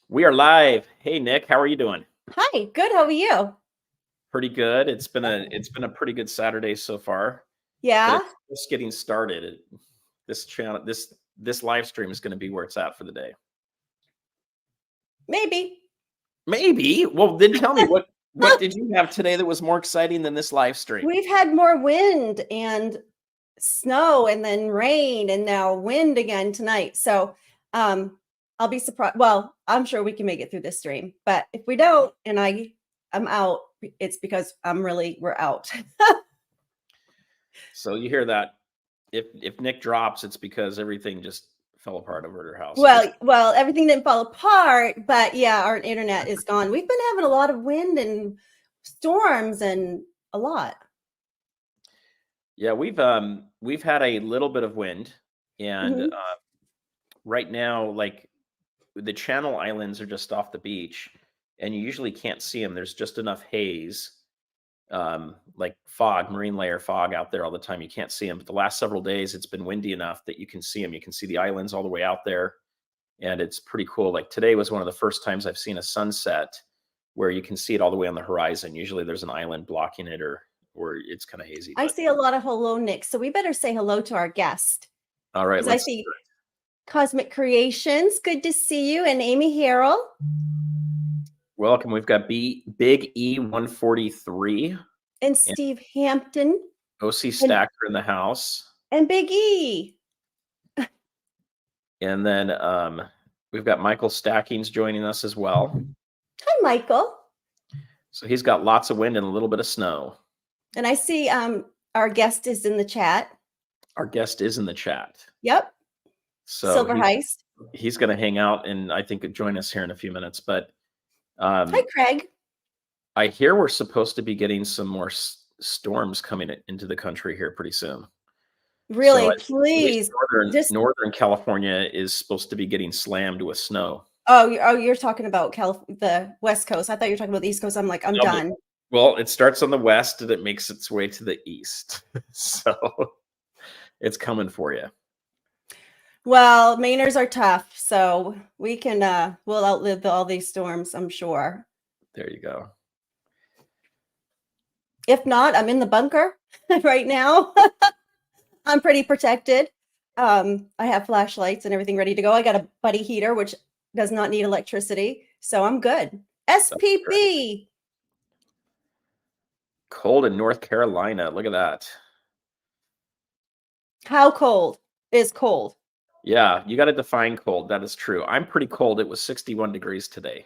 We are live. Hey Nick, how are you doing? Hi, good. How are you? Pretty good. It's been a pretty good Saturday so far, but Yeah, it's just getting started. This channel, this live stream is going to be where it's at for the day. maybe. Maybe. Well, then tell me what did you have today that was more exciting than this live stream? We've had more wind and snow and then rain and now wind again tonight. So I'll be surprised. Well, I'm sure we can make it through this stream, but if we don't and I'm out, it's because we're out. So you hear that? If Nick drops, it's because everything just fell apart over at her house. Well, everything didn't fall apart, but yeah, our internet is gone. We've been having a lot of wind and storms and a lot. Yeah, we've had a little bit of wind, and right now, like the Channel Islands are just off the beach, and you usually can't see them. There's just enough haze, like fog, marine layer fog out there all the time. You can't see them. But the last several days, it's been windy enough that you can see them. You can see the islands all the way out there, and it's pretty cool. Like today was one of the first times I've seen a sunset where you can see it all the way on the horizon. Usually there's an island blocking it, or it's kind of hazy. I see a lot of hello, Nick. So we better say hello to our guest. All right, I see Cosmic Creations. Good to see you. And Amy Harrell. Welcome. We've got Big E 143. And Steve Hampton. OC Stacker in the house. And Big E. And then we've got Michael Stackings joining us as well. Hi, Michael. So he's got lots of wind and a little bit of snow. And I see our guest is in the chat. Our guest is in the chat. Yep. So Silver Heist. He's going to hang out and I think join us here in a few minutes. But hi, Craig. I hear we're supposed to be getting some more storms coming into the country here pretty soon. Really, so please. Northern California is supposed to be getting slammed with snow. Oh, you're talking about the West Coast. I thought you were talking about the East Coast. I'm like, I'm done. Well, it starts on the west and it makes its way to the east. So it's coming for you. Well, Mainers are tough, so we can we'll outlive all these storms, I'm sure. There you go. If not, I'm in the bunker right now. I'm pretty protected. I have flashlights and everything ready to go. I got a buddy heater, which does not need electricity, so I'm good. SPB. Cold in North Carolina. Look at that. How cold is cold? Yeah, you got to define cold. That is true. I'm pretty cold. It was 61 degrees today.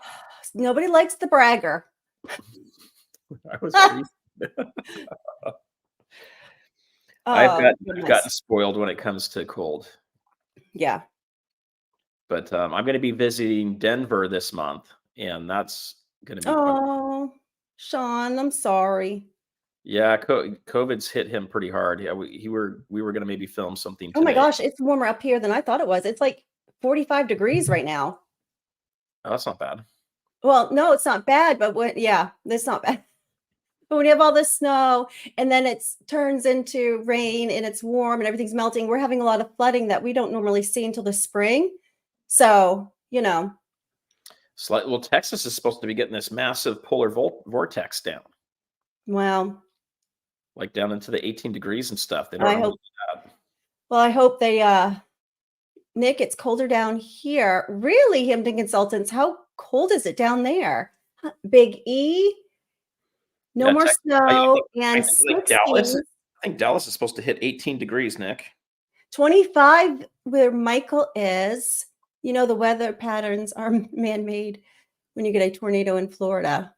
Nobody likes the bragger. I was I've gotten spoiled when it comes to cold. Yeah. But I'm going to be visiting Denver this month, and that's going to be fun. Sean, I'm sorry. Yeah, COVID's hit him pretty hard. Yeah, we were going to maybe film something today. Oh my gosh, it's warmer up here than I thought it was. It's like 45 degrees right now. Oh, that's not bad. Well, no, it's not bad, but that's not bad. But when you have all this snow and then it turns into rain and it's warm and everything's melting, we're having a lot of flooding that we don't normally see until the spring. So, well, Texas is supposed to be getting this massive polar vortex down. Wow. Like down into the 18 degrees and stuff. They don't know that. Well, I hope they, Nick, it's colder down here. Really, Hampton Consultants, how cold is it down there? Big E? No more snow and Dallas. I think Dallas is supposed to hit 18 degrees, Nick. 25 where Michael is. You know, the weather patterns are man-made when you get a tornado in Florida.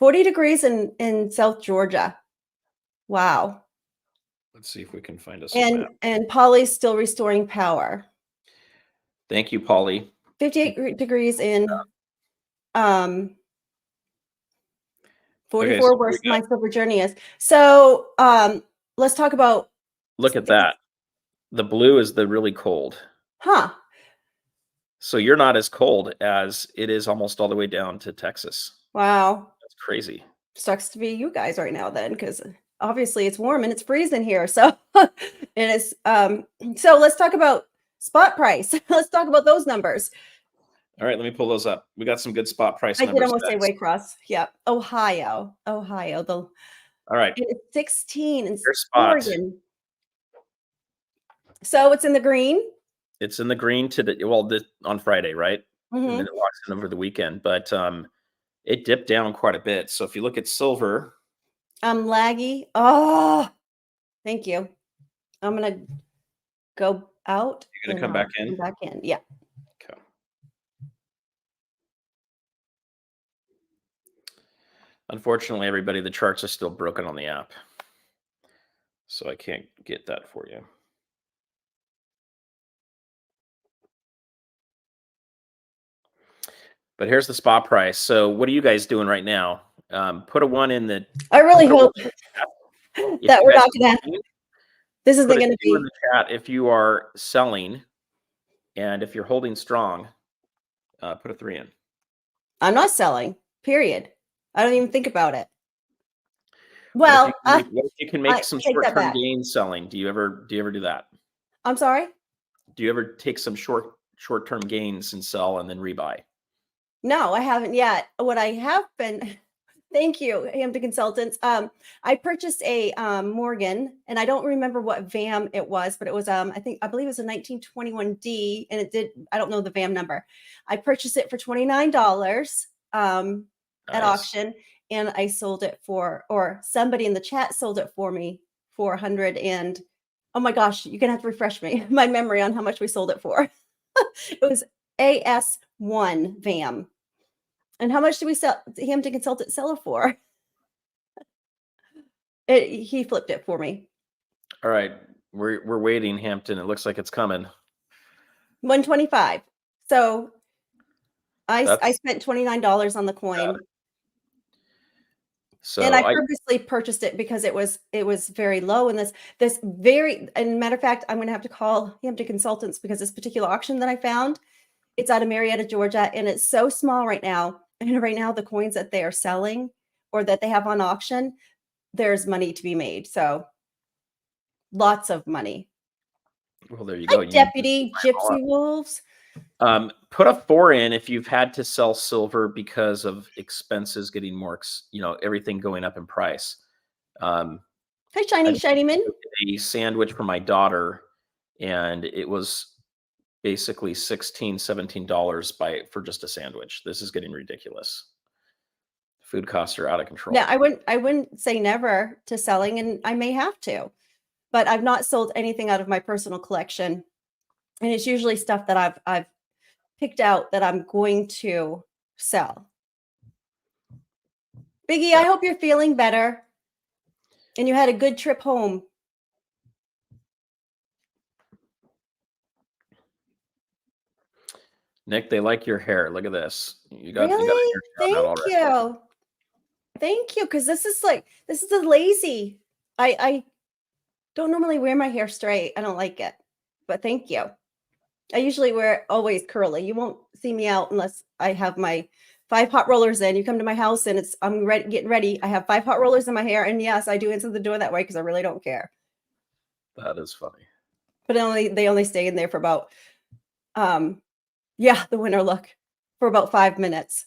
40 degrees in South Georgia. Wow. Let's see if we can find us. And Polly's still restoring power. Thank you, Polly. 58 degrees in 44 where my silver journey is. So let's talk about. Look at that. The blue is the really cold. Huh. So you're not as cold as it is almost all the way down to Texas. Wow. That's crazy. Sucks to be you guys right now then, because obviously it's warm and it's freezing here. So it is. So let's talk about spot price. Let's talk about those numbers. All right, let me pull those up. We got some good spot price I numbers. did almost say Waycross. Yep. Ohio. All right. It's 16 in Here's spot. Oregon. So it's in the green. It's in the green on Friday, right? And then it locks in over the weekend. But it dipped down quite a bit. So if you look at silver. I'm laggy. Oh, thank you. I'm going to go out. You're going to come back in? Come back in. Yeah. Okay. Unfortunately, everybody, the charts are still broken on the app. So I can't get that for you. But here's the spot price. So what are you guys doing right now? Put a 1 in the. I really hope that we're not going to. This isn't going to be in the chat if you are selling, and if you're holding strong, put a 3 in. I'm not selling. Period. I don't even think about it. Well, what if you can make some short-term gains selling? Do you ever do that? I'm sorry? Do you ever take some short-term gains and sell and then rebuy? No, I haven't yet. What I have been, thank you, Hampton Consultants. I purchased a Morgan, and I don't remember what VAM it was, but it was I believe it was a 1921D, and it did. I don't know the VAM number. I purchased it for $29 at auction, and I sold it or somebody in the chat sold it for me for 100. And oh my gosh, you're gonna have to refresh my memory on how much we sold it for. It was AS1 VAM. And how much did we sell Hampton Consultant sell it for? He flipped it for me. All right, we're waiting, Hampton. It looks like it's coming. 125. So I spent $29 on the coin. So and I purposely purchased it because it was very low. And and matter of fact, I'm going to have to call Hampton Consultants because this particular auction that I found, it's out of Marietta, Georgia, and it's so small right now. And right now, the coins that they are selling or that they have on auction, there's money to be made. So lots of money. Well, there you go. Deputy Gypsy Wolves. Put a 4 in if you've had to sell silver because of expenses getting more, everything going up in price. Hi, Shiny Man. A sandwich for my daughter, and it was basically $16, $17 for just a sandwich. This is getting ridiculous. Food costs are out of control. Yeah, I wouldn't say never to selling, and I may have to, but I've not sold anything out of my personal collection. And it's usually stuff that I've picked out that I'm going to sell. Biggie, I hope you're feeling better and you had a good trip home. Nick, they like your hair. Look at this. You got Thank you. Thank you. Because this is a lazy. I don't normally wear my hair straight. I don't like it. But thank you. I usually wear it always curly. You won't see me out unless I have my 5 hot rollers in. You come to my house and I'm getting ready. I have 5 hot rollers in my hair. And yes, I do answer the door that way because I really don't care. That is funny. But they only stay in there for about the winter look for about 5 minutes.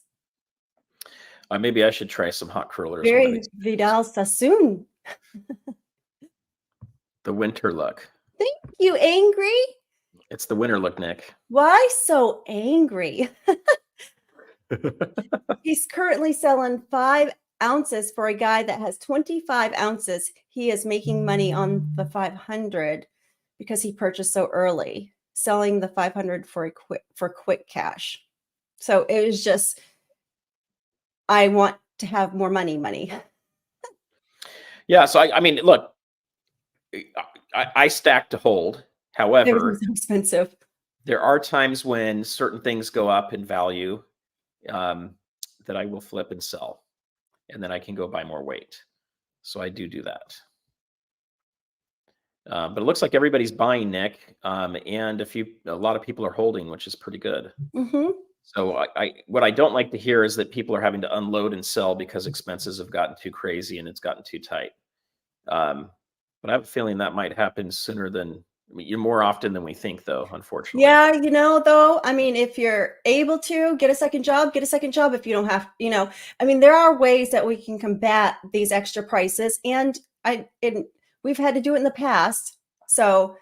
Maybe I should try some hot curlers. Very Vidal Sassoon. The winter look. Thank you, Angry. It's the winter look, Nick. Why so angry? He's currently selling 5 ounces for a guy that has 25 ounces. He is making money on the 500 because he purchased so early, selling the 500 for quick cash. So it was just, I want to have more money. Yeah. So I mean, look, I stack to hold. However, everything's so expensive. There are times when certain things go up in value that I will flip and sell, and then I can go buy more weight. So I do that. But it looks like everybody's buying, Nick, and a lot of people are holding, which is pretty good. Mm-hmm. So what I don't like to hear is that people are having to unload and sell because expenses have gotten too crazy and it's gotten too tight. But I have a feeling that might happen sooner than I mean, you're more often than we think, though, unfortunately. Yeah, though, I mean, if you're able to get a second job, get a second job. If you don't have, I mean, there are ways that we can combat these extra prices, and we've had to do it in the past. So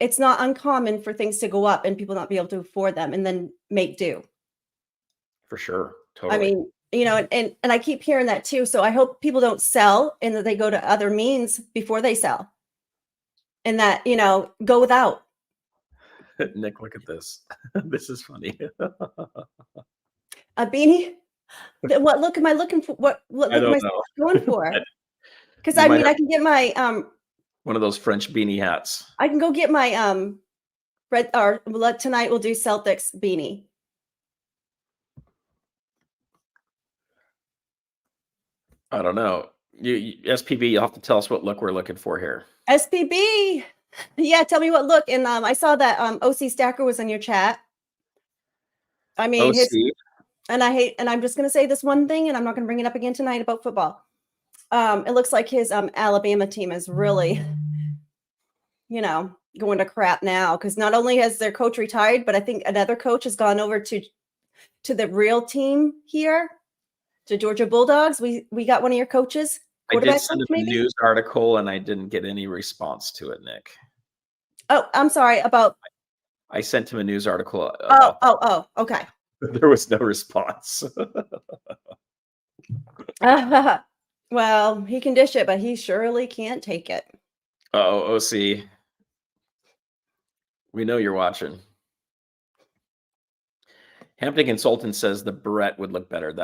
it's not uncommon for things to go up and people not be able to afford them and then make do. For sure. I Totally. mean, and I keep hearing that too. So I hope people don't sell and that they go to other means before they sell. And that, go without. Nick, look at this. This is funny. A beanie? What look am I looking for? What look I am I don't know. going for? Because You I might mean, have I can get my one of those French beanie hats. I can go get my red or tonight we'll do Celtics beanie. I don't know. SPB, you'll have to tell us what look we're looking for here. SPB. Yeah, tell me what look. And I saw that OC Stacker was in your chat. I mean, OC. and I'm just gonna say this one thing, and I'm not gonna bring it up again tonight about football. It looks like his Alabama team is really, going to crap now, because not only has their coach retired, but I think another coach has gone over to the real team here, to Georgia Bulldogs. We got one of your coaches. I did send him a news article and I didn't get any response to it, Nick. Oh, I'm sorry about. I sent him a news article. Oh, okay. There was no response. Well, he can dish it, but he surely can't take it. Oh, OC. We know you're watching. Hampton Consultant says the beret would look better.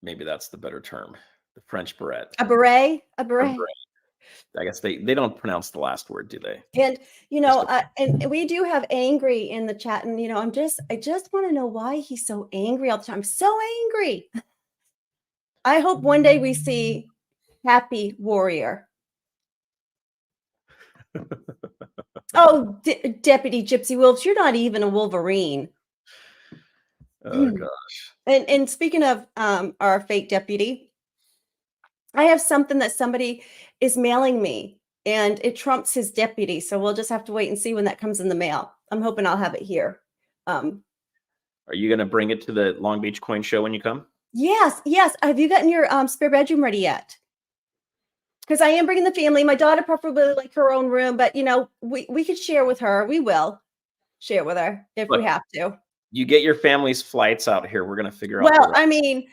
Maybe that's the better term. The French beret. A beret? A beret. I guess they don't pronounce the last word, do they? And and we do have angry in the chat, and I just want to know why he's so angry all the time. So angry. I hope one day we see Happy Warrior. Oh, Deputy Gypsy Wolves, you're not even a Wolverine. Oh gosh. And speaking of our fake deputy, I have something that somebody is mailing me, and it trumps his deputy. So we'll just have to wait and see when that comes in the mail. I'm hoping I'll have it here. Are you going to bring it to the Long Beach Coin Show when you come? Yes. Have you gotten your spare bedroom ready yet? Because I am bringing the family. My daughter preferably like her own room, but we could share with her. We will share with her if we have to. You get your family's flights out here. We're going to figure out. Well, I mean,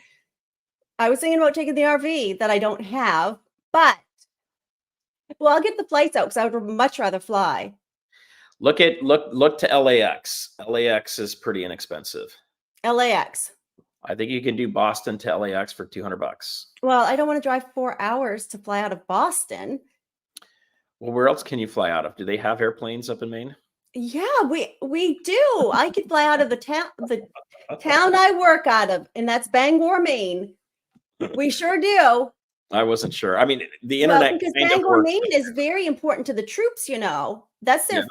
I was thinking about taking the RV that I don't have, but I'll get the flights out because I would much rather fly. Look to LAX. LAX is pretty inexpensive. LAX. I think you can do Boston to LAX for $200. Well, I don't want to drive 4 hours to fly out of Boston. Well, where else can you fly out of? Do they have airplanes up in Maine? Yeah, we do. I could fly out of the town I work out of, and that's Bangor, Maine. We sure do. I wasn't sure. I mean, the internet because Bangor, Maine is very important to the troops. That's their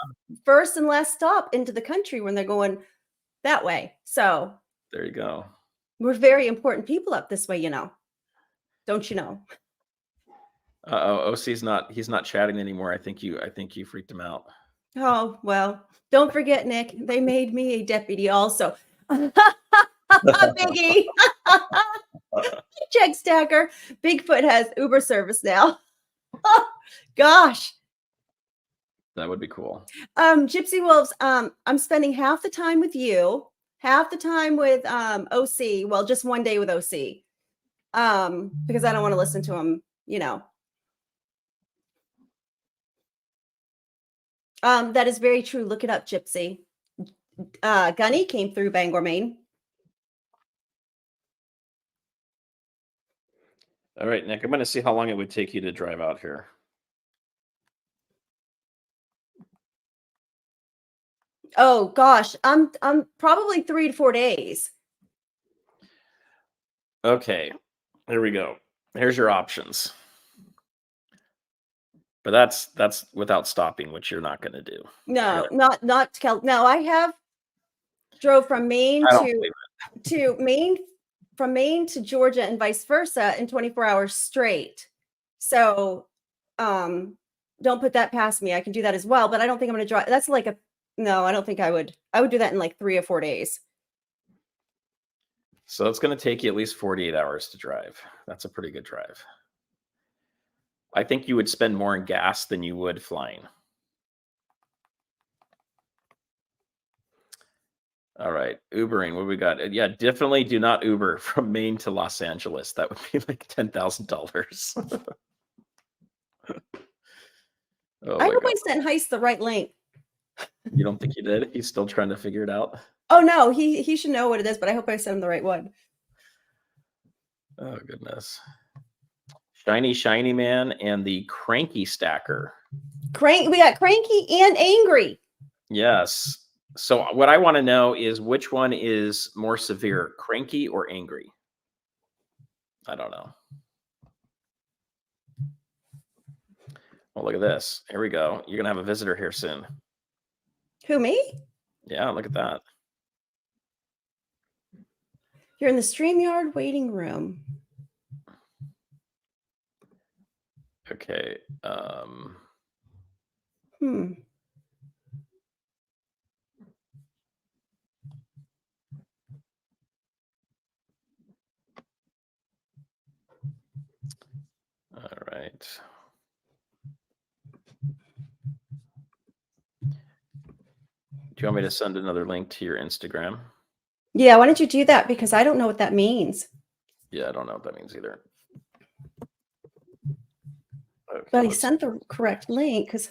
first and last stop into the country when they're going that way. So there you go. We're very important people up this way, Don't you know? OC's he's not chatting anymore. I think you freaked him out. Oh, well, don't forget, Nick, they made me a deputy also. Biggie. Check Stacker. Bigfoot has Uber service now. Gosh. That would be cool. Gypsy Wolves, I'm spending half the time with you, half the time with OC. Well, just one day with OC. Because I don't want to listen to him, That is very true. Look it up, Gypsy. Gunny came through Bangor, Maine. All right, Nick, I'm going to see how long it would take you to drive out here. Oh gosh, I'm probably 3 to 4 days. Okay, here we go. Here's your options. But that's without stopping, which you're not going to do. No, not No, I have drove from Maine to Maine, from Maine to Georgia and vice versa in 24 hours straight. So, don't put that past me. I can do that as well, but I don't think I'm going to drive. That's like no, I don't think I would. I would do that in like 3 or 4 days. So it's going to take you at least 48 hours to drive. That's a pretty good drive. I think you would spend more in gas than you would flying. All right, Ubering. What we got? Yeah, definitely do not Uber from Maine to Los Angeles. That would be like $10,000. Oh I my hope God. I sent Heist the right link. You don't think he did? He's still trying to figure it out. Oh no, he should know what it is, but I hope I sent him the right one. Oh goodness. Shiny Man and the Cranky Stacker. We got cranky and angry. Yes. So what I want to know is which one is more severe, cranky or angry? I don't know. Well, look at this. Here we go. You're going to have a visitor here soon. Who, me? Yeah, look at that. You're in the StreamYard waiting room. Okay. All right. Do you want me to send another link to your Instagram? Yeah, why don't you do that? Because I don't know what that means. Yeah, I don't know what that means either. Okay, but he sent the correct link because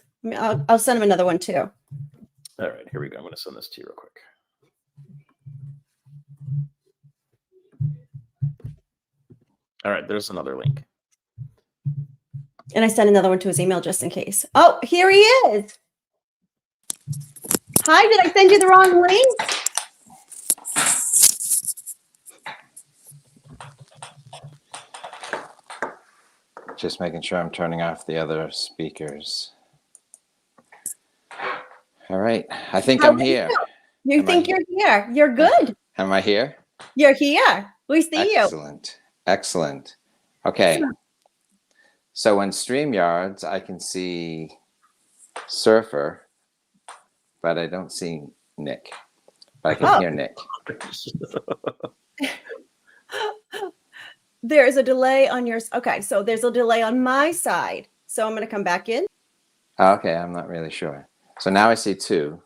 I'll send him another one too. All right, here we go. I'm going to send this to you real quick. All right, there's another link. And I sent another one to his email just in case. Oh, here he is. Hi, did I send you the wrong link? Just making sure I'm turning off the other speakers. All right, I think I'm here. You think you're here? You're good. Am I here? You're here. We see you. Excellent. Excellent. Okay. So in StreamYards, I can see Sufer, but I don't see Nick. But I can hear Nick. There's a delay on yours. Okay, so there's a delay on my side. So I'm going to come back in. Okay, I'm not really sure. So now I see two.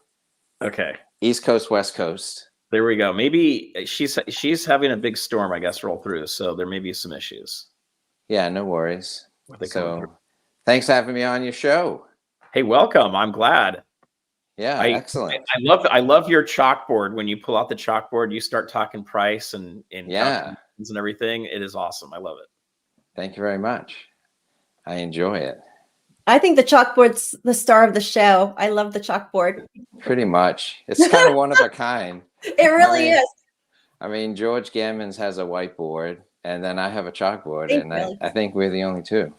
Okay. East Coast, West Coast. There we go. Maybe she's having a big storm, I guess, roll through. So there may be some issues. Yeah, no worries. So thanks for having me on your show. Hey, welcome. I'm glad. Yeah, excellent. I love your chalkboard. When you pull out the chalkboard, you start talking price and yeah and everything. It is awesome. I love it. Thank you very much. I enjoy it. I think the chalkboard's the star of the show. I love the chalkboard. Pretty much. It's kind of one of a kind. It really is. I mean, George Gammons has a whiteboard, and then I have a chalkboard, and I think we're the only two.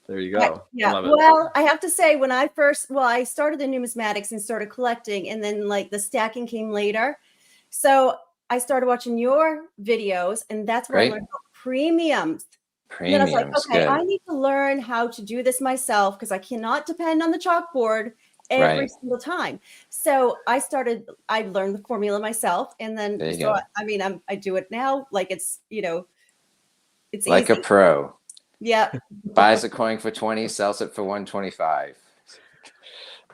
There you go. Yeah. Well, I have to say, when I started in numismatics and started collecting, and then like the stacking came later. So I started watching your videos, and that's where I learned about premiums. And then I was like, okay, good. I need to learn how to do this myself because I cannot depend on the chalkboard every single time. So I learned the formula myself, and then I do it now like it's it's like easy. A pro. Yeah. Buys a coin for 20, sells it for 125.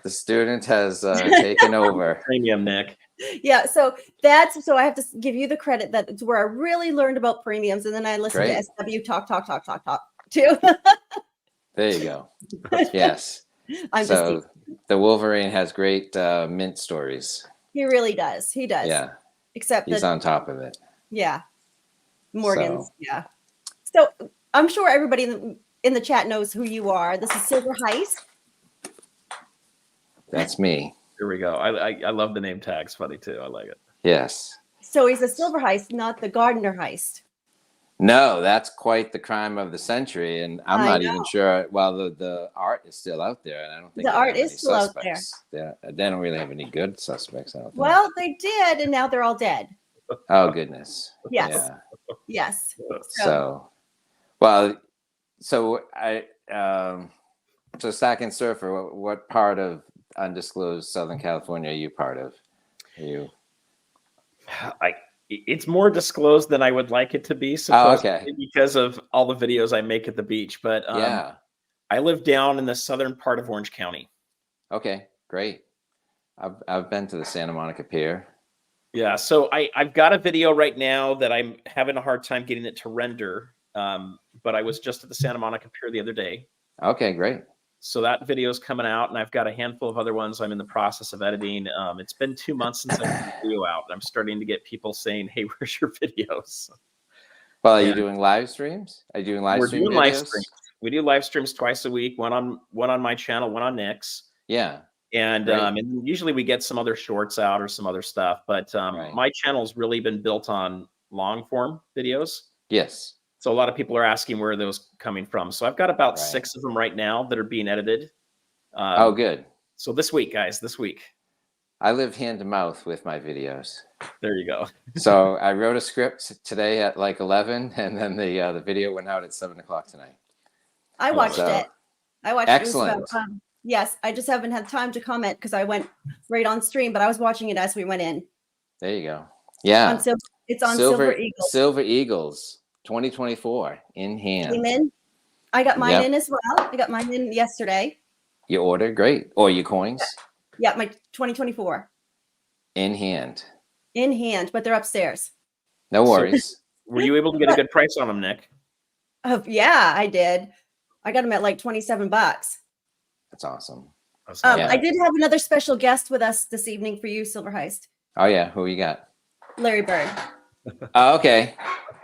The student has taken over. Premium, Nick. Yeah, so I have to give you the credit that it's where I really learned about premiums, and then I listened to SW talk too. There you go. Yes. So the Wolverine has great mint stories. He really does. He does. Yeah. Except he's on top of it. Yeah. Morgan's. Yeah. So I'm sure everybody in the chat knows who you are. This is Sufer Heist. That's me. Here we go. I love the name tag. It's funny too. I like it. Yes. So he's a Sufer Heist, not the Gardner Heist. No, that's quite the crime of the century, and I'm not even sure. Well, the art is still out there, and I don't think the art is still out there. They don't really have any good suspects. I don't think. Well, they did, and now they're all dead. Oh goodness. Yes. Yeah. Yes. So I So Stack and Surfer, what part of undisclosed Southern California are you part of? Are you? It's more disclosed than I would like it to be, Oh, supposedly, okay. because of all the videos I make at the beach. But Yeah. I live down in the southern part of Orange County. Okay, great. I've been to the Santa Monica Pier. Yeah, so I've got a video right now that I'm having a hard time getting it to render. But I was just at the Santa Monica Pier the other day. Okay, great. So that video is coming out, and I've got a handful of other ones I'm in the process of editing. It's been 2 months since I put the video out, and I'm starting to get people saying, "Hey, where's your videos?" Well, are you And doing live streams? Are you doing live we're stream doing videos? live streams. We do live streams twice a week, one on my channel, one on Nick's. Yeah. And Great. and usually we get some other shorts out or some other stuff. But Right. my channel's really been built on long form videos. Yes. So a lot of people are asking where are those coming from. So I've got about Right. 6 of them right now that are being edited. Oh, good. So this week, guys, this week. I live hand to mouth with my videos. There you go. So I wrote a script today at like 11, and then the video went out at 7 o'clock tonight. I watched So, it. I watched excellent. it. So, yes, I just haven't had time to comment because I went right on stream, but I was watching it as we went in. There you go. Yeah. It's on Silver Eagle. Silver Eagles 2024 in hand. Came in. I got mine Yep. in as well. I got mine in yesterday. You ordered? Great. Or your coins? Yeah, my 2024 In hand. in hand, but they're upstairs. No worries. Were you able to get a good price on them, Nick? Yeah, I did. I got them at like $27. That's awesome. That's not Yeah. bad. I did have another special guest with us this evening for you, Silver Heist. Oh, yeah. Who you got? Larry Bird. Oh, okay.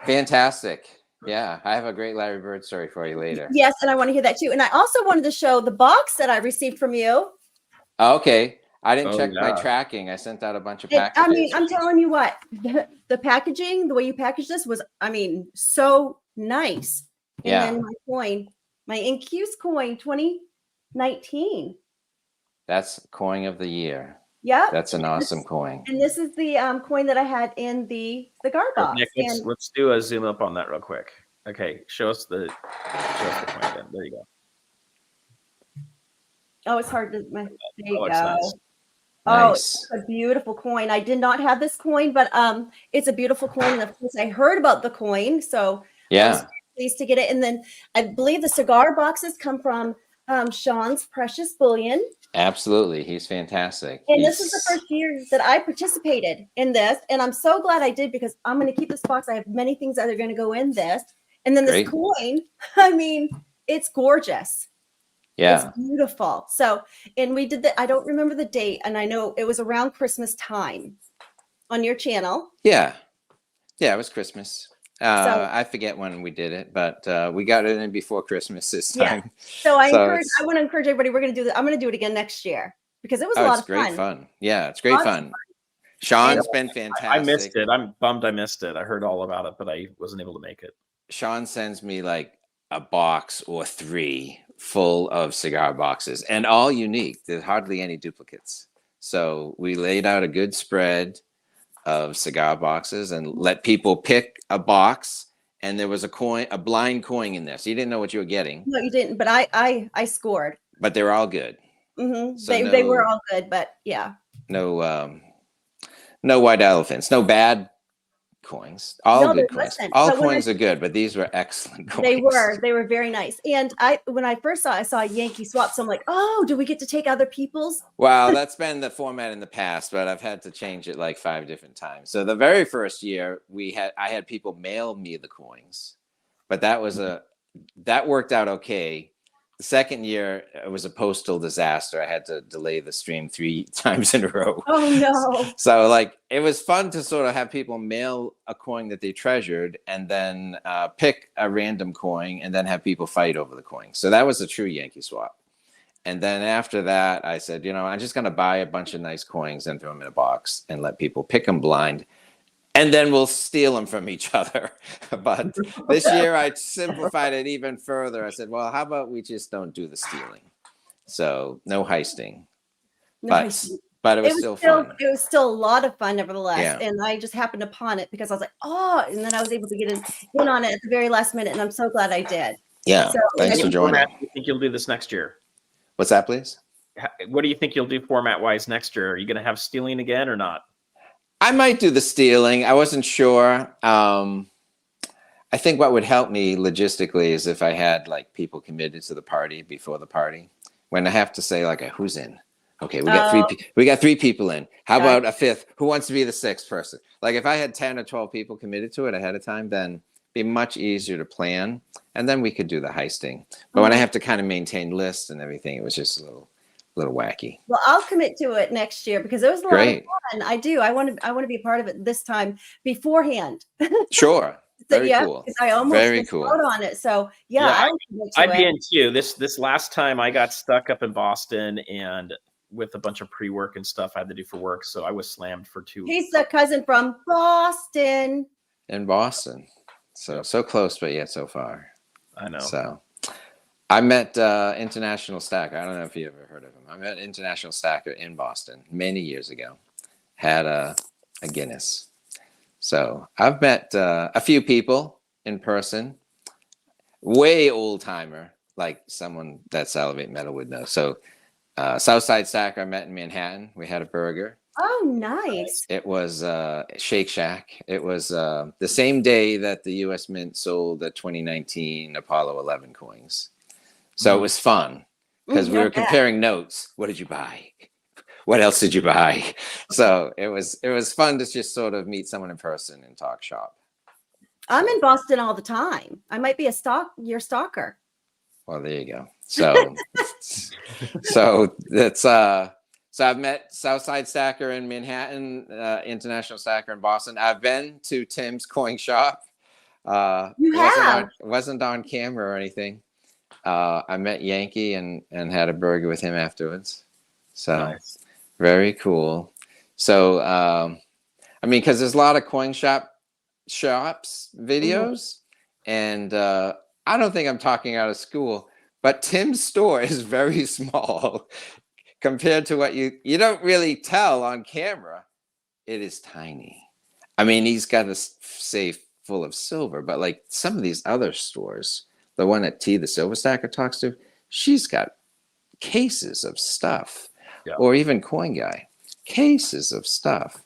Fantastic. Yeah. I have a great Larry Bird story for you later. Yes, and I want to hear that too. And I also wanted to show the box that I received from you. Oh, okay. I didn't Oh, check my yeah. tracking. I sent out a bunch of I packages. mean, I'm telling you what, the packaging, the way you packaged this was, I mean, so nice. And Yeah. then my coin, my Incuse coin 2019. That's coin of the year. Yep. That's an awesome coin. And this is the coin that I had in the cigar box. Nick, And let's do a zoom up on that real quick. Okay, show us the coin again. There you go. oh, it's hard to. There you Oh, go. it's nice. Oh, Nice. it's a beautiful coin. I did not have this coin, but it's a beautiful coin. And of course, I heard about the coin, so I was Yeah. pleased to get it. And then I believe the cigar boxes come from Sean's Precious Bullion. Absolutely. He's fantastic. And this is the first year that I participated in this. And I'm so glad I did because I'm going to keep this box. I have many things that are going to go in this. And then this Great. coin, I mean, it's gorgeous. Yeah. It's beautiful. So, and we did that. I don't remember the date. And I know it was around Christmas time on your channel. Yeah. Yeah. It was Christmas. I forget when we did it, but we got it in before Christmas this Yeah. time. So I So want it's- to encourage everybody. We're going to do that. I'm going to do it again next year because it was a Oh, lot it's of great fun. fun. Yeah, it's great Lots of fun. Sean's been fantastic. I missed it. I'm bummed I missed it. I heard all about it, but I wasn't able to make it. Sean sends me like a box or 3 full of cigar boxes and all unique. There's hardly any duplicates. So we laid out a good spread of cigar boxes and let people pick a box. And there was a blind coin in there. So you didn't know what you were getting, No, you didn't. But I scored. but they were all good. Mm-hmm. So They were no- all good, but yeah. No white elephants, no bad coins. All No, good there coins. wasn't. All But when coins are good, but these were excellent coins. They were very nice. And when I first saw a Yankee swap, so I'm like, oh, do we get to take other people's? Well, that's been the format in the past, but I've had to change it like 5 different times. So the very first year I had people mail me the coins, but that worked out okay. The second year it was a postal disaster. I had to delay the stream 3 times in a row. Oh no. So like it was fun to sort of have people mail a coin that they treasured and then pick a random coin and then have people fight over the coin. So that was a true Yankee swap. And then after that, I said, I'm just going to buy a bunch of nice coins and throw them in a box and let people pick them blind. And then we'll steal them from each other. But this year I simplified it even further. I said, well, how about we just don't do the stealing? So no heisting. Nice. But it was still fun. It was still a lot of fun, nevertheless. Yeah. And I just happened upon it because I was like, oh, and then I was able to get in on it at the very last minute. And I'm so glad I did. Yeah. So- Thanks for joining. I think you'll do this next year. What's that, please? What do you think you'll do format-wise next year? Are you going to have stealing again or not? I might do the stealing. I wasn't sure. I think what would help me logistically is if I had like people committed to the party before the party. When I have to say like, who's in? Okay, we got three people in. How about a fifth? Who wants to be the sixth person? Like if I had 10 or 12 people committed to it ahead of time, then it'd be much easier to plan, and then we could do the heisting. But when I have to kind of maintain lists and everything, it was just a little wacky. Well, I'll commit to it next year because it was a lot of fun. I do. I want to be a part of it this time beforehand. Sure. So, Very cool. I almost missed out on it. So I'd be in too. This last time I got stuck up in Boston and with a bunch of pre-work and stuff I had to do for work, so I was slammed for 2 weeks. He's a cousin from Boston. In Boston, so close, but yet so far. I know. So I met International Stacker. I don't know if you ever heard of him. I met International Stacker in Boston many years ago. Had a Guinness. So I've met a few people in person. Way old timer, like someone that Salivate Metal would know. So Southside Stacker I met in Manhattan. We had a burger. Oh, nice. It was Shake Shack. It was the same day that the U.S. Mint sold the 2019 Apollo 11 coins. So it was fun because we were comparing notes. What did you buy? What else did you buy? So it was fun to just sort of meet someone in person and talk shop. I'm in Boston all the time. I might be your stalker. Well, there you go. So that's so I've met Southside Stacker in Manhattan, International Stacker in Boston. I've been to Tim's coin shop. Wasn't on camera or anything. I met Yankee and had a burger with him afterwards. So nice. Very cool. So I mean, because there's a lot of coin shops videos, and I don't think I'm talking out of school, but Tim's store is very small compared to what you don't really tell on camera. It is tiny. I mean, he's got a safe full of silver, but like some of these other stores, the one that T, the Silver Stacker, talks to, she's got cases of stuff. Yeah. Or even Coin Guy, cases of stuff.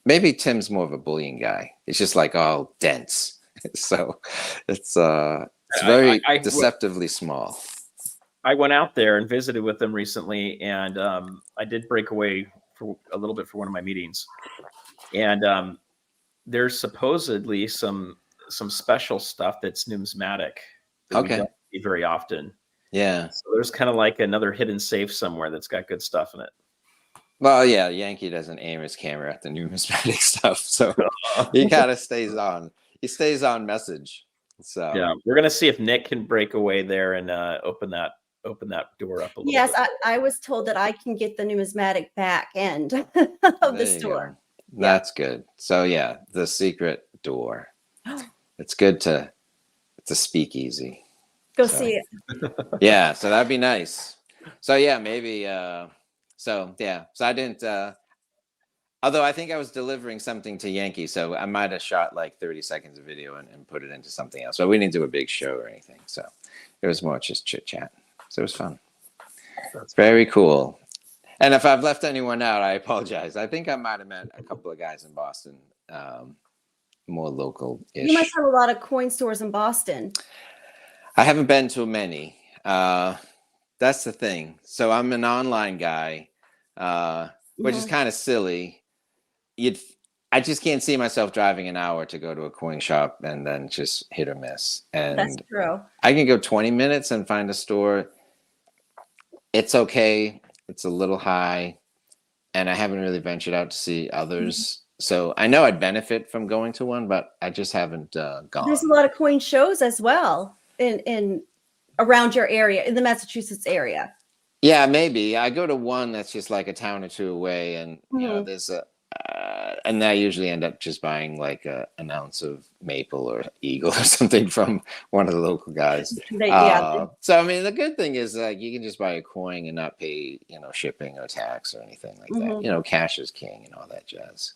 Maybe Tim's more of a bullion guy. It's just like all dense. So it's very deceptively small. I went out there and visited with them recently, and I did break away for a little bit for one of my meetings. And there's supposedly some special stuff that's numismatic that we don't see very often. Yeah. So there's kind of like another hidden safe somewhere that's got good stuff in it. Well, yeah, Yankee doesn't aim his camera at the numismatic stuff, so he kind of stays on. He stays on message. So yeah, we're gonna see if Nick can break away there and open that door up a little. Yes, bit. I was told that I can get the numismatic back end of the store. Go. That's good. So yeah, the secret door. It's good to speakeasy. Go see it. Yeah, so that'd be nice. So yeah, maybe. So I didn't. Although I think I was delivering something to Yankee, so I might have shot like 30 seconds of video and put it into something else. But we didn't do a big show or anything, so it was more just chit chat. So it was fun. That's very cool. And if I've left anyone out, I apologize. I think I might have met a couple of guys in Boston, more local-ish. You must have a lot of coin stores in Boston. I haven't been to many. That's the thing. So I'm an online guy, which is kind of silly. I just can't see myself driving an hour to go to a coin shop and then just hit or miss. And that's true. I can go 20 minutes and find a store. It's okay. It's a little high. And I haven't really ventured out to see others. So I know I'd benefit from going to one, but I just haven't gone. There's a lot of coin shows as well in around your area, in the Massachusetts area. Yeah, maybe. I go to one that's just like a town or two away, and you know, there's and I usually end up just buying like an ounce of maple or eagle or something from one of the local guys. So I mean, the good thing is like you can just buy a coin and not pay, you know, shipping or tax or anything like that. You know, cash is king and all that jazz.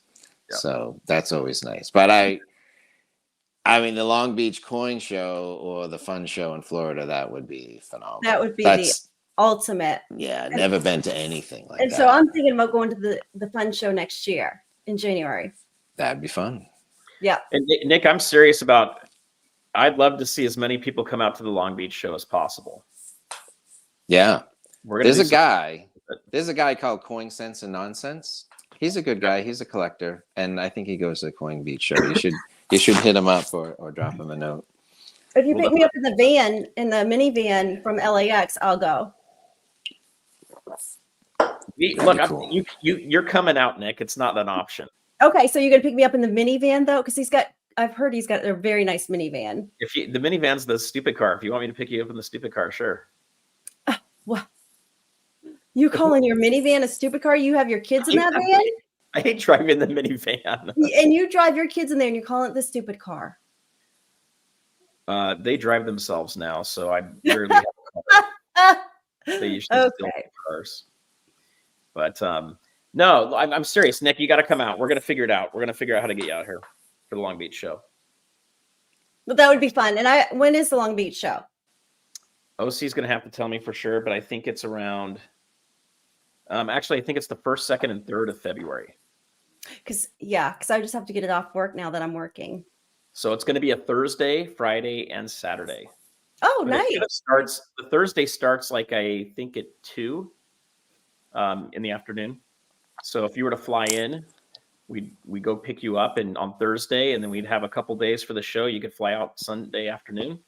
Yeah. So that's always nice. But I mean, the Long Beach Coin Show or the Fun Show in Florida, that would be phenomenal. That would be ultimate. Yeah, never been to anything like And that. so I'm thinking about going to the fun show next year in January. That'd be fun. Yeah. And Nick, I'm serious about. I'd love to see as many people come out to the Long Beach show as possible. Yeah. We're gonna There's do a some- guy. There's a guy called Coin Sense and Nonsense. He's a good guy. He's a collector, and I think he goes to the Coin Beach show. You should hit him up or drop him a note. If you pick me up in the van, in the minivan from LAX, I'll go. Look, cool. you're coming out, Nick. It's not an option. Okay, so you're gonna pick me up in the minivan though, because I've heard he's got a very nice minivan. The minivan's the stupid car. If you want me to pick you up in the stupid car, sure. What? You calling your minivan a stupid car? You have your kids in that van? I hate driving the minivan. And you drive your kids in there and you call it the stupid car. They drive themselves now, so I rarely have a car. They usually steal cars. But no, I'm serious, Nick. You got to come out. We're gonna figure it out. We're gonna figure out how to get you out here for the Long Beach show. But that would be fun. And when is the Long Beach show? OC's gonna have to tell me for sure, but I think it's around. Actually, I think it's the 1st, 2nd, and 3rd of February. Because I just have to get it off work now that I'm working. So it's going to be a Thursday, Friday, and Saturday. Oh, But nice. the Thursday starts like I think at 2 in the afternoon. So if you were to fly in, we go pick you up on Thursday, and then we'd have a couple days for the show. You could fly out Sunday afternoon.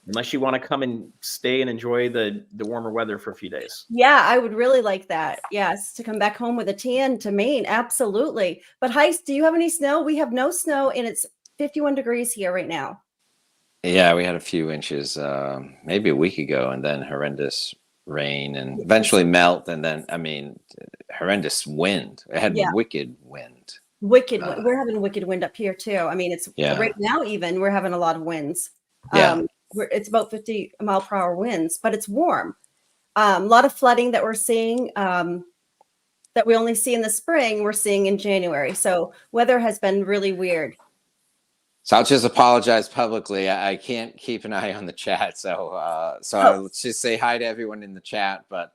Unless you want to come and stay and enjoy the warmer weather for a few days. Yeah, I would really like that. Yes, to come back home with a tan to Maine. Absolutely. But Heist, do you have any snow? We have no snow, and it's 51 degrees here right now. Yeah, we had a few inches maybe a week ago, and then horrendous rain, and eventually melt, and then horrendous wind. It had wicked wind. Wicked. We're having wicked wind up here too. I mean, it's right now even we're having a lot of winds. Yeah. It's about 50 mile per hour winds, but it's warm. A lot of flooding that we're seeing that we only see in the spring, we're seeing in January. So weather has been really weird. So I'll just apologize publicly. I can't keep an eye on the chat. So I'll just say hi to everyone in the chat. But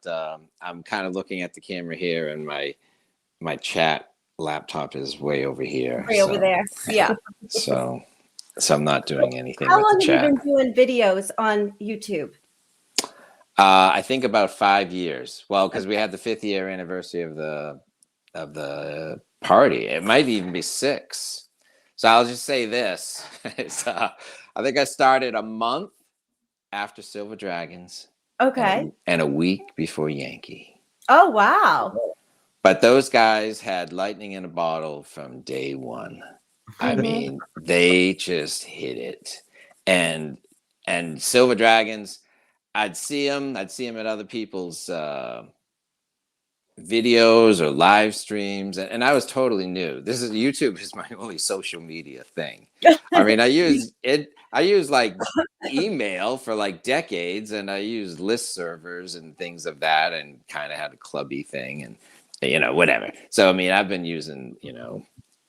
I'm kind of looking at the camera here, and my chat laptop is way over here. Over there. Yeah. So I'm not doing anything. How with long the have chat. you been doing videos on YouTube? I think about 5 years. Well, because we had the 5th year anniversary of the party. It might even be 6. So I'll just say this: I think I started a month after Silver Dragons. Okay. And a week before Yankee. Oh wow! But those guys had lightning in a bottle from day one. I mean, they just hit it. And Silver Dragons, I'd see them at other people's videos or live streams, and I was totally new. YouTube is my only social media thing. I mean, I use like email for like decades, and I used list servers and things of that, and kind of had a clubby thing, and whatever. So I mean, I've been using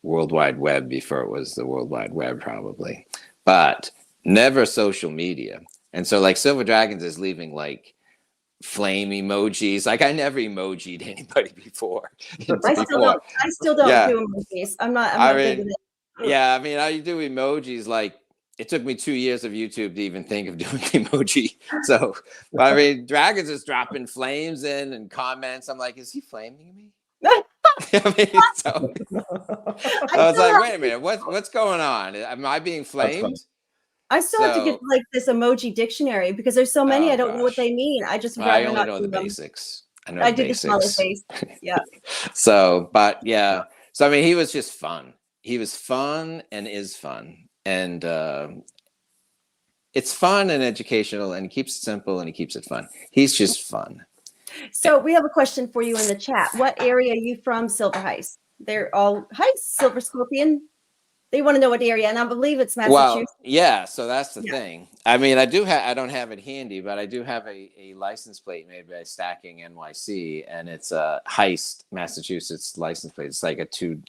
World Wide Web before it was the World Wide Web, probably, but never social media. And so like Silver Dragons is leaving like flame emojis. Like I never emojied anybody before. I still don't do emojis. I'm not big with it. Yeah, I mean, I do emojis. Like it took me 2 years of YouTube to even think of doing emoji. So I mean, Dragons is dropping flames in and comments. I'm like, is he flaming me? I mean, so I was like, wait a minute, what's going on? Am I being flamed? I still have to get like this emoji dictionary because there's so many I don't know what they mean. I just I only know the basics. I did the smiley face. Yeah. So, but yeah. So I mean, he was just fun. He was fun and is fun. And it's fun and educational, and he keeps it simple and he keeps it fun. He's just fun. So we have a question for you in the chat. What area are you from, Silver Heist? They're all Heist, Silver Scorpion. They want to know what area, and I believe it's Massachusetts. Well, yeah, so that's the thing. I mean, I don't have it handy, but I do have a license plate made by Stacking NYC, and it's a Heist, Massachusetts license plate. It's like a two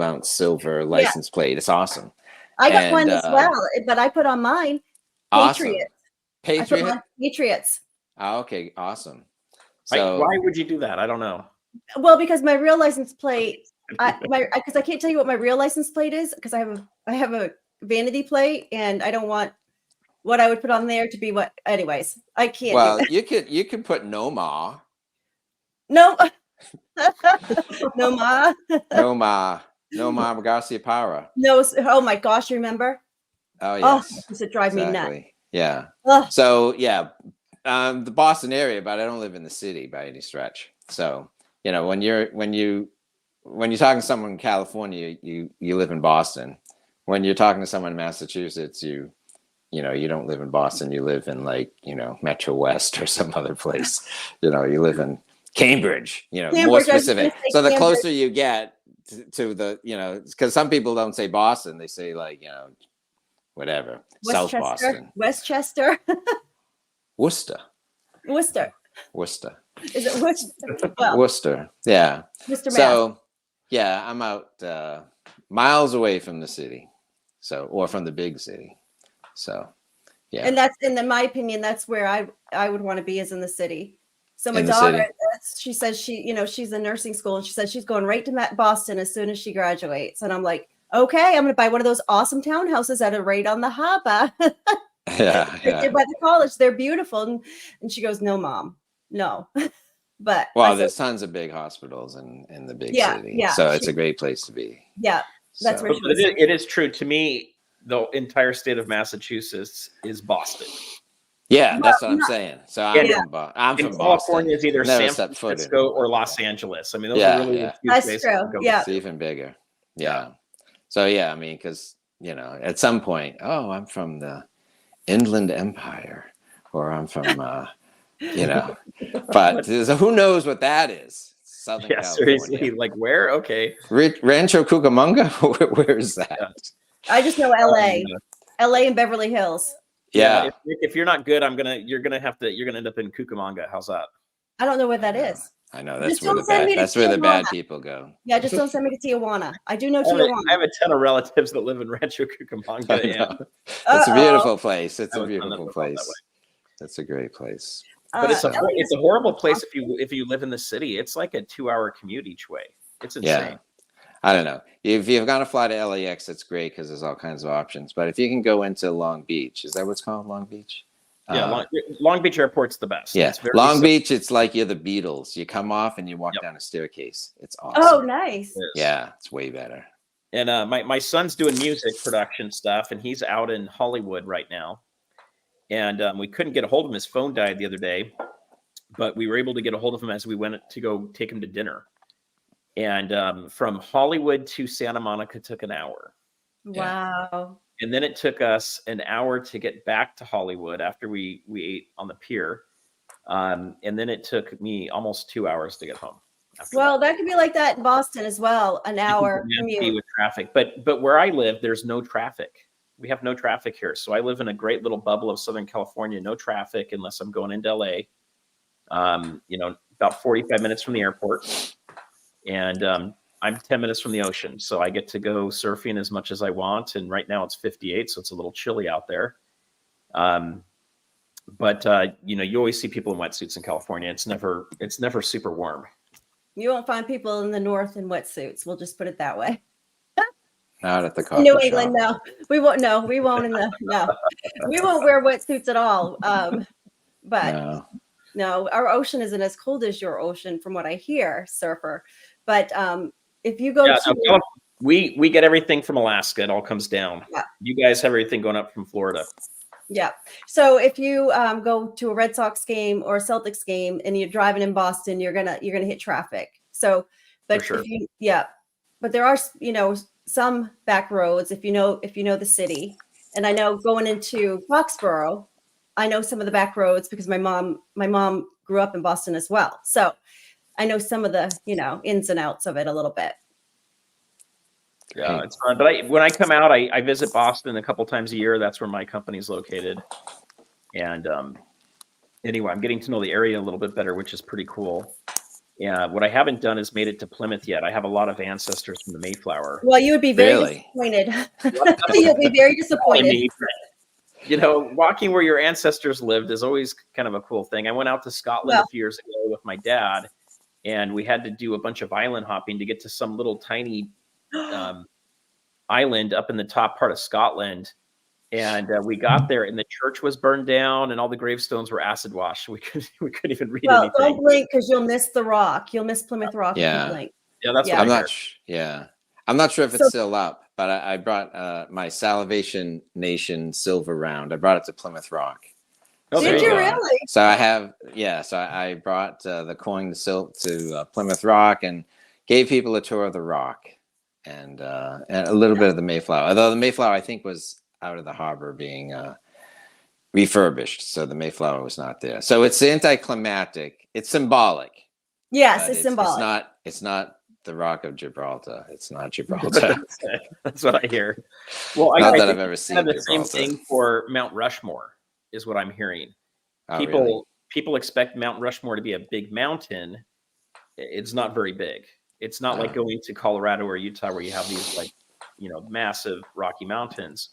ounce silver license plate. It's awesome. I got one as well, but I put on mine Patriots. Awesome. Patriot? Patriots. Oh, okay, awesome. Why So would you do that? I don't know. Well, because my real license plate, because I can't tell you what my real license plate is because I have a vanity plate and I don't want what I would put on there to be what. Anyways, I can't do well, that. you could put no ma, No, no, ma, no ma, no ma Garcia Para. no. Oh my gosh, remember? Oh Oh, yes, it used to drive me nuts. exactly. Yeah. Ugh. So yeah, the Boston area, but I don't live in the city by any stretch. So you know, when you're talking to someone in California, you live in Boston. When you're talking to someone in Massachusetts, you know, you don't live in Boston. You live in like, you know, Metro West or some other place. You know, you live in Cambridge. You know, more Cambridge, I was just gonna specific. say So the Cambridge. closer you get to the, you know, because some people don't say Boston, they say like, you know, whatever, South Boston, Westchester, Worcester, Worcester. Worcester, Is it Worcester? Well, Worcester. Yeah. Worcester, Mass. So yeah, I'm out miles away from the city, so or from the big city. So yeah, And that's, in my opinion, that's where I would want to be, is in the city. So my In the daughter, city. she says you know, she's in nursing school and she says she's going right to Boston as soon as she graduates. And I'm like, okay, I'm going to buy one of those awesome townhouses that are right on the harbor. yeah, Right yeah. there by the college. They're beautiful. And she goes, no, mom, no. But I Well, said, there's tons of big hospitals in the big yeah, city, yeah, so it's a great place to be. yeah, that's So, where But she was. it is true to me. The entire state of Massachusetts is Boston. yeah, that's what I'm saying. So I'm Yeah. I'm In from California Boston. is either Never San set foot in. Francisco or Los Angeles. I mean, those Yeah, are really yeah. the two That's places true, to go yeah. It's to. even bigger. Yeah. So yeah, I mean, because you know, at some point, oh, I'm from the Inland Empire, or I'm from, you know, but who knows what that is? Southern Yeah, California. seriously. Like where? Okay. Rancho Cucamonga? Where is that? Yeah. I just know LA, LA and Beverly Hills. Yeah. If you're not good, you're gonna end up in Cucamonga. How's that? I don't know where that is. I know Just that's where don't send me to the bad Tijuana. people go. Yeah, just don't send me to Tijuana. I do know I Tijuana. have a ton of relatives that live in Rancho Cucamonga. I And know. It's a beautiful place. It's I a would find that beautiful out that way. place. It's a great place. But it's LA it's a horrible place if you live in the city. It's like a 2-hour commute each way. It's insane. Yeah. I don't know. If you've got to fly to LAX, it's great because there's all kinds of options. But if you can go into Long Beach, is that what's called Long Beach? Yeah, Long Beach Airport's the best. Yeah, It's very Long simple. Beach. It's like you're the Beatles. You come off and you walk down a staircase. It's awesome. Oh, nice. It is. Yeah, it's way better. And my son's doing music production stuff, and he's out in Hollywood right now. And we couldn't get a hold of him. His phone died the other day, but we were able to get a hold of him as we went to go take him to dinner. And from Hollywood to Santa Monica took an hour. Wow. And then it took us an hour to get back to Hollywood after we ate on the pier. And then it took me almost 2 hours to get home. Well, that could be like that in Boston as well. An hour commute with traffic. But where I live, there's no traffic. We have no traffic here. So I live in a great little bubble of Southern California, no traffic unless I'm going into LA. You know, about 45 minutes from the airport. And I'm 10 minutes from the ocean. So I get to go surfing as much as I want. And right now it's 58, so it's a little chilly out there. But you know, you always see people in wetsuits in California. It's never super warm. You won't find people in the north in wetsuits. We'll just put it that way. Not at the coffee New shop. England, no. We won't. No, we won't. We won't wear wetsuits at all. But no, our ocean isn't as cold as your ocean, from what I hear, Surfer. But if you go to, we get everything from Alaska. It all comes down. Yeah. You guys have everything going up from Florida. Yeah. So if you go to a Red Sox game or a Celtics game and you're driving in Boston, you're gonna hit traffic. So, but For sure. but there are, you know, some back roads if you know the city. And I know going into Foxborough, I know some of the back roads because my mom grew up in Boston as well. So I know some of the, you know, ins and outs of it a little bit. Yeah, it's fun. But when I come out, I visit Boston a couple times a year. That's where my company's located. And anyway, I'm getting to know the area a little bit better, which is pretty cool. Yeah, what I haven't done is made it to Plymouth yet. I have a lot of ancestors from the Mayflower. Well, you would be very disappointed. You'll be very disappointed. You know, walking where your ancestors lived is always kind of a cool thing. I went out to Scotland Well, a few years ago with my dad, and we had to do a bunch of island hopping to get to some little tiny island up in the top part of Scotland. And we got there, and the church was burned down, and all the gravestones were acid washed. We couldn't even read well, anything. don't blink because you'll miss the Rock. You'll miss Plymouth Rock if you Yeah. blink. Yeah, that's Yeah. what I'm I not. heard. Yeah, I'm not sure if So- it's still up, but I brought my Salivation Nation silver round. I brought it to Plymouth Rock. Oh, there Did you go. really? So I have, yeah. So I brought the coin to Plymouth Rock and gave people a tour of the Rock and a little bit of the Mayflower. Although the Mayflower, I think, was out of the harbor being refurbished, so the Mayflower was not there. So it's anticlimactic. It's symbolic. Yes, but it's symbolic. It's not the Rock of Gibraltar. It's not Gibraltar. That's what I hear. Well, Not I that think I've ever it's seen kind of the same Gibraltar. thing for Mount Rushmore, is what I'm hearing. Oh, People really? people expect Mount Rushmore to be a big mountain. It's not very big. It's not like going to Colorado or Utah where you have these like, you know, massive Rocky Mountains.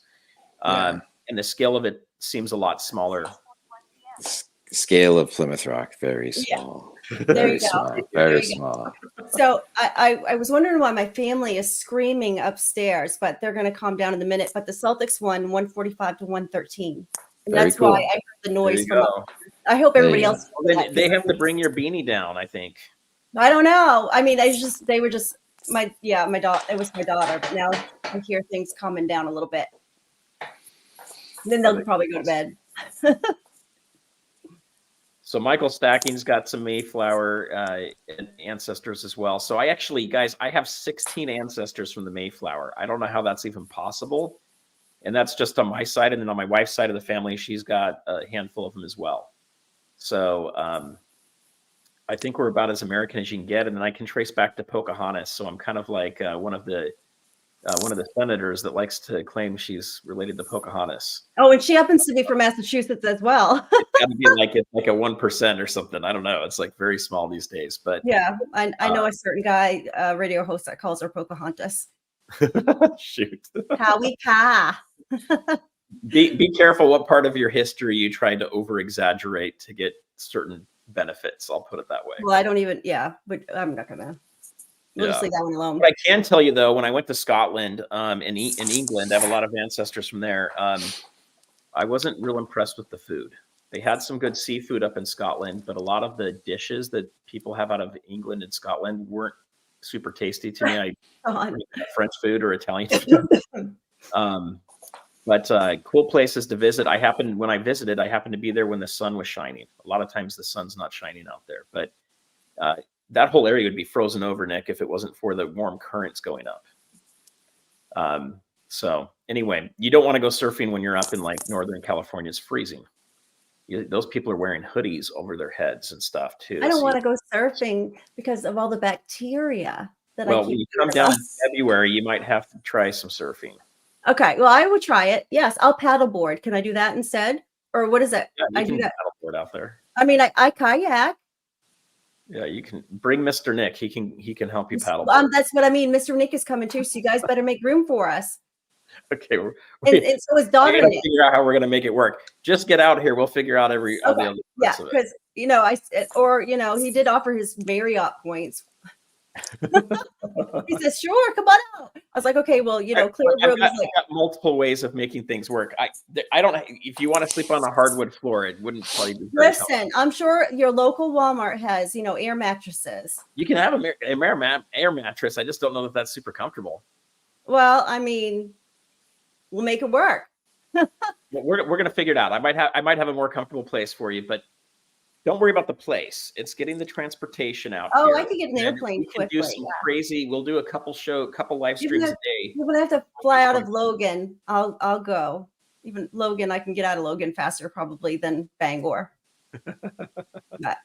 Yeah. And the scale of it seems a lot smaller. Scale of Plymouth Rock, very small. There Very you go. small. There Very you go. small. So I was wondering why my family is screaming upstairs, but they're going to calm down in a minute. But the Celtics won 145 to 113. And Very that's why cool. I heard the There noise you from go. up. I hope There everybody you go. else. Well, then they have to bring your beanie down, I think. I don't know. I mean, they were just my daughter. It was my daughter, but now I hear things calming down a little bit. Then they'll probably go to bed. So Michael Stacking's got some Mayflower ancestors as well. So I actually, guys, I have 16 ancestors from the Mayflower. I don't know how that's even possible. And that's just on my side. And then on my wife's side of the family, she's got a handful of them as well. So I think we're about as American as you can get. And then I can trace back to Pocahontas. So I'm kind of like one of the senators that likes to claim she's related to Pocahontas. Oh, and she happens to be from Massachusetts as well. It's got to be like a 1% or something. I don't know. It's like very small these days. But Yeah, I know a certain guy, radio host, that calls her Pocahontas. shoot. Howie Ka. Be careful what part of your history you try to over exaggerate to get certain benefits. I'll put it that way. Well, I don't even. Yeah, but I'm not gonna. We'll just leave that one alone. What I can tell you though, when I went to Scotland, in England, I have a lot of ancestors from there. I wasn't real impressed with the food. They had some good seafood up in Scotland, but a lot of the dishes that people have out of England and Scotland weren't super tasty to me. I French food or Italian food. But cool places to visit. When I visited, I happened to be there when the sun was shining. A lot of times the sun's not shining out there, but that whole area would be frozen over, Nick, if it wasn't for the warm currents going up. So anyway, you don't want to go surfing when you're up in like Northern California. It's freezing. Those people are wearing hoodies over their heads and stuff too. I don't want to go surfing because of all the bacteria that I keep. Well, when you come down in February, you might have to try some surfing. Okay, well, I will try it. Yes, I'll paddleboard. Can I do that instead? Or what is it? Yeah, you I can do that. paddleboard out there. I mean, I kayak. Yeah, you can bring Mr. Nick. He can help you paddleboard. That's what I mean. Mr. Nick is coming too, so you guys better make room for us. Okay, And so his daughter. We gotta figure out how we're gonna make it work. Just get out here. We'll figure out all the other Yeah, parts of it. because he did offer his Marriott points. He says, "Sure, come on out." I was like, "Okay, well, clear room is like." I've got multiple ways of making things work. I don't. If you want to sleep on a hardwood floor, it wouldn't probably be very Listen, helpful. I'm sure your local Walmart has, air mattresses. You can have an air mattress. I just don't know if that's super comfortable. Well, I mean, we'll make it work. We're gonna figure it out. I might have a more comfortable place for you, but don't worry about the place. It's getting the transportation out. Oh, here. I could get an airplane We can quickly. do some crazy. We'll do a couple live streams a day. You're gonna have to fly out of Logan. I'll go. Even Logan, I can get out of Logan faster probably than Bangor. But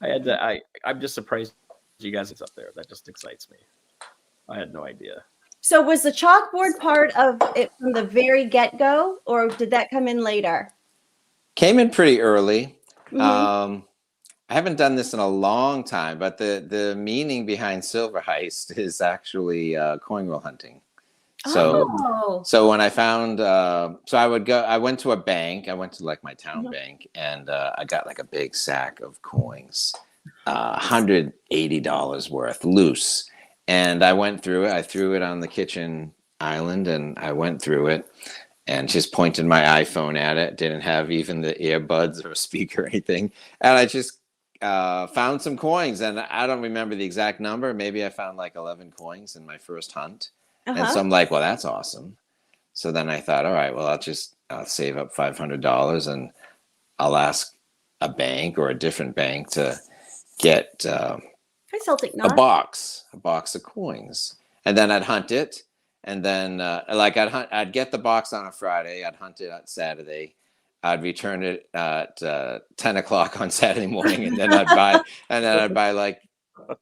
I'm just surprised you guys is up there. That just excites me. I had no idea. so was the chalkboard part of it from the very get-go, or did that come in later? Came in pretty early. Mhm. I haven't done this in a long time, but the meaning behind Silver Heist is actually coin roll hunting. So Oh. so when I found, so I went to a bank. I went to like my town bank, and I got like a big sack of coins, $180 worth loose. And I went through it. I threw it on the kitchen island, and I went through it and just pointed my iPhone at it. Didn't have even the earbuds or a speaker or anything. And I just found some coins, and I don't remember the exact number. Maybe I found like 11 coins in my first hunt. And so I'm like, well, that's awesome. So then I thought, all right, well, I'll save up $500, and I'll ask a bank or a different bank to get Hi, Celtic a Knot. box of coins, and then I'd hunt it, and then like I'd get the box on a Friday, I'd hunt it on Saturday, I'd return it at 10 o'clock on Saturday morning, and then I'd buy like,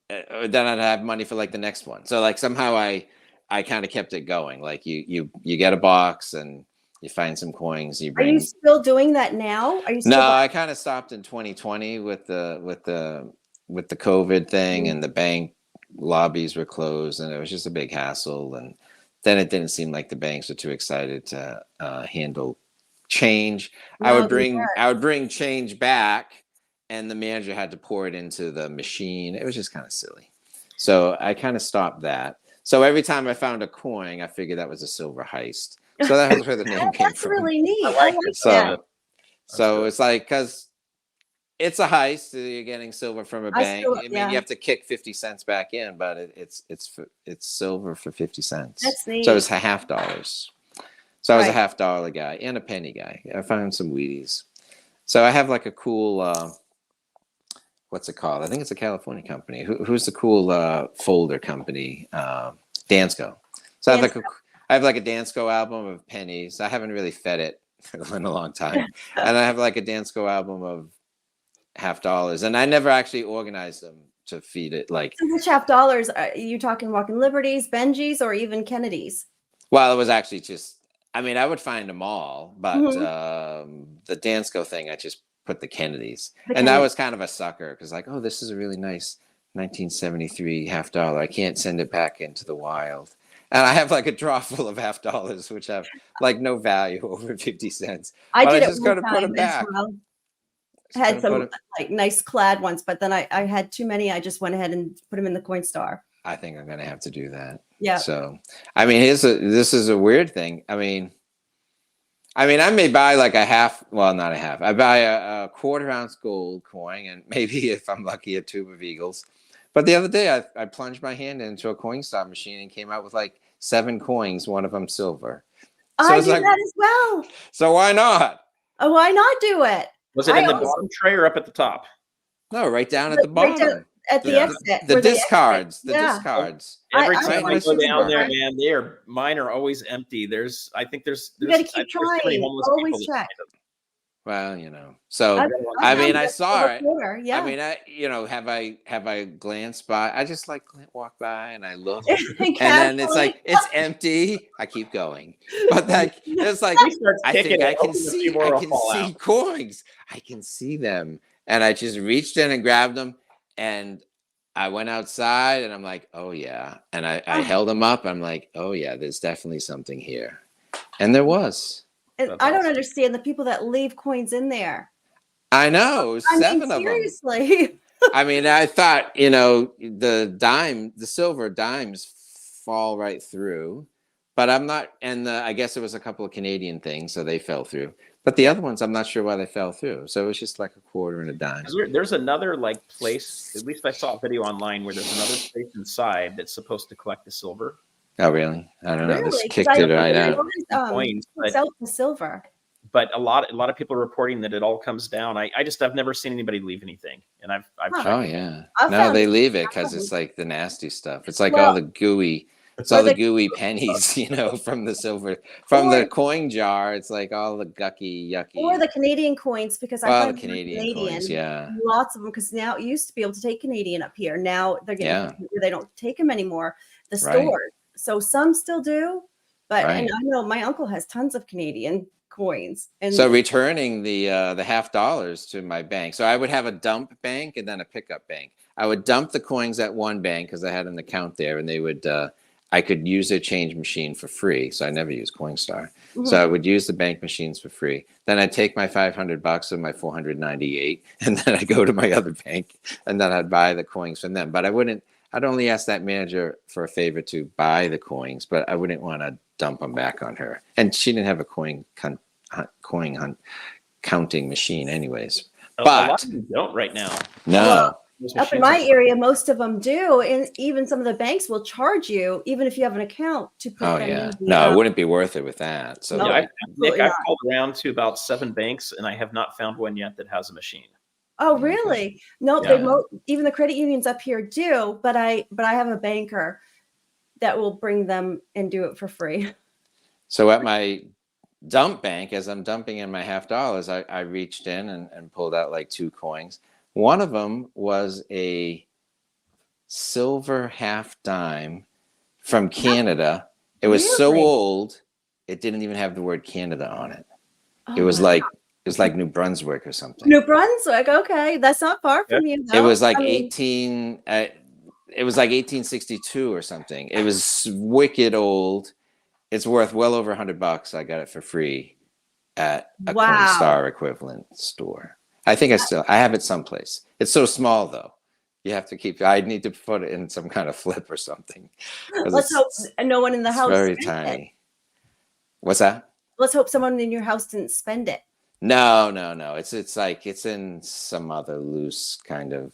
then I'd have money for like the next one. So like somehow I kind of kept it going. Like you get a box and you find some coins. You Are you bring. still doing that now? Are you still No, I kind of stopped in 2020 with the COVID thing, and the bank lobbies were closed, and it was just a big hassle. And then it didn't seem like the banks were too excited to handle change. I No, would they bring change back, and the manager had to pour it into the machine. It was just kind of silly. So I kind of stopped that. So every time I found a coin, I figured that was a silver heist. So that was where the name came That's from. really neat. I I like like it. that. So it's like, because it's a heist, you're getting silver from a bank. I mean, you have to kick 50 cents back in, but it's silver for 50 cents. That's neat. So it's a $50. So I was a Right. $50 guy and a penny guy. I found some Wheaties. So I have like a cool, what's it called? I think it's a California company. Who's the cool folder company? Dansco. So I have like a Dansco album of pennies. I haven't really fed it in a long time. And I have like a Dansco album of $50, and I never actually organized them to feed it. Like, So which $50? Are you talking Walking Liberties, Benji's, or even Kennedy's? well, it was actually just, I mean, I would find them all, but the Dansco thing, I just put the Kennedys. And that was kind of a sucker, because like, oh, this is a really nice 1973 $50. I can't send it back into the wild. And I have like a drawer full of $50, which have like no value over 50 cents. I But did I it just one got to put them time as back. well. I had some like nice clad ones, but then I had too many. I just went ahead and put them in the Coinstar. I think I'm gonna have to do that. Yeah. So, I mean, this is a weird thing. I mean, I may buy like a half. Well, not a half. I buy a quarter-ounce gold coin, and maybe if I'm lucky, a tube of Eagles. But the other day, I plunged my hand into a Coinstar machine and came out with like 7 coins. One of them silver. So I do that as well. So why not? Oh, why not do it? Was it in the bottom tray or up at the top? No, right down at the bottom. At the exit. The discards. The Yeah. discards. Every time I go down there, different. man, mine are always empty. I think there's You gotta keep there's too many trying. homeless Always people that check. find them. Well, you know. So I I mean, I saw it. Yeah. I mean, have I glanced by? I just like walk by and I look, And then it's like it's empty. I keep going, but like it's like I think I can see coins. I can see them, and I just reached in and grabbed them, and I went outside, and I'm like, oh yeah, and I held them up. I'm like, oh yeah, there's definitely something here, and there was. And I don't understand the people that leave coins in there. I know, 7 of them. Seriously. I mean, I thought, the silver dimes fall right through, but I'm not, and I guess it was a couple of Canadian things, so they fell through. But the other ones, I'm not sure why they fell through. So it was just like a quarter and a dime. There's another like place, at least I saw a video online where there's another place inside that's supposed to collect the silver. Oh, really? I don't know. Really? This kicked it right out. Coins, The silver. But a lot of people are reporting that it all comes down. I've never seen anybody leave anything, and I've oh yeah, no, they leave it because it's like the nasty stuff. It's like all the gooey. It's all the gooey pennies, from the silver, from the coin jar. It's like all the gucky, yucky. Or the Canadian coins, because I find the Canadian coins, yeah, lots of them. Because now it used to be able to take Canadian up here. Now they're getting they don't take them anymore. The stores, so some still do, but and I know my uncle has tons of Canadian coins. And so returning the $50 to my bank. So I would have a dump bank and then a pickup bank. I would dump the coins at one bank because I had an account there, and they would I could use their change machine for free. So I never use Coinstar. Mhm. So I would use the bank machines for free. Then I'd take my $500 and my 498, and then I'd go to my other bank, and then I'd buy the coins from them. But I'd only ask that manager for a favor to buy the coins, but I wouldn't want to dump them back on her. And she didn't have a counting machine anyways. A But lot of them don't right now. no. Well, Those up in machines my are- area, most of them do, and even some of the banks will charge you, even if you have an account, to put Oh them yeah. in the, No, it wouldn't be worth it with that. So No. Yeah, Nick, absolutely I've not. called around to about 7 banks, and I have not found one yet that has a machine. Oh, really? No, Yeah. even the credit unions up here do, but I have a banker that will bring them and do it for free. So at my dump bank, as I'm dumping in my $50, I reached in and pulled out like 2 coins. One of them was a silver half dime from Canada. It was so Really? old, it didn't even have the word Canada on it. It Oh, was wow. like New Brunswick or something. New Brunswick. Okay, that's not far from you. It Though. was like I mean, 1862 or something. It was wicked old. It's worth well over $100. I got it for free at a Wow. Coinstar equivalent store. I think I have it someplace. It's so small though. You have to keep. I need to put it in some kind of flip or something. 'Cause let's hope no one in the it's house. very spent it. tiny. What's that? Let's hope someone in your house didn't spend it. No. It's like it's in some other loose kind of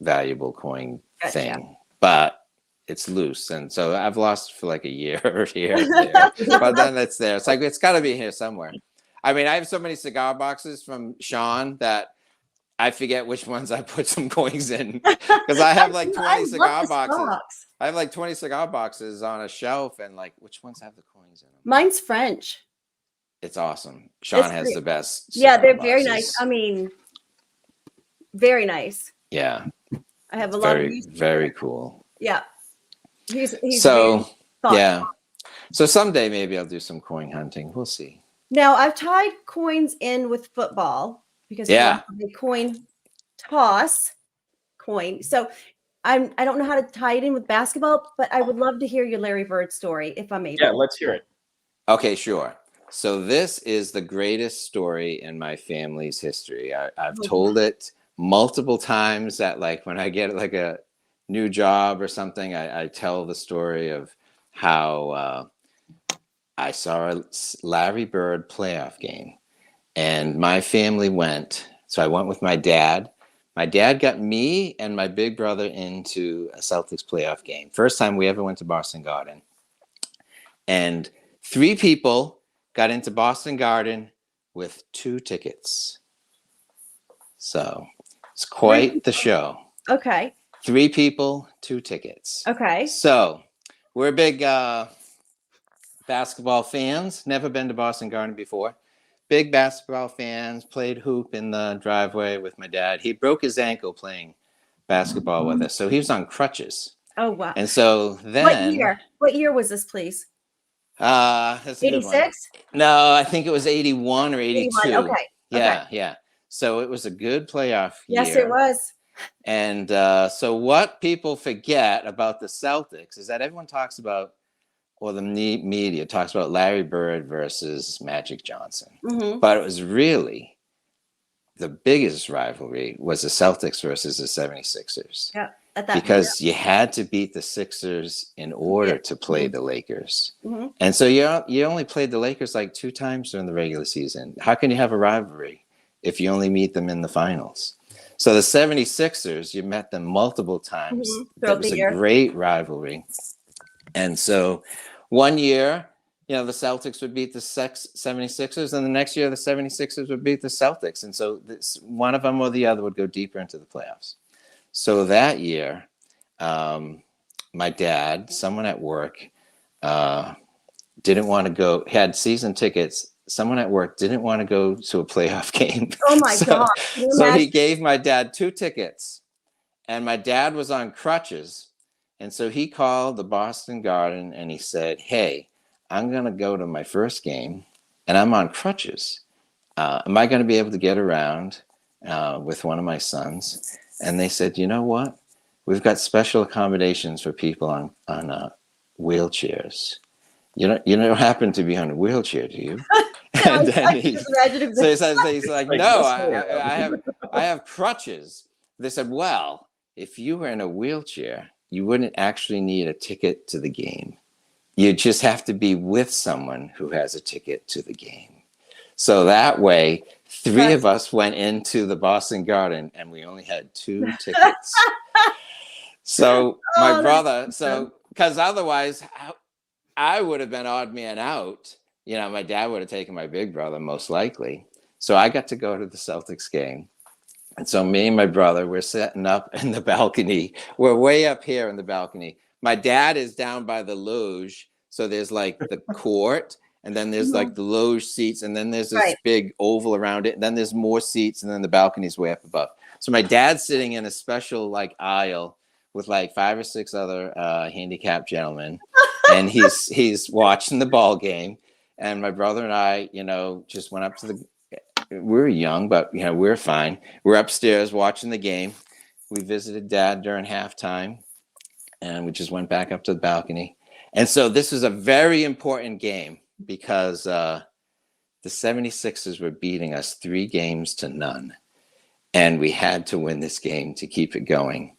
valuable coin Gotcha. thing, but it's loose, and so I've lost it for like a year here, there. But then it's there. It's like it's got to be here somewhere. I mean, I have so many cigar boxes from Sean that I forget which ones I put some coins in because I have like 20 I love cigar this boxes. box. I have like 20 cigar boxes on a shelf, and like which ones have the coins in them? Mine's French. It's awesome. Sean It's has great. the best. Yeah, cigar they're very nice. boxes. I mean, very nice. Yeah, I have a lot of very use. very cool. Yeah. He's So very thoughtful. yeah, so someday maybe I'll do some coin hunting. We'll see. Now I've tied coins in with football because we Yeah. have a coin toss coin. So I don't know how to tie it in with basketball, but I would love to hear your Larry Bird story if I'm able. Yeah, let's hear it. Okay, sure. So this is the greatest story in my family's history. I've Oh, told it multiple times that like when I get like a new job or something, I tell the story of how I saw a Larry Bird playoff game and my family went. So I went with my dad. My dad got me and my big brother into a Celtics playoff game. First time we ever went to Boston Garden. And 3 people got into Boston Garden with 2 tickets. So it's quite the show. Okay. 3 people, 2 tickets. Okay. So we're big basketball fans. Never been to Boston Garden before. Big basketball fans. Played hoop in the driveway with my dad. He broke his ankle playing basketball with us. So he was on crutches. Oh wow. And so then What year? What year was this, please? That's a good one. 86? No, I think it was 81 or 82. 81. Okay. Yeah, yeah. So it was a good playoff year. Yes, it was. And so what people forget about the Celtics is that everyone talks about, or the media talks about Larry Bird versus Magic Johnson. Mm-hmm. But it was really the biggest rivalry was the Celtics versus the 76ers. Yeah. At that Because you had to beat the Sixers in order to play the Lakers. Mm-hmm. And so you only played the Lakers like 2 times during the regular season. How can you have a rivalry if you only meet them in the finals? So the 76ers, you met them multiple times. Mhm. That Throughout was the a year. great rivalry. And so one year, the Celtics would beat the 76ers, and the next year the 76ers would beat the Celtics. And so one of them or the other would go deeper into the playoffs. So that year, my dad, someone at work, didn't want to go, had season tickets. Someone at work didn't want to go to a playoff game. Oh my God. Can you So he imagine? gave my dad 2 tickets, and my dad was on crutches. And so he called the Boston Garden and he said, "Hey, I'm going to go to my first game and I'm on crutches. Am I going to be able to get around with one of my sons?" And they said, "You know what? We've got special accommodations for people on wheelchairs. You don't happen to be on a wheelchair, do you? No, And then I can just imagine him so he saying, says, he's like, Like, no, yes, ma'am. I have crutches. They said, well, if you were in a wheelchair, you wouldn't actually need a ticket to the game. You just have to be with someone who has a ticket to the game. So that way, three of us went into the Boston Garden and we only had 2 tickets. So my Oh, brother, that's awesome. because otherwise I would have been odd man out. You know, my dad would have taken my big brother most likely. So I got to go to the Celtics game. And so me and my brother, we're sitting up in the balcony. We're way up here in the balcony. My dad is down by the luge. So there's like the court, and then there's like the luge seats, and then there's this Right. big oval around it. And then there's more seats, and then the balcony's way up above. So my dad's sitting in a special like aisle with like 5 or 6 other handicapped gentlemen. And he's watching the ball game. And my brother and I, you know, just went up to we were young, but, you know, we were fine. We're upstairs watching the game. We visited Dad during halftime, and we just went back up to the balcony. And so this was a very important game because the 76ers were beating us 3-0. And we had to win this game to keep it going.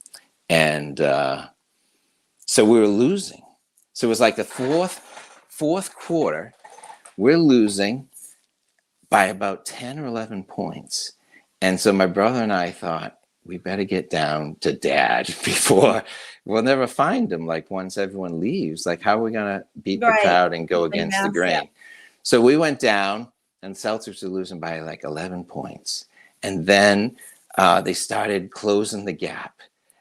And so we were losing. So it was like the fourth quarter. We're losing by about 10 or 11 points. And so my brother and I thought, we better get down to Dad before we'll never find him. Like once everyone leaves, like how are we going to beat the crowd and go against the grain? So we went down, and Celtics were losing by like 11 points. And then they started closing the gap.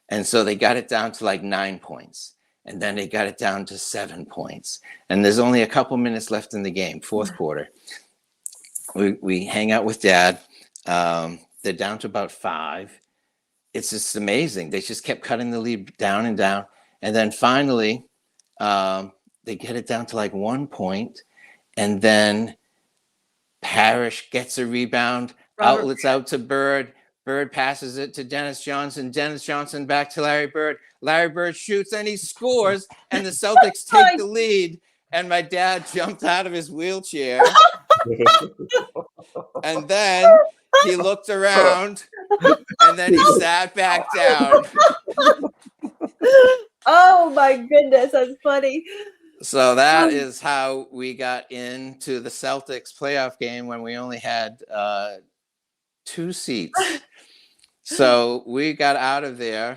And so they got it down to like 9 points. And then they got it down to 7 points. And there's only a couple minutes left in the game, fourth quarter. We hang out with Dad. They're down to about 5. It's just amazing. They just kept cutting the lead down and down. And then finally, they get it down to like 1 point. And then Parrish gets a rebound, outlets out to Bird. Bird passes it to Dennis Johnson. Dennis Johnson back to Larry Bird. Larry Bird shoots and he scores. And the Celtics take the lead. And my dad jumped out of his wheelchair. And then he looked around. And then he sat back down. Oh my goodness, that's funny. So that is how we got into the Celtics playoff game when we only had 2 seats. So we got out of there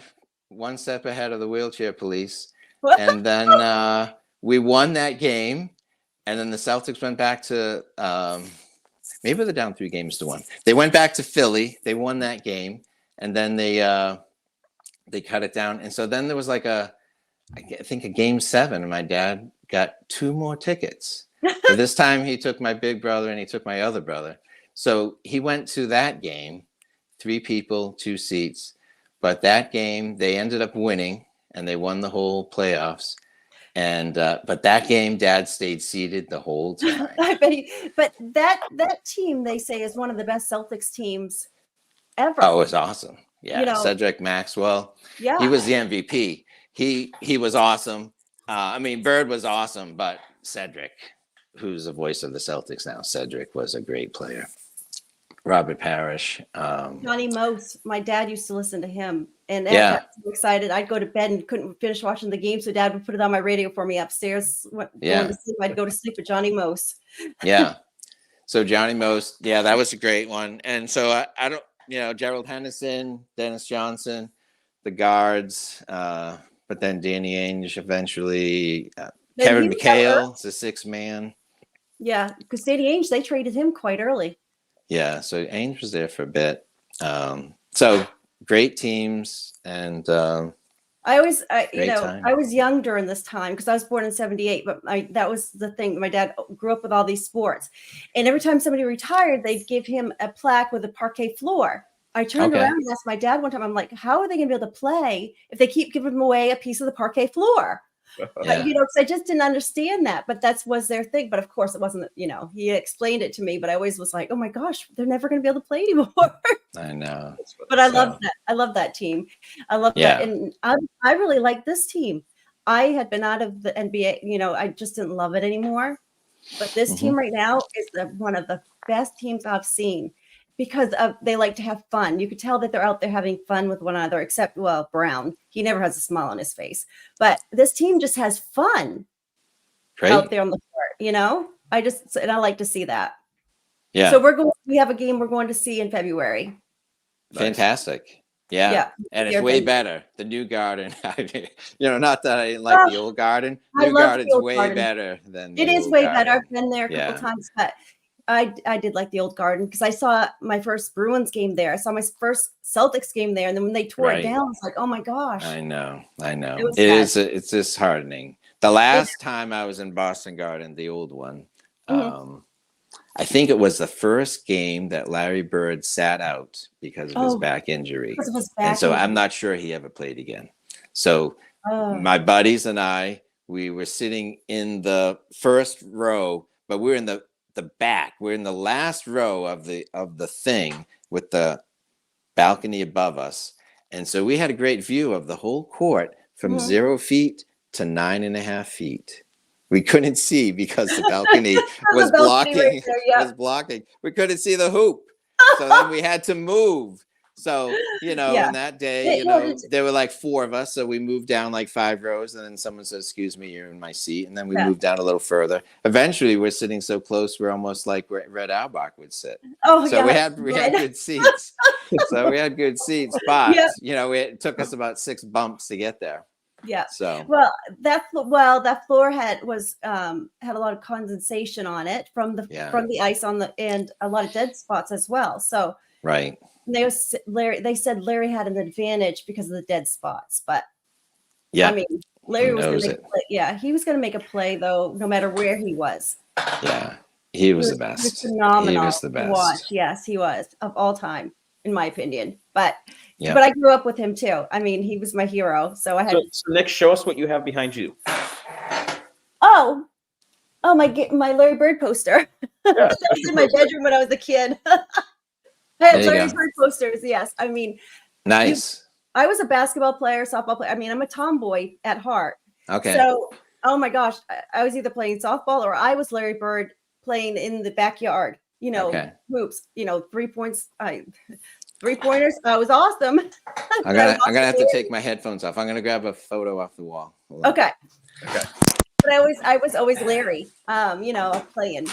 1 step ahead of the wheelchair police. And then we won that game. And then the Celtics went back to maybe they're down 3-1. They went back to Philly. They won that game. And then they cut it down. And so then there was like I think a game 7, and my dad got 2 more tickets. But this time he took my big brother and he took my other brother. So he went to that game, 3 people, 2 seats. But that game, they ended up winning, and they won the whole playoffs. And but that game, Dad stayed seated the whole time. I bet but that team, they say, is one of the best Celtics teams ever. Oh, it was awesome. Yeah, You know, Cedric Maxwell. yeah, He was the MVP. He was awesome. I mean, Bird was awesome, but Cedric, who's the voice of the Celtics now, Cedric was a great player. Robert Parrish. Johnny Mose. My dad used to listen to him, and I Yeah. got so excited. I'd go to bed and couldn't finish watching the game, so Dad would put it on my radio for me upstairs. Going to sleep, I'd go to sleep with Johnny Mose. Yeah. So Johnny Mose, yeah, that was a great one. And so I don't, you know, Gerald Henderson, Dennis Johnson, the guards, but then Danny Ainge eventually, Kevin McHale is a 6th man. Yeah, because Danny Ainge, they traded him quite early. Yeah, so Ainge was there for a bit. So great teams, and I always, great time. I was young during this time because I was born in '78. But that was the thing. My dad grew up with all these sports, and every time somebody retired, they'd give him a plaque with a parquet floor. I turned around and asked my dad one time, I'm like, how are they going to be able to play if they keep giving away a piece of the parquet floor? Yeah. But, because I just didn't understand that. But that was their thing. But of course, it wasn't, he explained it to me. But I always was like, oh my gosh, they're never going to be able to play anymore. I know. But I love that. I love that team. I love that. And I really like this team. I had been out of the NBA, I just didn't love it anymore. But this team right now is one of the best teams I've seen because they like to have fun. You could tell that they're out there having fun with one another, except, well, Brown. He never has a smile on his face. But this team just has fun out there on the court, and I like to see that. Yeah. So we have a game we're going to see in February. Fantastic. Yeah. And it's way better. The new garden. Not that I didn't like the old garden. New garden's way better than it is way better. I've been there a couple times, but I did like the old garden because I saw my first Bruins game there. I saw my first Celtics game there, and then when they tore it down, it's like, oh my gosh. I know. It's disheartening. The last time I was in Boston Garden, the old one, I think it was the first game that Larry Bird sat out because of his back injury. And so I'm not sure he ever played again. So my buddies and I, we were sitting in the first row, but we're in the back. We're in the last row of the thing with the balcony above us. And so we had a great view of the whole court from 0 feet to 9.5 feet. We couldn't see because the balcony was blocking. Was blocking. We couldn't see the hoop, so then we had to move. So in that day, there were like 4 of us, so we moved down like 5 rows, and then someone said, "Excuse me, you're in my seat," and then we moved down a little further. Eventually, we're sitting so close, we're almost like where Red Auerbach would sit. So we had good seats. So we had good seats, but it took us about 6 bumps to get there. Yeah. So that floor had a lot of condensation on it from the ice and a lot of dead spots as well. So they said Larry had an advantage because of the dead spots, but I mean Larry was going to make a play. Yeah, he was going to make a play though, no matter where he was. Yeah, he was the best. He was phenomenal. He was the best. To watch. Yes, he was of all time, in my opinion. But I grew up with him too. I mean, he was my hero. So I had. So Nick, show us what you have behind you. Oh, my Larry Bird poster. That was in my bedroom when I was a kid. I had Larry Bird posters. Yes, I mean, nice. I was a basketball player, softball player. I mean, I'm a tomboy at heart. Okay. So, oh my gosh, I was either playing softball or I was Larry Bird playing in the backyard. Hoops. 3 points. 3-pointers. That was awesome. I'm gonna have to take my headphones off. I'm gonna grab a photo off the wall. Okay. But I was always Larry. Playing.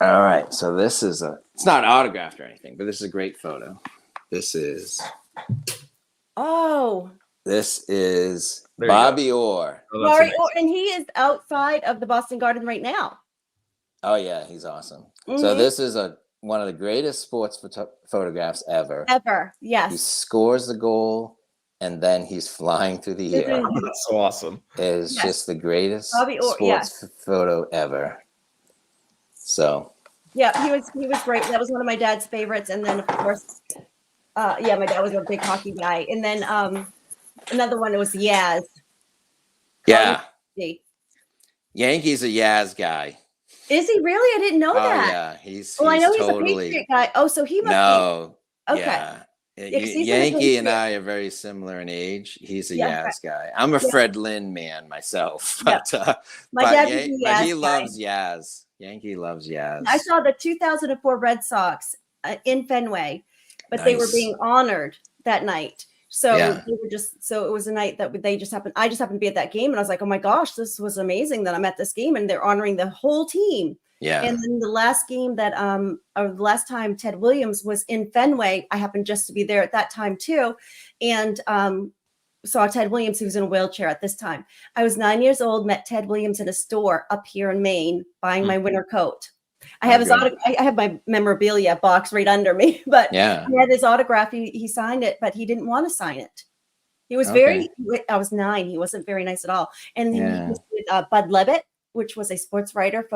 All right. So this is it's not autographed or anything, but this is a great photo. This is Bobby Orr. Bobby Orr, and he is outside of the Boston Garden right now. Oh yeah, he's awesome. So this is one of the greatest sports photographs ever. Yes. He scores the goal, and then he's flying through the air. That's so awesome. It is just the greatest sports photo ever. So. Yeah, he was great. That was one of my dad's favorites, and then of course, my dad was a big hockey guy, and then another one was Yaz. Yeah. Yankees a Yaz guy. Is he really? I didn't know that. Yeah, he's I know totally, he's a Patriot guy. Oh, so he must be. Okay. Yeah. Yankee and I are very similar in age. He's a Yaz guy. I'm a Fred Lynn man myself, but he loves Yaz. Yankee loves Yaz. I saw the 2004 Red Sox in Fenway, but they were being honored that night. So they were it was a night that I just happened to be at that game, and I was like, oh my gosh, this was amazing that I'm at this game, and they're honoring the whole team. Yeah. And then the last game the last time Ted Williams was in Fenway, I happened just to be there at that time too, and saw Ted Williams, who was in a wheelchair at this time. I was 9 years old, met Ted Williams in a store up here in Maine, buying my winter coat. I have his I have my memorabilia box right under me, but he had his autograph. He signed it, but he didn't want to sign it. He was I was 9. He wasn't very nice at all. And then he was with Bud Levitt, which was a sports writer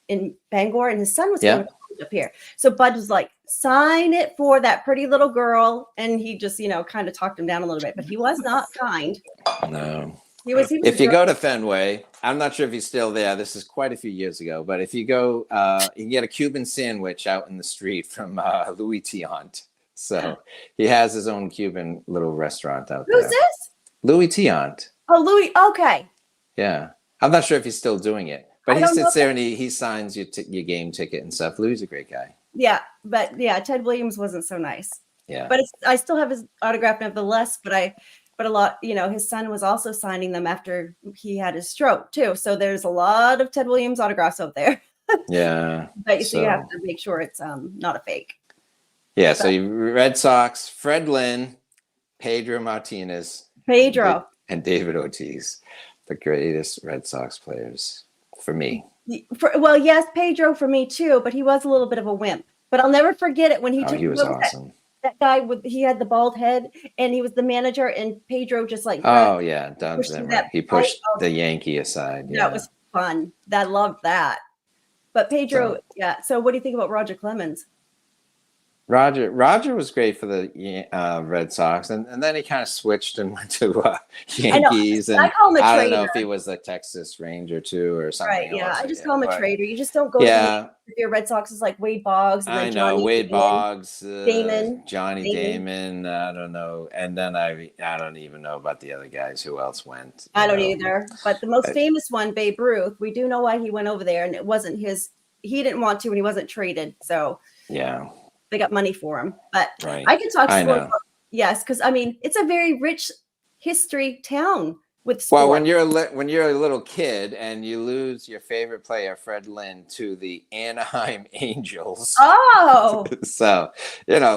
in Bangor, and his son was going to college up here. So Bud was like, sign it for that pretty little girl. And he just, kind of talked him down a little bit, but he was not kind. No. He was If you drunk. go to Fenway, I'm not sure if he's still there. This is quite a few years ago, but if you go, you can get a Cuban sandwich out in the street from Louis Tiant. So he has his own Cuban little restaurant out Who's there. this? Louis Tiant. Oh, Louis. Okay. Yeah. I'm not sure if he's still doing it, but I he don't know sits there and he signs your game ticket and stuff. Louis is a great guy. Yeah, but yeah, Ted Williams wasn't so nice. Yeah. But I still have his autograph nevertheless. But a lot, his son was also signing them after he had his stroke too. So there's a lot of Ted Williams autographs out there. Yeah. But so you have to make sure it's not a fake. Yeah. So you Red Sox, Fred Lynn, Pedro Martinez, and David Ortiz, the greatest Red Sox players for me. Well, yes, Pedro for me too, but he was a little bit of a wimp. But I'll never forget it when he took. He was awesome. That guy he had the bald head, and he was the manager, and Pedro just like. Oh yeah, Don Zimmer. He pushed the Yankee aside. Yeah, that was fun. I loved that. But Pedro, yeah. So what do you think about Roger Clemens? Roger was great for the Red Sox, and then he kind of switched and went to Yankees. I call him a I traitor. don't know if he was a Texas Ranger too or something. Right? Yeah, else, I just call him a traitor. You just don't go. Yeah. To your Red Sox is like Wade Boggs. And I know Johnny Wade Boggs, Johnny Damon. Damon. I don't know, and then I don't even know about the other guys who else went. I don't either. But the most famous one, Babe Ruth. We do know why he went over there, and it wasn't his. He didn't want to, and he wasn't traded. So yeah. They got money for him, but right. I can talk I sport. know. Yes, because I mean it's a very rich history town with sport. Well, when you're a little kid and you lose your favorite player, Fred Lynn, to the Anaheim Angels. Oh, so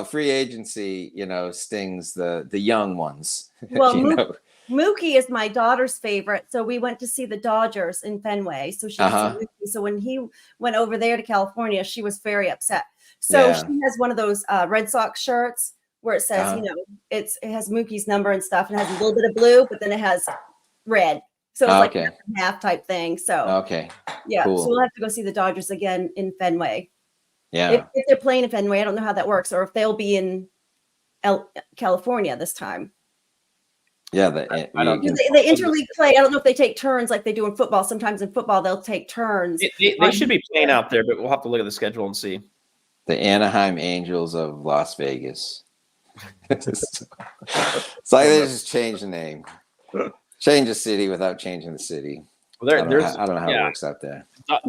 free agency, stings the young ones. Well, Mookie is my daughter's favorite, so we went to see the Dodgers in Fenway. So she so when he went over there to California, she was very upset. So she has one of those Red Sox shirts where it says, it has Mookie's number and stuff, and it has a little bit of blue, but then it has red. So it's like a half type thing. So yeah, cool. So we'll have to go see the Dodgers again in Fenway. Yeah, if they're playing in Fenway, I don't know how that works, or if they'll be in California this time. Yeah, they interleague play. I don't know if they take turns like they do in football. Sometimes in football they'll take turns. They should be playing out there, but we'll have to look at the schedule and see. The Anaheim Angels of Las Vegas. It's like they just changed the name, change the city without changing the city. Well, I don't know how it works out there. Dodgers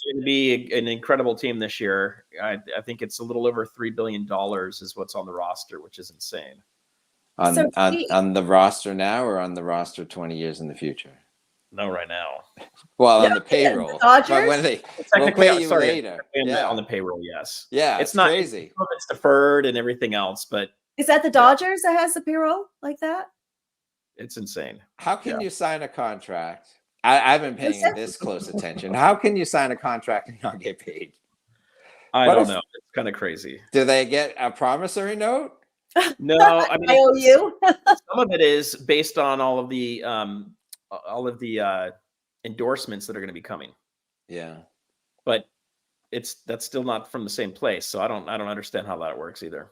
are going to be an incredible team this year. I think it's a little over $3 billion is what's on the roster, which is insane. On the roster now, or on the roster 20 years in the future? No, right now. Well, on the payroll. But when we'll pay you later. On the payroll, yes. Yeah, it's not crazy. It's deferred and everything else, but is that the Dodgers that has the payroll like that? It's insane. How can you sign a contract? I've been paying this close attention. How can you sign a contract and not get paid? I don't know. It's kind of crazy. Do they get a promissory note? No, I mean, I owe you. Some of it is based on all of the endorsements that are going to be coming. Yeah, but that's still not from the same place. So I don't understand how that works either.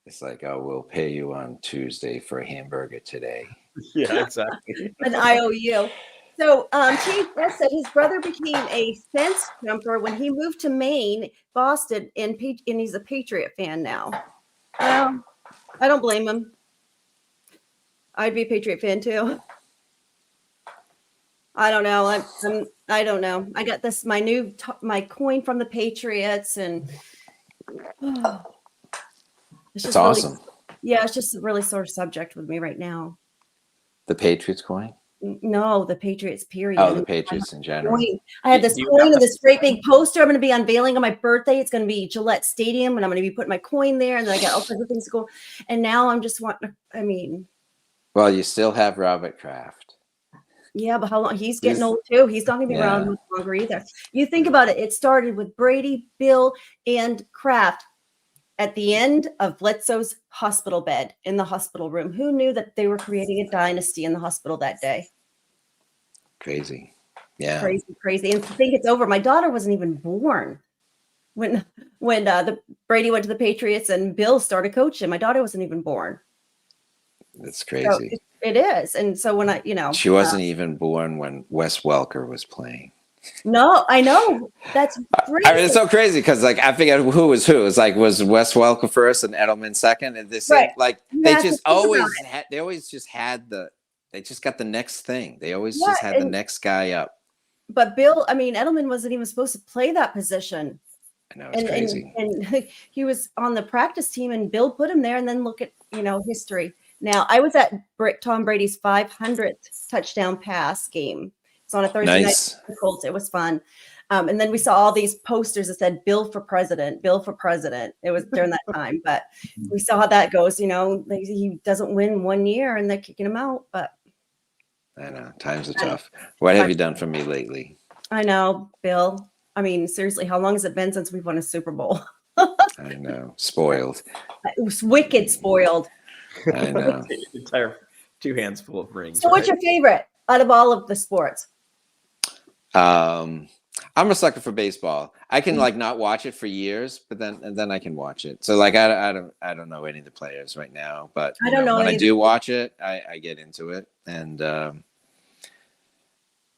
It's like, oh, we'll pay you on Tuesday for a hamburger today. Yeah, exactly. An IOU. So Chief West said his brother became a fence jumper when he moved to Maine, Boston, and he's a Patriot fan now. Well, I don't blame him. I'd be a Patriot fan too. I don't know. I don't know. I got this my coin from the Patriots, and it's just awesome. Yeah, it's just a really sore subject with me right now. The Patriots coin? No, the Patriots, period. Oh, the Patriots in general. I had this coin and this great big poster I'm going to be unveiling on my birthday. It's going to be Gillette Stadium, and I'm going to be putting my coin there, and then I got all kinds of things to go. And now I'm just wanting to, Well, you still have Robert Kraft. Yeah, but how long? He's getting old too. He's not going to be around much longer either. You think about it. It started with Brady, Bill, and Kraft at the end of Bledsoe's hospital bed in the hospital room. Who knew that they were creating a dynasty in the hospital that day? Crazy. Yeah. Crazy. And to think it's over. My daughter wasn't even born when the Brady went to the Patriots and Bill started coaching. My daughter wasn't even born. That's So crazy. it is. And so when She wasn't even born when Wes Welker was playing. no, I know. That's I mean, it's crazy. so crazy because like I forget who was who. It's like was Wes Welker first and Edelman second, and they seem Right. like You they have to just think about always it. had. They always just had they just got the next thing. They always Yeah, just had the next guy up. but Bill, I mean, Edelman wasn't even supposed to play that position. I know it's crazy. And he was on the practice team, and Bill put him there. And then look at history. Now, I was at Tom Brady's 500th touchdown pass game. It's on a Thursday Nice. night with the Colts. It was fun. And then we saw all these posters that said "Bill for President," "Bill for President." It was during that time, but we saw how that goes. He doesn't win 1 year, and they're kicking him out. But I know times are tough. What have you done for me lately? I know, Bill. I mean, seriously, how long has it been since we've won a Super Bowl? I know, spoiled. It was wicked spoiled. I know. Entire 2 hands full of rings. So, what's your favorite out of all of the sports? I'm a sucker for baseball. I can like not watch it for years, but then I can watch it. So like I don't know any of the players right now, but I don't know when I any- do watch it, I get into it. And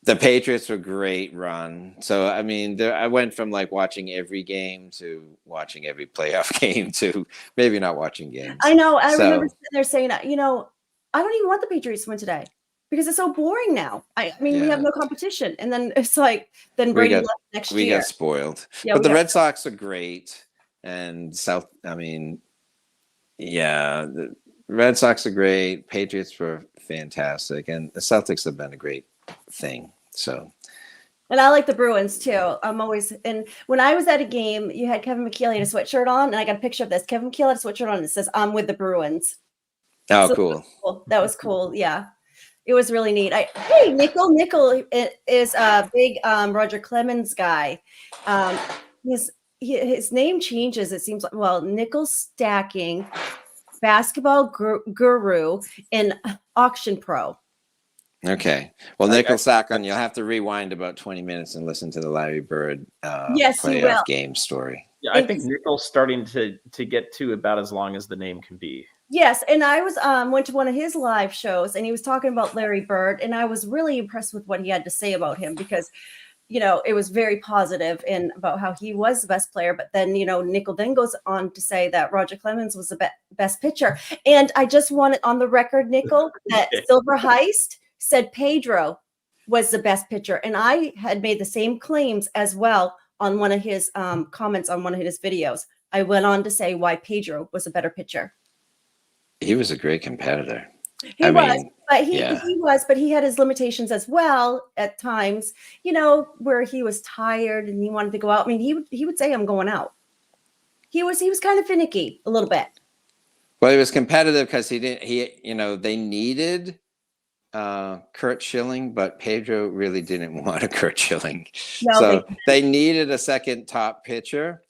the Patriots were great run. So I mean, I went from like watching every game to watching every playoff game to maybe not watching games. I know. I So- remember sitting there saying, I don't even want the Patriots to win today because it's so boring now. I mean, we have no competition, and then it's like Brady left next we year. got spoiled. Yeah, but we the got- Red Sox are great, and South. I mean, yeah, the Red Sox are great. Patriots were fantastic, and the Celtics have been a great thing. So And I like the Bruins too. I'm always, and when I was at a game, you had Kevin McKeel, he had a sweatshirt on, and I got a picture of this. Kevin McKeel had a sweatshirt on, and it says, "I'm with the Bruins." oh, So cool. That was cool. Yeah. It was really neat. Hey, Nickel is a big Roger Clemens guy. His name changes. It seems like, Nickel Stacking, basketball guru, and auction pro. Okay. Well, Nickel Sackon, you'll have to rewind about 20 minutes and listen to the Larry Bird Yes, you will. playoff game story. Yeah, I think Nickel's starting to get to about as long as the name can be. Yes, and I was went to one of his live shows, and he was talking about Larry Bird, and I was really impressed with what he had to say about him because, it was very positive and about how he was the best player. But then, Nickel then goes on to say that Roger Clemens was the best pitcher, and I just want it on the record, Nickel, that Silver Heist said Pedro was the best pitcher, and I had made the same claims as well on one of his comments on one of his videos. I went on to say why Pedro was a better pitcher. He was a great competitor. He was, but he had his limitations as well at times, where he was tired and he wanted to go out. I mean, he would say, "I'm going out." He was kind of finicky a little bit. Well, he was competitive because they needed Kurt Schilling, but Pedro really didn't want a Kurt Schilling. No, so they needed a second top pitcher,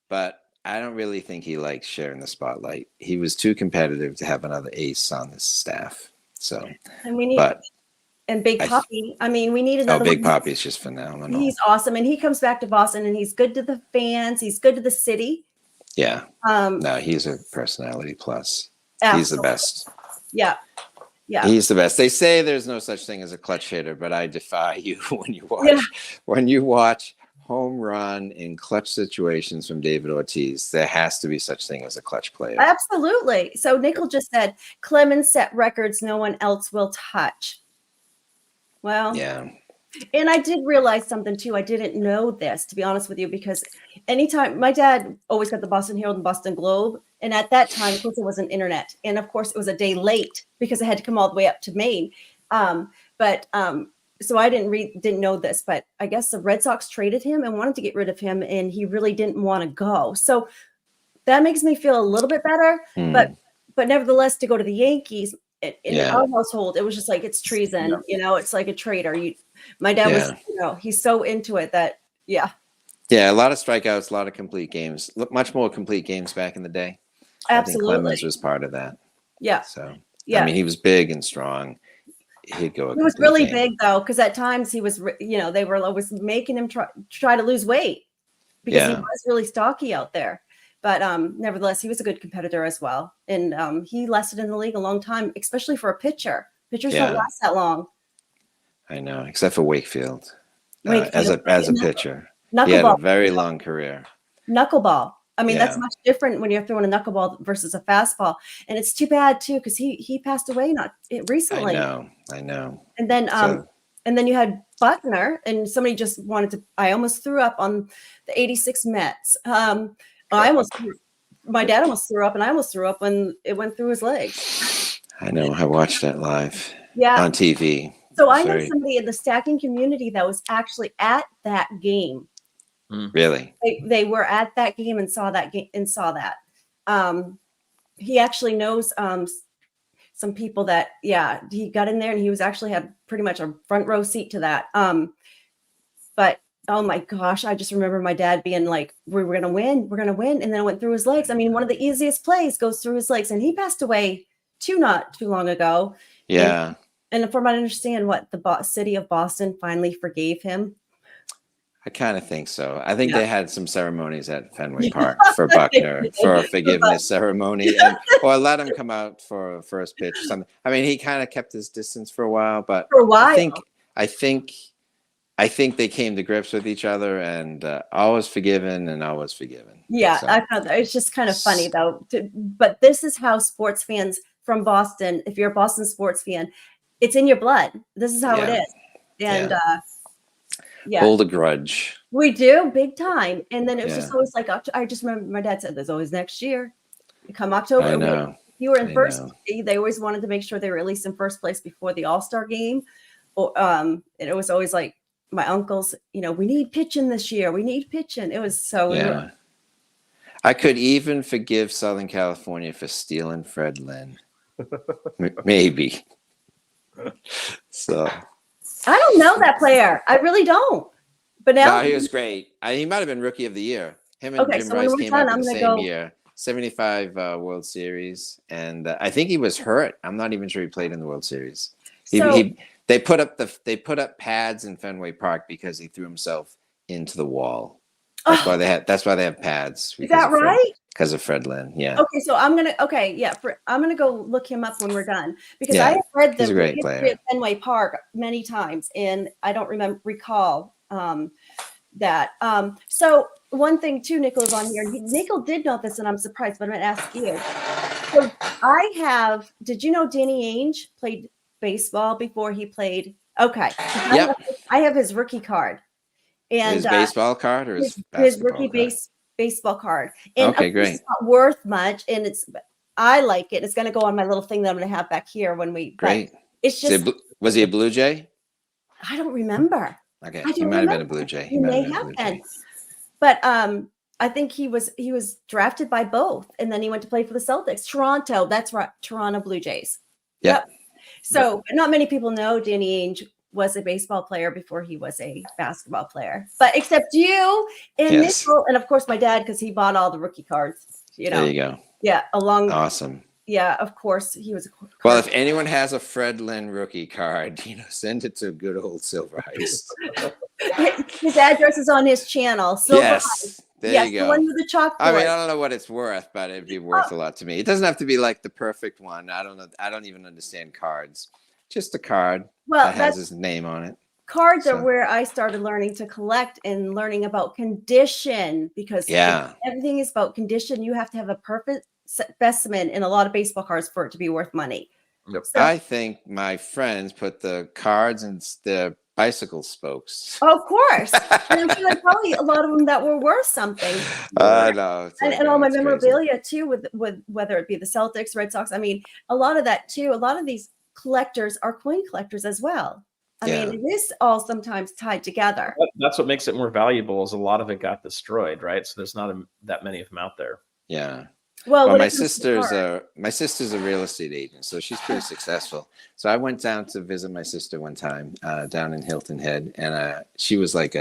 but I don't really think he likes sharing the spotlight. He was too competitive to have another ace on this staff. So, and we need and Big Poppy. We need another. Big Poppy's just phenomenal. He's awesome, and he comes back to Boston, and he's good to the fans. He's good to the city. Yeah. No, he's a personality plus. Absolutely. He's the best. Yeah. Yeah. He's the best. They say there's no such thing as a clutch hitter, but I defy you when you watch home run in clutch situations from David Ortiz. There has to be such thing as a clutch player. Absolutely. So Nickel just said Clemens set records no one else will touch. Well, yeah. And I did realize something too. I didn't know this, to be honest with you, because anytime my dad always got the Boston Herald and Boston Globe. And at that time, of course, it wasn't internet. And of course, it was a day late because I had to come all the way up to Maine. So I didn't know this, but I guess the Red Sox traded him and wanted to get rid of him, and he really didn't want to go. So that makes me feel a little bit better. But nevertheless, to go to the Yankees in our household, it was just like it's treason. It's like a traitor. My dad was, he's so into it that Yeah, a lot of strikeouts, a lot of complete games. Much more complete games back in the day. Absolutely. I think Clemens was part of that. Yeah. So yeah, he was big and strong. He'd go. He was really big though, because at times he was, they were always making him try to lose weight because he was really stocky out there. But nevertheless, he was a good competitor as well. And he lasted in the league a long time, especially for a pitcher. Pitchers don't last that long. I know, except for Wakefield. Wakefield. As a pitcher. Knuckleball. He had a very long career. Knuckleball. I mean, that's much different when you're throwing a knuckleball versus a fastball. And it's too bad too, because he passed away recently. I know. And then you had Buckner, and somebody just wanted to. I almost threw up on the '86 Mets. My dad almost threw up, and I almost threw up when it went through his legs. I know. I watched that live. Yeah. On TV. So I know somebody in the stacking community that was actually at that game. Really? They were at that game and saw that he actually knows some people that he got in there, and he was actually had pretty much a front row seat to that. But oh my gosh, I just remember my dad being like, we're gonna win, and then it went through his legs. I mean, one of the easiest plays goes through his legs, and he passed away not too long ago. And from what I understand, the city of Boston finally forgave him. I kind of think so. I think they had some ceremonies at Fenway Park for Buckner for a forgiveness ceremony, or let him come out for a first pitch or something. I mean, he kind of kept his distance for a while, but I think they came to grips with each other, and all was forgiven and all was forgiven. Yeah, so. I found that it's just kind of funny though. But this is how sports fans from Boston, if you're a Boston sports fan, it's in your blood. This is how it is, and. Hold a grudge. We do, big time. And then it was just always like, I just remember my dad said, there's always next year. Come October. I know. You were in first. They always wanted to make sure they were at least in first place before the All-Star game. And it was always like my uncles, we need pitching this year. We need pitching. It was so. Yeah. I could even forgive Southern California for stealing Fred Lynn. Maybe. So. I don't know that player. I really don't. But now he was great. He might have been Rookie of the Year. Him and Jim Rice came up in the same year. 75 World Series, and I think he was hurt. I'm not even sure he played in the World Series. They put up pads in Fenway Park because he threw himself into the wall. That's why they have pads. Is that right? Because of Fred Lynn, yeah. Okay, so I'm gonna go look him up when we're done, because I have read the history of Fenway Park many times, and I don't recall that. So one thing too, Nickel is on here. Nickel did know this, and I'm surprised, but I'm gonna ask you. So did you know Danny Ainge played baseball before he played? Okay. Yep. I have his rookie card. And his baseball card or his rookie baseball card. And okay, great. It's not worth much, and I like it. It's going to go on my little thing that I'm going to have back here when we. Great. It's just. Was he a Blue Jay? I don't remember. Okay, he might have been a Blue Jay. He may have been. But I think he was drafted by both, and then he went to play for the Celtics. Toronto. That's right. Toronto Blue Jays. Yep. So not many people know Danny Ainge was a baseball player before he was a basketball player, but except you and Nickel, and of course my dad, because he bought all the rookie cards. There you go. Yeah, awesome. Yeah, of course he was. Well, if anyone has a Fred Lynn rookie card, send it to good old Silver Heist. His address is on his channel. Silver Heist. There you go. The one with the chalkboard. I mean, I don't know what it's worth, but it'd be worth a lot to me. It doesn't have to be like the perfect one. I don't know. I don't even understand cards. Just a card that has his name on it. Cards are where I started learning to collect and learning about condition, because everything is about condition. You have to have a perfect specimen in a lot of baseball cards for it to be worth money. Yep. So, I think my friends put the cards in the bicycle spokes. Of course. And I'm sure there's probably a lot of them that were worth something. I know. And all my memorabilia too, with whether it be the Celtics, Red Sox. I mean, a lot of that too. A lot of these collectors are coin collectors as well. I mean, it is all sometimes tied together. That's what makes it more valuable, is a lot of it got destroyed, right? So there's not that many of them out there. Yeah. Well, my sister's a real estate agent, so she's pretty successful. So I went down to visit my sister one time down in Hilton Head, and she was like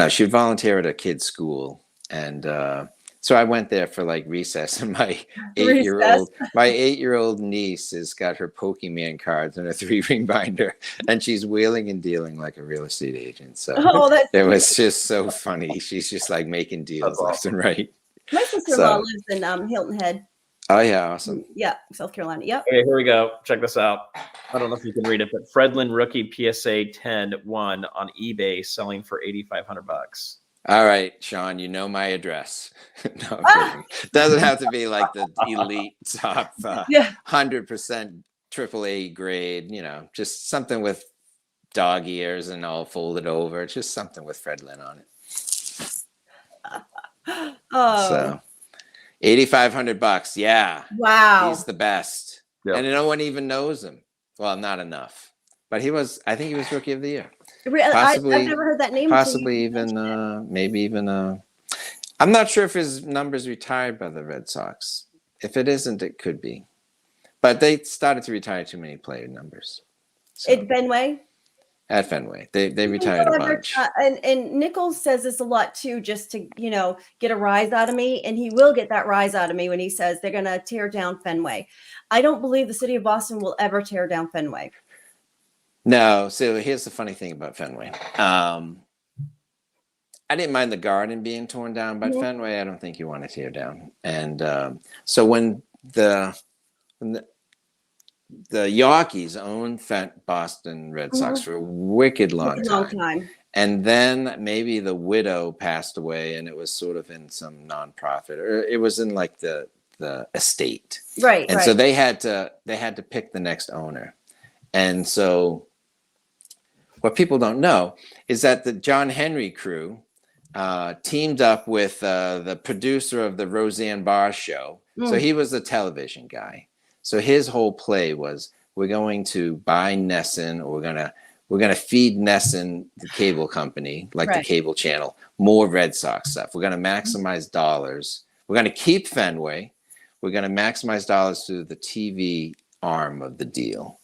she would volunteer at a kid's school, and so I went there for like recess, and my 8-year-old niece has got her Pokemon cards in a 3-ring binder, and she's wheeling and dealing like a real estate agent. So it was just so funny. She's just like making deals left and right. My sister-in-law So, lives in Hilton Head. oh yeah, awesome. Yeah, South Carolina. Yep. Okay, here we go. Check this out. I don't know if you can read it, but Fredlin rookie PSA 10-1 on eBay selling for $8,500. All right, Sean, you know my address. No, I'm Ah! kidding. Doesn't have to be like the elite top Yeah. 100% AAA grade, you know, just something with dog ears and all folded over. Just something with Fredlin on it. Oh, So $8,500. Yeah, wow. he's the best. Yep. And no one even knows him. Well, not enough. But I think he was rookie of the year. I've never heard that name. Possibly even, maybe even, I'm not sure if his number's retired by the Red Sox. If it isn't, it could be. But they started to retire too many player numbers. So, At Fenway? At Fenway. They retired a bunch. And Nichols says this a lot too, just to, get a rise out of me. And he will get that rise out of me when he says they're going to tear down Fenway. I don't believe the city of Boston will ever tear down Fenway. No. So here's the funny thing about Fenway. I didn't mind the Garden being torn down, but Fenway, I don't think you want to tear down. And so when the Yankees owned Boston Red Sox for a wicked long time. And then maybe the widow passed away, and it was sort of in some nonprofit, or it was in like the estate. Right. And so they had to pick the next owner. And so what people don't know is that the John Henry crew teamed up with the producer of the Roseanne Barr show. So he was a television guy. So his whole play was, we're going to buy Nesson, or we're gonna feed Nesson, the cable company, like the cable channel, more Red Sox stuff. We're gonna maximize dollars. We're gonna keep Fenway. We're gonna maximize dollars through the TV arm of the deal.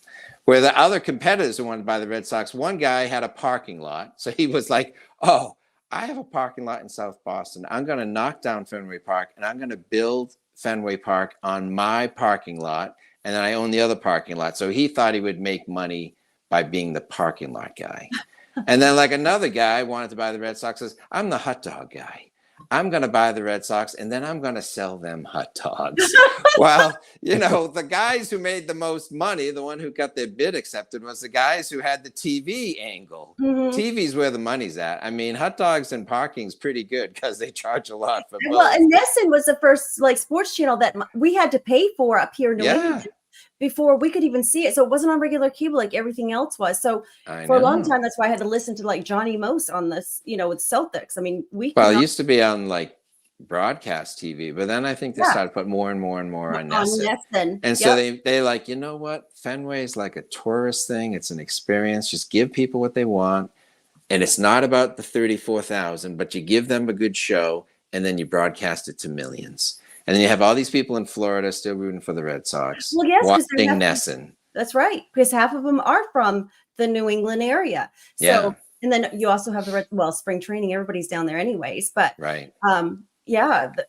Where the other competitors who wanted to buy the Red Sox, one guy had a parking lot. So he was like, oh, I have a parking lot in South Boston. I'm going to knock down Fenway Park, and I'm going to build Fenway Park on my parking lot. And then I own the other parking lot. So he thought he would make money by being the parking lot guy. And then like another guy wanted to buy the Red Sox, says, I'm the hot dog guy. I'm going to buy the Red Sox, and then I'm going to sell them hot dogs. Well, the guys who made the most money, the one who got their bid accepted, was the guys who had the TV angle. TV's where the money's at. I mean, hot dogs and parking's pretty good because they charge a lot for both. Well, and Nesson was the first sports channel that we had to pay for up here in New England before we could even see it. So it wasn't on regular cable like everything else was. So for a long time, that's why I had to listen to Johnny Most on this, with Celtics. I mean, it used to be on broadcast TV, but then I think they started to put more and more and more on Nesson. And so they like, you know what? Fenway is like a tourist thing. It's an experience. Just give people what they want. And it's not about the 34,000, but you give them a good show, and then you broadcast it to millions. And then you have all these people in Florida still rooting for the Red Sox, watching Nesson. That's right, because half of them are from the New England area. So, and then you also have spring training. Everybody's down there anyways. But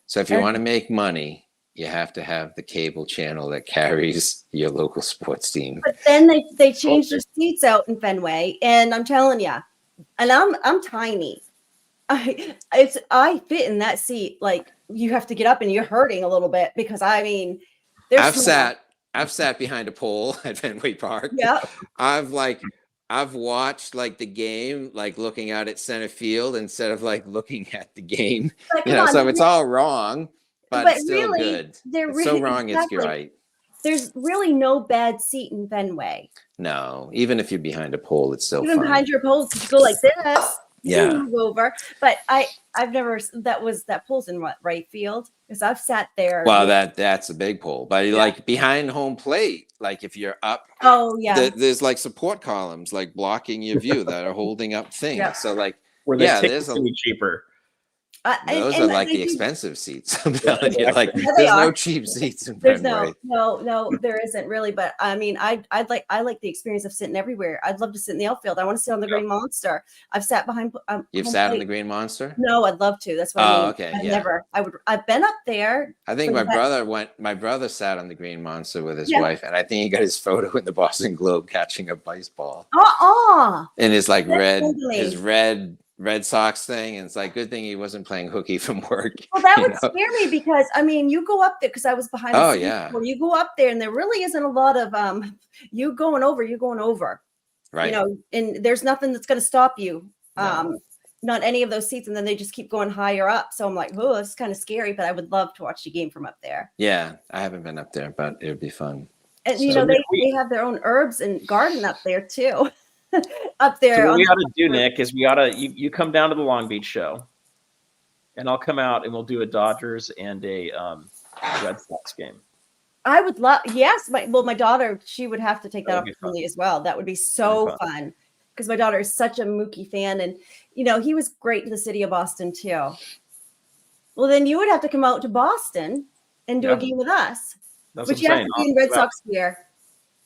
so if you want to make money, you have to have the cable channel that carries your local sports team. But then they changed their seats out in Fenway, and I'm telling you, and I'm tiny. I fit in that seat. Like, you have to get up and you're hurting a little bit because I've sat behind a pole at Fenway Park. Yeah. I've watched the game, looking out at center field instead of looking at the game. So it's all wrong, but it's still really good. It's so wrong, it's right. There's really no bad seat in Fenway. No, even if you're behind a pole, it's still even fun. Behind your poles, you go like this. Yeah. Move over. But I've never, that pole's in right field, because I've sat there. Well, that's a big pole, but behind home plate, if you're up. Oh yeah. There's support columns blocking your view that are holding up things. Yeah. So where there's a cheaper. Those are the expensive seats. I'm telling you, there's no cheap seats in Fenway. No, there isn't really. But I mean, I like the experience of sitting everywhere. I'd love to sit in the outfield. I want to sit on the Green Monster. I've sat behind. You've sat on the Green Monster? No, I'd love to. That's what I mean. Okay. I've been up there. I think my brother sat on the Green Monster with his wife, and I think he got his photo in the Boston Globe catching a baseball. Oh. In his red Red Sox thing, and it's like, good thing he wasn't playing hooky from work. Well, that you would know? scare me because I mean, you go up there because I was behind the Oh, scenes yeah. before. You go up there and there really isn't a lot of you going over. You Right. know, and there's nothing that's going to stop you. No. Not any of those seats, and then they just keep going higher up. So I'm like, oh, it's kind of scary, but I would love to watch the game from up there. Yeah, I haven't been up there, but it would be fun. And So- you know, So they have their own herbs and garden up there too. Up there. So what on we the ought to top do, roof. Nick, is we ought to you come down to the Long Beach show, and I'll come out and we'll do a Dodgers and a Red Sox game. I would love, yes. My daughter, she would have to take that That would be fun. opportunity as well. That would be so fun because my daughter is such a Mookie fan, and you know he was great to the city of Boston too. Well, then you would have to come out to Boston and do a Yeah. game with us, That's but what you I'm have saying. to be in Red Sox gear.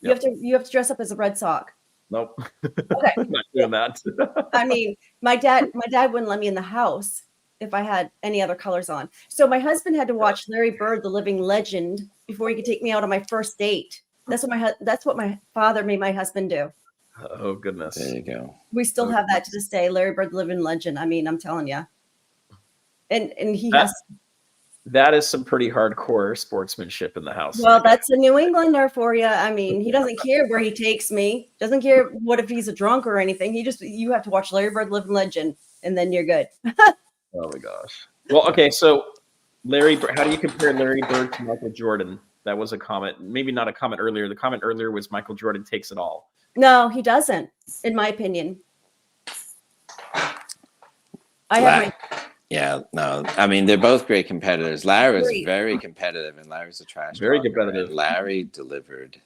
Yep. You have to dress up as a Red Sox. Nope. Okay. I'm not doing that. I mean, my dad wouldn't let me in the house if I had any other colors on. So my husband had to watch Larry Bird, the living legend, before he could take me out on my first date. That's what my father made my husband do. Oh goodness. There you go. We still have that to this day. Larry Bird, the living legend. I mean, I'm telling you. And he That- has. That is some pretty hardcore sportsmanship in the house. Well, that's a New Englander for you. I mean, he doesn't care where he takes me. Doesn't care what if he's a drunk or anything. You have to watch Larry Bird, living legend, and then you're good. Oh my gosh. Well, okay, so how do you compare Larry Bird to Michael Jordan? That was a comment. Maybe not a comment earlier. The comment earlier was Michael Jordan takes it all. No, he doesn't, in my opinion. Yeah, no. I mean, they're both great competitors. Larry was Great. very competitive, and Larry's a trash Very talker, competitive. and Larry delivered.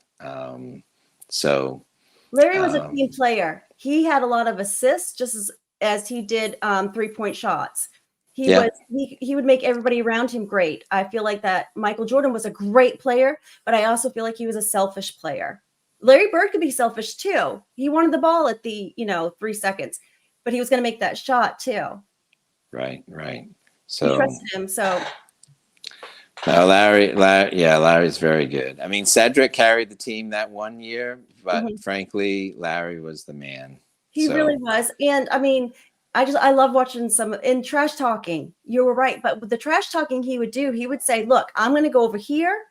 So Larry was a team player. He had a lot of assists, just as he did 3-point shots. He would make everybody around him great. I feel like that Michael Jordan was a great player, but I also feel like he was a selfish player. Larry Bird could be selfish too. He wanted the ball at the 3 seconds, but he was going to make that shot too. right. He So trusted him. So no, Larry's very good. I mean, Cedric carried the team that one year, but frankly, Larry was the man. he So- really was. And I mean, I love watching in trash talking. You were right. But with the trash talking he would do, he would say, look, I'm going to go over here,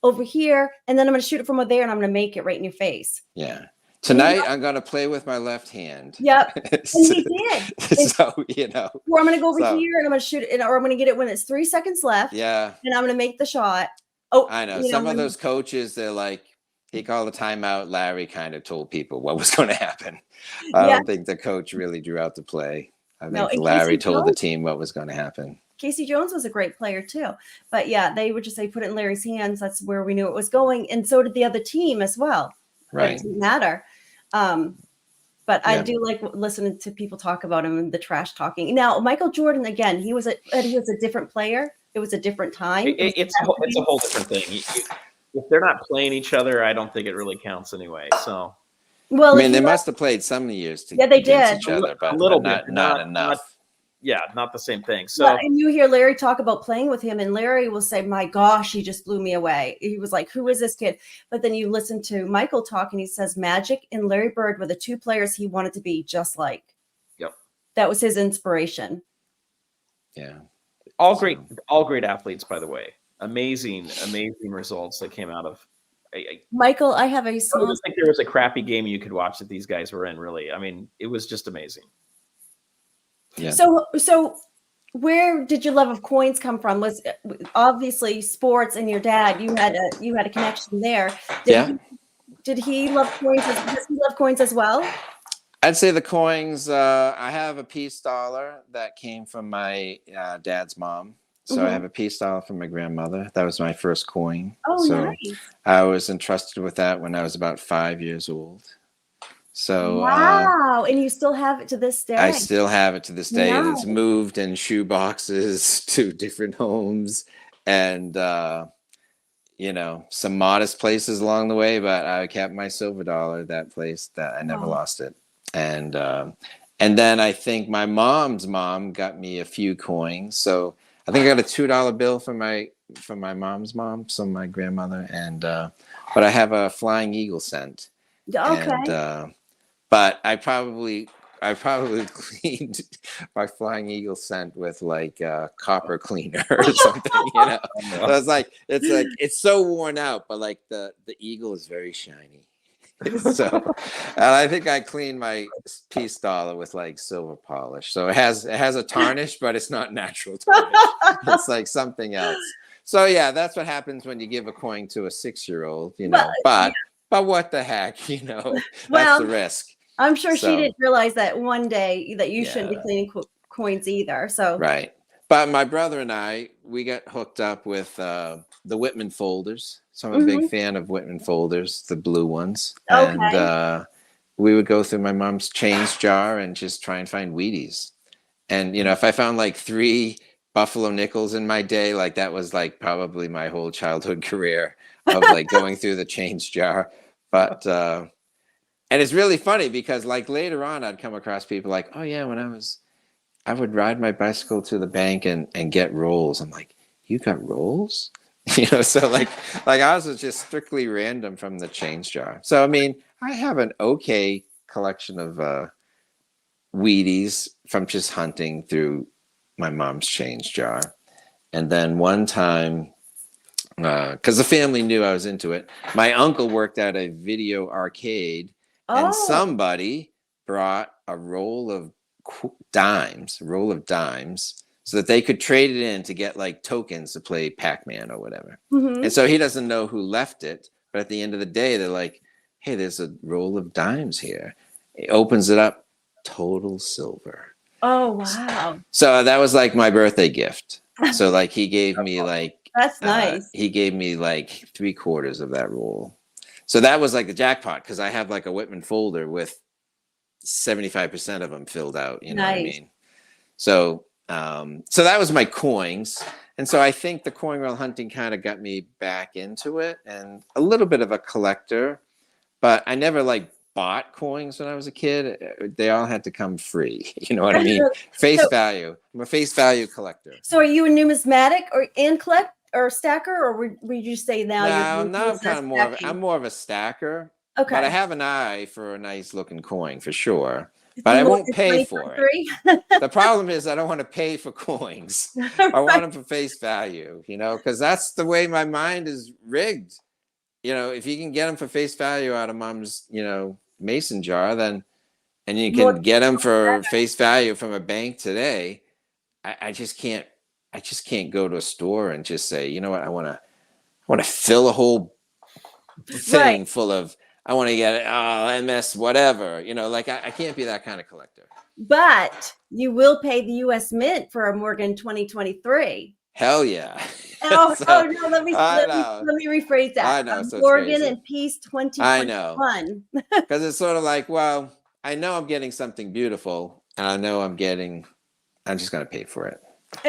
and then I'm going to shoot it from over there, and I'm going to make it right in your face. Yeah. Tonight, I'm going to play with my left hand. Yep. And he did. So, Or I'm going to go over So- here, and I'm going to shoot it, or I'm going to get it when it's 3 seconds left, yeah, and I'm going to make the shot. Oh, I know. Some of those coaches, they're like, he called a timeout. Larry kind of told people what was going to happen. I don't think the coach really drew out the play. I think and Larry Casey told the Jones- team what was going to happen. Casey Jones was a great player too. But yeah, they would just say, put it in Larry's hands. That's where we knew it was going. And so did the other team as well. Right. It didn't matter. But I do like listening to people talk about him and the trash talking. Now, Michael Jordan, again, he was a different player. It was a different time. It's a whole different thing. If they're not playing each other, I don't think it really counts anyway. So, well, I mean, they must have played some years Yeah, they against did. each other, but a little not bit, enough. not the same thing. So, and you hear Larry talk about playing with him, and Larry will say, my gosh, he just blew me away. He was like, who is this kid? But then you listen to Michael talk, and he says Magic and Larry Bird were the two players he wanted to be just like. Yep. That was his inspiration. Yeah. all great athletes, by the way. Amazing results that came out of. Michael, I have a I small. don't think there was a crappy game you could watch that these guys were in. Really, I mean, it was just amazing. Yeah. So where did your love of coins come from? Was obviously sports and your dad. You had a connection there. Did he love coins? Does he love coins as well? I'd say the coins. I have a peace dollar that came from my dad's mom. So I have a peace dollar from my grandmother. That was my first coin. Oh, so nice. I was entrusted with that when I was about 5 years old. So wow, and you still have it to this day. I still have it to this day. And it's Nice. moved in shoe boxes to different homes and some modest places along the way, but I kept my silver dollar, that place that I never lost it. And then I think my mom's mom got me a few coins. So I think I got a $2 bill from my mom's mom, so my grandmother, and but I have a flying eagle cent. Okay. And, but I probably I probably cleaned my Flying Eagle scent with like copper cleaner or something, you know. So it's so worn out, but like the eagle is very shiny. So, and I think I cleaned my peace dollar with like silver polish. So it has a tarnish, but it's not natural tarnish. It's like something else. So yeah, that's what happens when you give a coin to a 6-year-old, you know. But what the heck, you know, that's the risk. I'm sure she So, didn't realize that one day that you shouldn't be yeah. cleaning coins either. So Right. But my brother and I, we got hooked up with the Whitman folders. So I'm a big fan of Whitman folders, the blue ones. Okay. And we would go through my mom's change jar and just try and find Wheaties. And, you know, if I found like 3 Buffalo nickels in my day, like that was like probably my whole childhood career of like going through the change jar. But, and it's really funny because like later on, I'd come across people like, oh yeah, when I would ride my bicycle to the bank and get rolls. I'm like, you got rolls? You know, so like ours was just strictly random from the change jar. So I mean, I have an okay collection of Wheaties from just hunting through my mom's change jar. And then one time, because the family knew I was into it, my uncle worked at a video arcade, and somebody brought a roll of dimes, so that they could trade it in to get like tokens to play Pac-Man or whatever. And so he doesn't know who left it, but at the end of the day, they're like, hey, there's a roll of dimes here. He opens it up, total silver. Oh, wow. So that was like my birthday gift. So like he gave me like, that's nice. He gave me like 3/4 of that roll. So that was like the jackpot, because I have like a Whitman folder with 75% of them filled out. You know what I mean? So, so that was my coins. And so I think the coin roll hunting kind of got me back into it, and a little bit of a collector, but I never like bought coins when I was a kid. They all had to come free. You know what I mean? Face value. I'm a face value collector. So are you a numismatic and collect or stacker, or would you say now No, I'm kind of more of a stacker. Okay. But I have an eye for a nice looking coin for sure. But I won't pay for it. The problem is I don't want to pay for coins. I want them for face value, you know, because that's the way my mind is rigged. You know, if you can get them for face value out of mom's, you know, mason jar, then, and you can get them for face value from a bank today, I just can't go to a store and just say, you know what, I want to fill a whole thing full of, I want to get MS whatever, you know, like I can't be that kind of collector. But you will pay the U.S. Mint for a Morgan 2023. Hell yeah. No, let me rephrase that. I know. So Morgan and Peace 2021. I know. Because it's sort of like, well, I know I'm getting something beautiful, and I know I'm just going to pay for it.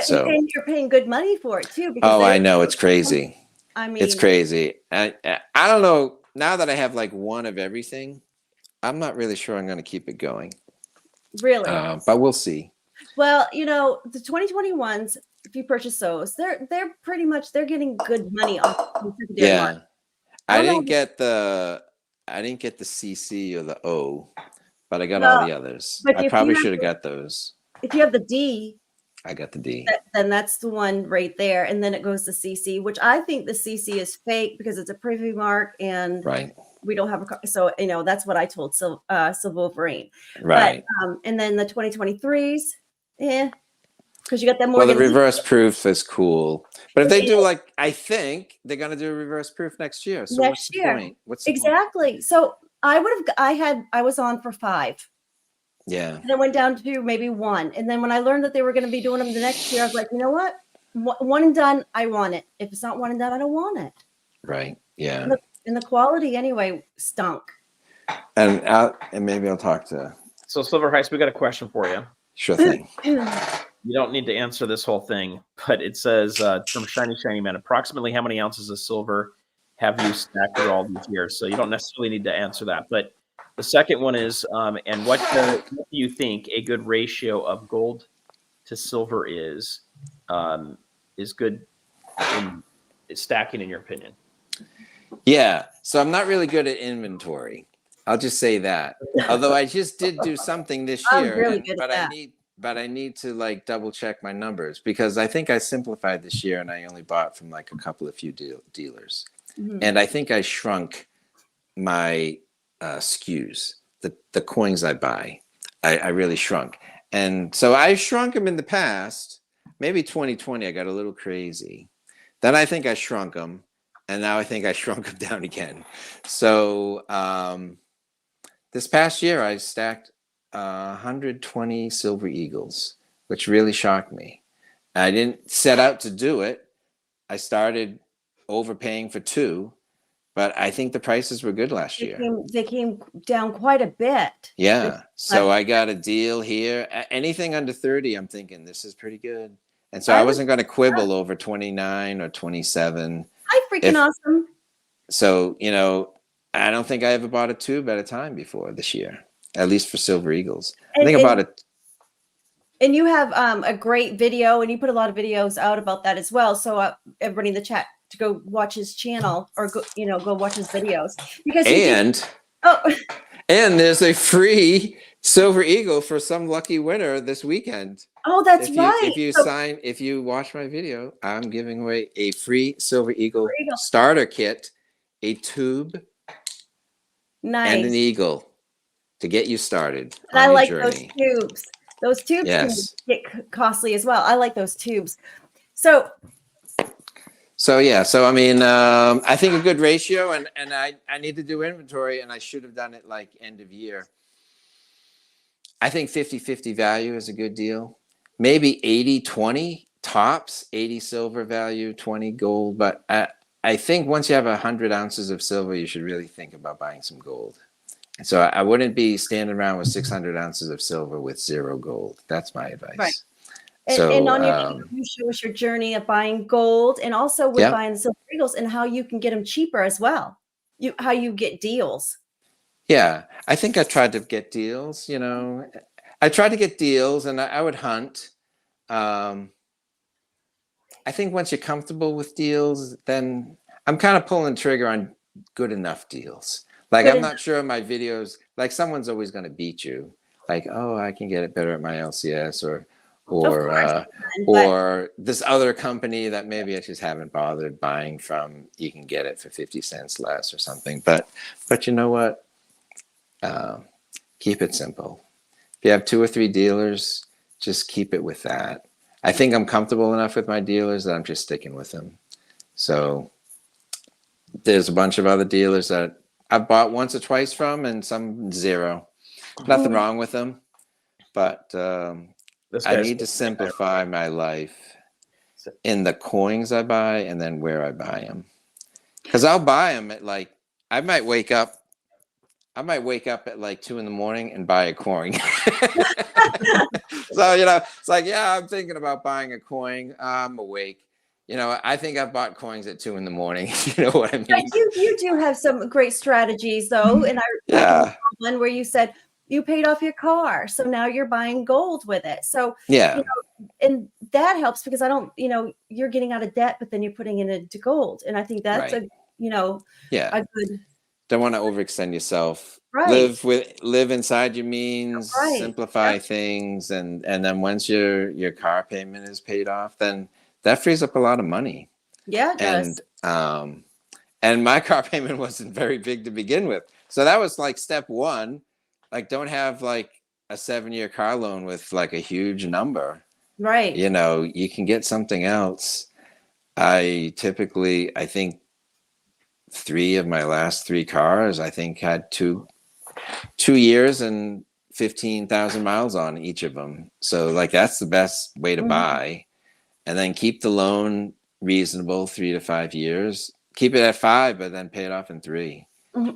So, and you're paying good money for it too. Because I know, it's crazy. I mean, it's crazy. I don't know. Now that I have like one of everything, I'm not really sure I'm going to keep it going. Really? But we'll see. Well, you know, the 2021s, if you purchase those, they're pretty much, they're getting good money off. Yeah. I didn't get the CC or the O, but I got all the others. I probably should have got those. If you have the D, I got the D. Then that's the one right there. And then it goes to CC, which I think the CC is fake because it's a privy mark and we don't have a, so, you know, that's what I told Silverine. Right. But, and then the 2023s, because you got that more. Well, the reverse proof is cool. But if they do, like, I think they're going to do a reverse proof next year. So what's the point? What's the point? So I was on for 5. Yeah. And it went down to maybe 1. And then when I learned that they were going to be doing them the next year, I was like, you know what? One and done, I want it. If it's not one and done, I don't want it. Right. Yeah. And the quality anyway stunk. And maybe I'll talk to. So Silver Heist, we got a question for you. Sure thing. You don't need to answer this whole thing, but it says from Shiny Man, approximately how many ounces of silver have you stacked through all these years? So you don't necessarily need to answer that. But the second one is, and what do you think a good ratio of gold to silver is good in stacking, in your opinion? Yeah. So I'm not really good at inventory. I'll just say that. Although I just did do something this I'm year, really good at that. but I need to like double check my numbers because I think I simplified this year and I only bought from like a couple of few dealers. Mhm. And I think I shrunk my SKUs, the coins I buy. I really shrunk. And so I shrunk them in the past. Maybe 2020, I got a little crazy. Then I think I shrunk them. And now I think I shrunk them down again. So this past year, I stacked 120 Silver Eagles, which really shocked me. I didn't set out to do it. I started overpaying for 2, but I think the prices were good last year. They came down quite a bit. Yeah. So I got a deal here. Anything under 30, I'm thinking this is pretty good. And so I wasn't going to quibble over 29 or 27. Hi, freaking awesome. So, you know, I don't think I ever bought a tube at a time before this year, at least for Silver Eagles. I think I bought it. And you have a great video, and you put a lot of videos out about that as well. So everybody in the chat to go watch his channel or go, go watch his videos because and there's a free Silver Eagle for some lucky winner this weekend. Oh, that's right. If you watch my video, I'm giving away a free Silver Eagle starter kit, a tube, and an eagle to get you started. And I like those tubes. Those tubes can get costly as well. I like those tubes. So yeah. So I mean, I think a good ratio, and I need to do inventory, and I should have done it like end of year. I think 50-50 value is a good deal. Maybe 80-20 tops, 80 silver value, 20 gold. But I think once you have 100 ounces of silver, you should really think about buying some gold. So I wouldn't be standing around with 600 ounces of silver with 0 gold. That's my advice. Right. So, and on your you show us your journey of buying gold and also with buying the Silver Eagles and how you can get them cheaper as well. How you get deals. Yeah, I think I tried to get deals, I tried to get deals and I would hunt. I think once you're comfortable with deals, then I'm kind of pulling the trigger on good enough deals. Like, I'm not sure my videos, like someone's always going to beat you. Like, oh, I can get it better at my LCS or this other company that maybe I just haven't bothered buying from. You can get it for 50 cents less or something. But you know what? Keep it simple. If you have 2 or 3 dealers, just keep it with that. I think I'm comfortable enough with my dealers that I'm just sticking with them. So there's a bunch of other dealers that I've bought once or twice from and some 0. Nothing wrong with them. But I need to simplify my life in the coins I buy and then where I buy them. Because I'll buy them at like, I might wake up at like 2 a.m. and buy a coin. So, it's like, yeah, I'm thinking about buying a coin. I'm awake. I think I've bought coins at 2 a.m. You know what I mean? But you do have some great strategies though. And I one where you said you paid off your car. So now you're buying gold with it. So, and that helps because I don't, you're getting out of debt, but then you're putting it into gold. And I think that's a good. Don't want to overextend yourself. Right. Live inside your means, simplify things. And then once your car payment is paid off, then that frees up a lot of money. Yeah, it does. And my car payment wasn't very big to begin with. So that was like step 1. Like, don't have like a 7-year car loan with like a huge number. Right. You can get something else. I think 3 of my last 3 cars, I think had 2 years and 15,000 miles on each of them. So like, that's the best way to buy. And then keep the loan reasonable, 3 to 5 years. Keep it at 5, but then pay it off in 3. But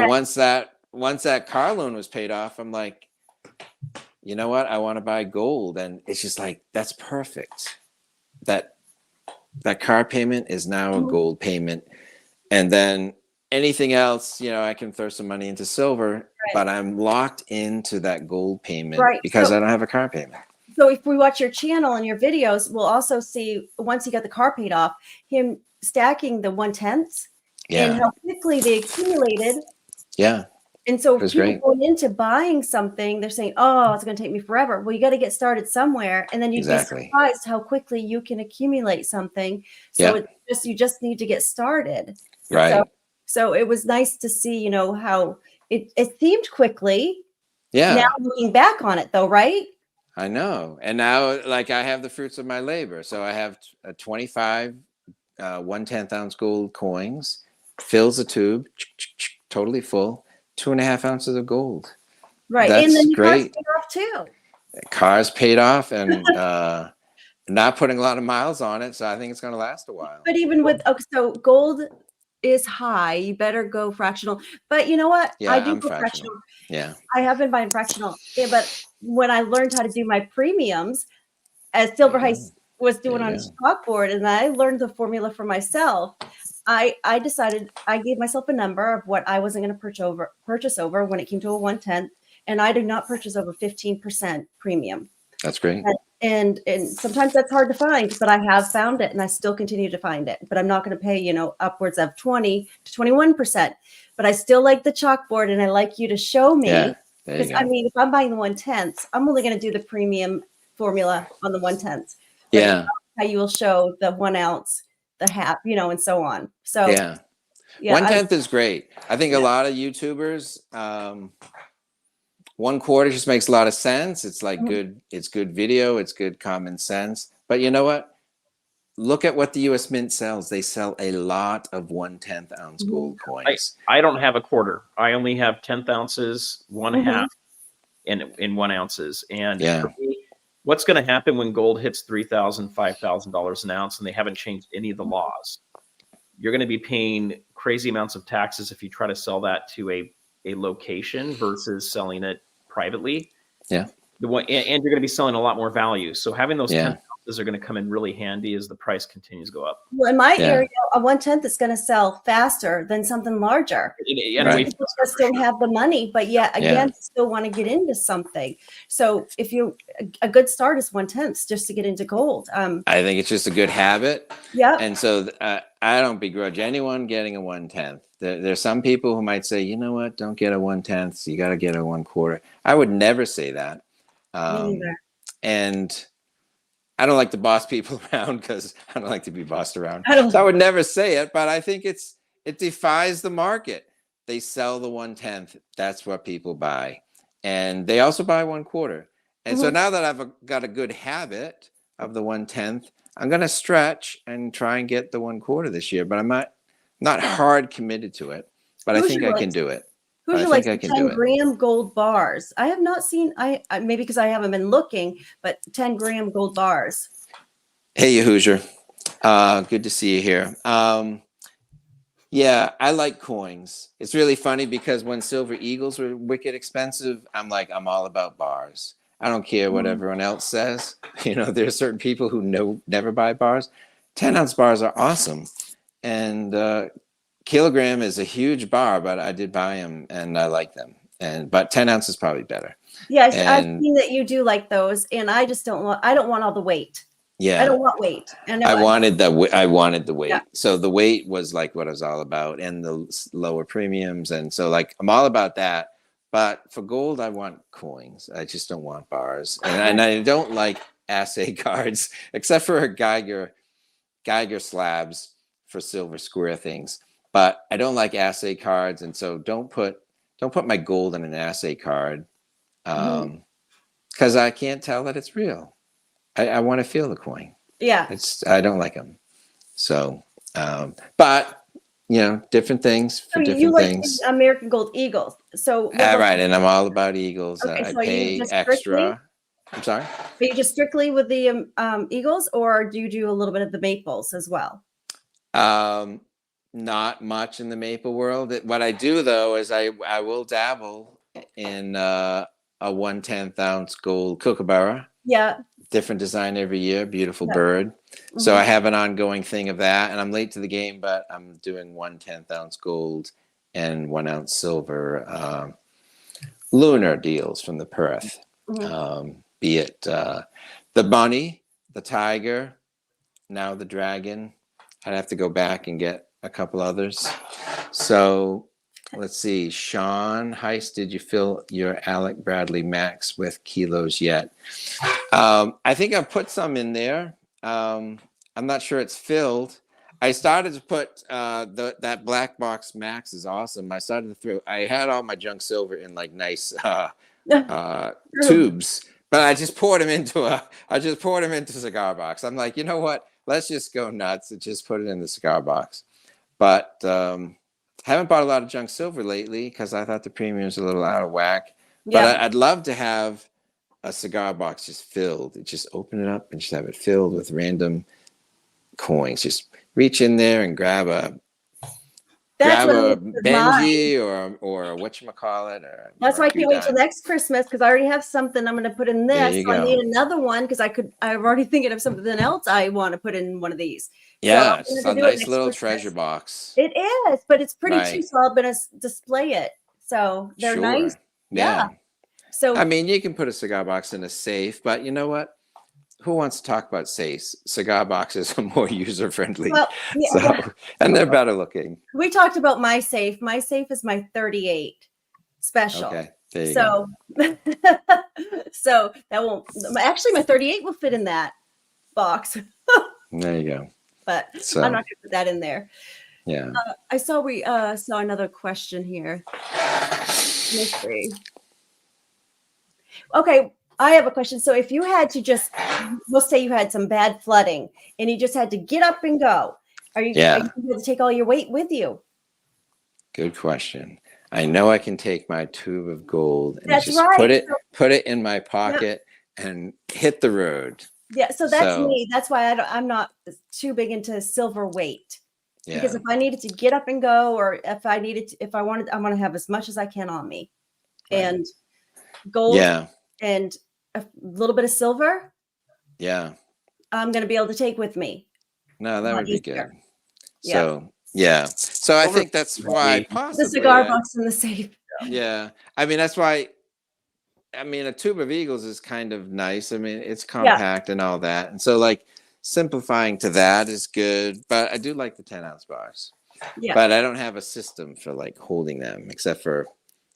once that car loan was paid off, I'm like, you know what? I want to buy gold. And it's just like, that's perfect. That car payment is now a gold payment. And then anything else, I can throw some money into silver, but I'm locked into that gold payment because I don't have a car payment. So if we watch your channel and your videos, we'll also see once he got the car paid off, him stacking the 1/10. and Yeah. how quickly they accumulated. Yeah. And so It was people great. going into buying something, they're saying, oh, it's going to take me forever. Well, you got to get started somewhere. And then you'd be Exactly. surprised how quickly you can accumulate something. So Yeah. you just need to get started. Right. So it was nice to see, you know, how it seemed quickly. Now Yeah. looking back on it though, right? I know. And now, like, I have the fruits of my labor. So I have a 25 1/10 ounce gold coins, fills a tube, totally full, 2.5 ounces of gold. Right. And That's then your car's great. paid off too. Car's paid off and not putting a lot of miles on it. So I think it's going to last a while. But even with, okay, so gold is high, you better go fractional. But you know what? I Yeah, do I'm go fractional. fractional. Yeah. I have been buying fractional, but when I learned how to do my premiums, as Silver There you Heist was There doing you on go. his chalkboard, and I learned the formula for myself, I decided I gave myself a number of what I wasn't going to purchase over when it came to a 1/10, and I did not purchase over 15% premium. That's great. And sometimes that's hard to find, but I have found it, and I still continue to find it. But I'm not going to pay, you know, upwards of 20 to 21%. But I still like the chalkboard, and I like you to show me. Yeah. There you Because I go. mean, if I'm buying the 1/10, I'm only going to do the premium formula on the 1/10. But Yeah. how you will show the 1 ounce, the half, you know, and so on. So Yeah. yeah, 1/10 is great. I think a Yeah. lot of YouTubers, 1/4 just makes a lot of sense. It's like Mhm. it's good video, it's good common sense. But you know what? Look at what the US Mint sells. They sell a lot of 1/10 ounce gold coins. I don't have a quarter. I only have 10th ounces, one Mhm. half, in 1 ounces. And Yeah. for me, what's going to happen when gold hits $3,000, $5,000 an ounce, and they haven't changed any of the laws? You're going to be paying crazy amounts of taxes if you try to sell that to a location versus selling it privately. Yeah. And you're going to be selling a lot more value. So having those 10 Yeah. ounces are going to come in really handy as the price continues to go up. Well, in my Yeah. area, a 1/10 is going to sell faster than something larger. And Right. way People faster, just for don't sure. have the money, but yet Yeah. again, still want to get into something. So if a good start is 1/10 just to get into gold. I think it's just a good habit. Yep. And so I don't begrudge anyone getting a 1/10. There's some people who might say, you know what, don't get a 1/10. You got to get a 1/4. I would never say that. Me neither. And I don't like to boss people around because I don't like to be bossed around. I don't- So I would never say it, but I think it defies the market. They sell the 1/10. That's what people buy. And they also buy 1/4. And so Mhm. now that I've got a good habit of the 1/10, I'm going to stretch and try and get the 1/4 this year, but I'm not hard committed to it, but I think I can do it. I Hoosier think likes I the can do it. 10-gram gold bars. I have not seen, I maybe because I haven't been looking, but 10-gram gold bars. Hey, you Hoosier. Good to see you here. Yeah, I like coins. It's really funny because when silver eagles were wicked expensive, I'm all about bars. I don't care what everyone else says. You know, there's certain people who never buy bars. 10-ounce bars are awesome. And kilogram is a huge bar, but I did buy them and I like them. But 10 ounce is probably better. Yes, I've And seen that you do like those, and I just don't want, I don't want all the weight. I yeah, don't want weight. And I wanted the weight. Yeah. So the weight was like what I was all about, and the lower premiums, and so like I'm all about that. But for gold, I want coins. I just don't want bars, and I don't like assay cards except for Geiger slabs for silver square things. But I don't like assay cards, and so don't put my gold in an assay card, because I can't tell that it's real. I want to feel the coin. Yeah. I don't like them. So, but you know, different things for So you different like things. the American Gold Eagles. So what All about- right, and I'm all about eagles. Okay, I so are you pay just extra. strictly- I'm sorry. Are you just strictly with the Eagles, or do you do a little bit of the Maples as well? Not much in the maple world. What I do though is I will dabble in a 1/10 ounce gold kookaburra. Yeah. Different design every year. Beautiful Yeah. bird. So Mhm. I have an ongoing thing of that, and I'm late to the game, but I'm doing 1/10 ounce gold and 1 ounce silver lunar deals from the Perth. Be it the bunny, the tiger, now the dragon. I'd have to go back and get a couple others. So let's see. Sean Heist, did you fill your Alec Bradley Max with kilos yet? I think I've put some in there. I'm not sure it's filled. I started to put that black box Max is awesome. I started to throw. I had all my junk silver in like nice tubes, but I just poured them into a cigar box. I'm like, you know what? Let's just go nuts and just put it in the cigar box. But haven't bought a lot of junk silver lately because I thought the premium was a little out of whack. Yeah. But I'd love to have a cigar box just filled. Just open it up and just have it filled with random coins. Just reach in there and grab a Benji or a whatchamacallit. That's why I can't wait till next Christmas because I already have something I'm going to put in this. So I need another one because I'm already thinking of something else I want to put in one of these. Yeah, so it's a nice little treasure box. It is, but it's pretty cheap, so I'm going to display it. So they're nice. Yeah. So I mean, you can put a cigar box in a safe, but you know what? Who wants to talk about safes? Cigar boxes are more user friendly, and they're better looking. We talked about my safe. My safe is my 38 special. Okay, there you go. So that won't actually my 38 will fit in that box. There you go. But I'm not going to put that in there. Yeah. I saw we saw another question here. Let's see. Okay. I have a question. So if you had to let's say you had some bad flooding and you just had to get up and go, are you going to take all your weight with you? Good question. I know I can take my tube of gold and That's just right. put it in my pocket and hit the road. Yeah. So that's me. That's why I'm not too big into silver weight. Yeah. Because if I needed to get up and go, or if I want to have as much as I can on me, and gold. Yeah. And a little bit of silver. Yeah. I'm going to be able to take with me. No, that would be good. So, So I think that's why possibly the cigar box in the safe. Yeah. I mean, that's why, a tube of Eagles is kind of nice. I mean, it's compact and all that. And so like simplifying to that is good, but I do like the 10-ounce box. Yeah. But I don't have a system for like holding them except for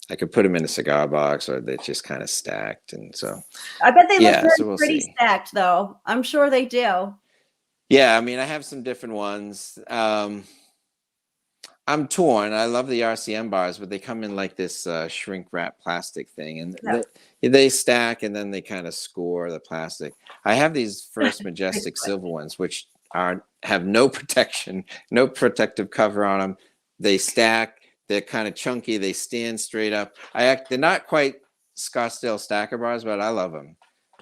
I could put them in a cigar box or they're just kind of stacked. And so I bet they look pretty stacked though. I'm sure they do. Yeah. I mean, I have some different ones. I'm torn. I love the RCM bars, but they come in like this shrink wrap plastic thing and they stack and then they kind of score the plastic. I have these First Majestic silver ones, which have no protection, no protective cover on them. They stack. They're kind of chunky. They stand straight up. They're not quite Scottsdale stacker bars, but I love them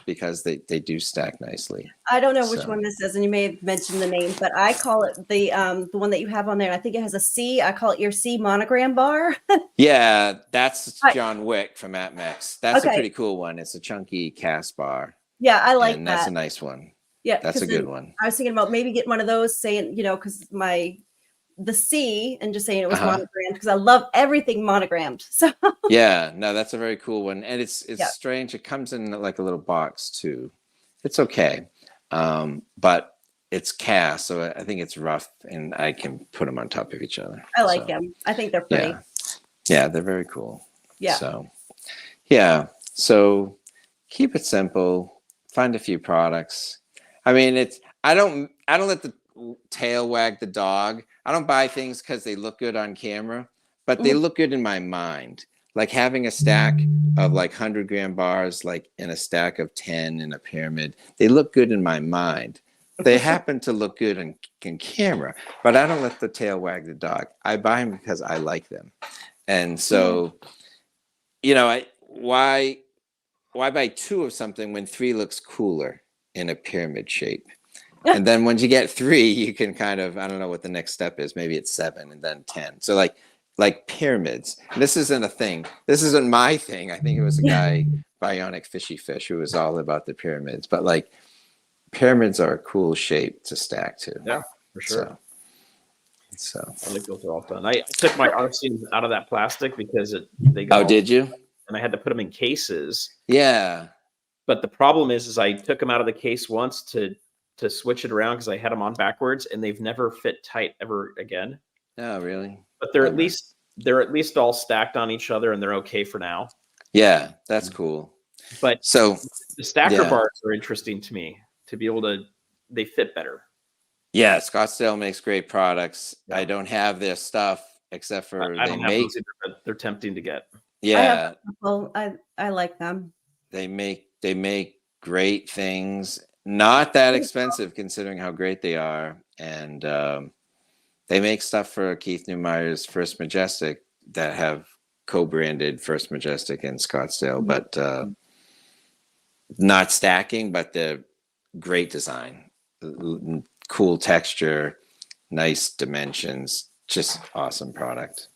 because they do stack nicely. I don't know which one this is, and you may have mentioned the name, but I call it the one that you have on there. I think it has a C. I call it your C monogram bar. Yeah, that's John Wick from AtMex. That's a pretty cool one. It's a chunky cast bar. Yeah, I like that. That's a nice one. Yeah, that's a good one. I was thinking about maybe getting one of those, saying because the C and just saying it was monogrammed because I love everything monogrammed. So yeah, no, that's a very cool one. And it's strange. It comes in like a little box too. It's okay. But it's cast. So I think it's rough and I can put them on top of each other. I like them. I think they're pretty. Yeah, they're very cool. Yeah. So keep it simple. Find a few products. I mean, I don't let the tail wag the dog. I don't buy things because they look good on camera, but they look good in my mind. Like having a stack of like 100-gram bars, like in a stack of 10 in a pyramid, they look good in my mind. They happen to look good in camera, but I don't let the tail wag the dog. I buy them because I like them. And so, why buy 2 of something when 3 looks cooler in a pyramid shape? And then once you get 3, you can kind of, I don't know what the next step is. Maybe it's 7 and then 10. So like pyramids. This isn't a thing. This isn't my thing. I think it was a guy, Bionic Fishy Fish, who was all about the pyramids. But like pyramids are a cool shape to stack to. Yeah, for sure. So I think those are all fun. I took my RCMs out of that plastic because they got. Oh, did you? And I had to put them in cases. Yeah. But the problem is I took them out of the case once to switch it around because I had them on backwards and they've never fit tight ever again. Oh, really? But they're Bummer. at least all stacked on each other, and they're okay for now. Yeah, that's cool. But So the stacker yeah. bars are interesting to me to be able to. They fit better. Yeah, Scottsdale makes great products. Yeah. I don't have their stuff except for I they don't have make. those either, but they're tempting to get. Yeah, I like them. they make great things. Not that expensive considering how great they are, and they make stuff for Keith Neumeyer's First Majestic that have co-branded First Majestic and Scottsdale, but not stacking, but the great design, cool texture, nice dimensions, just awesome product.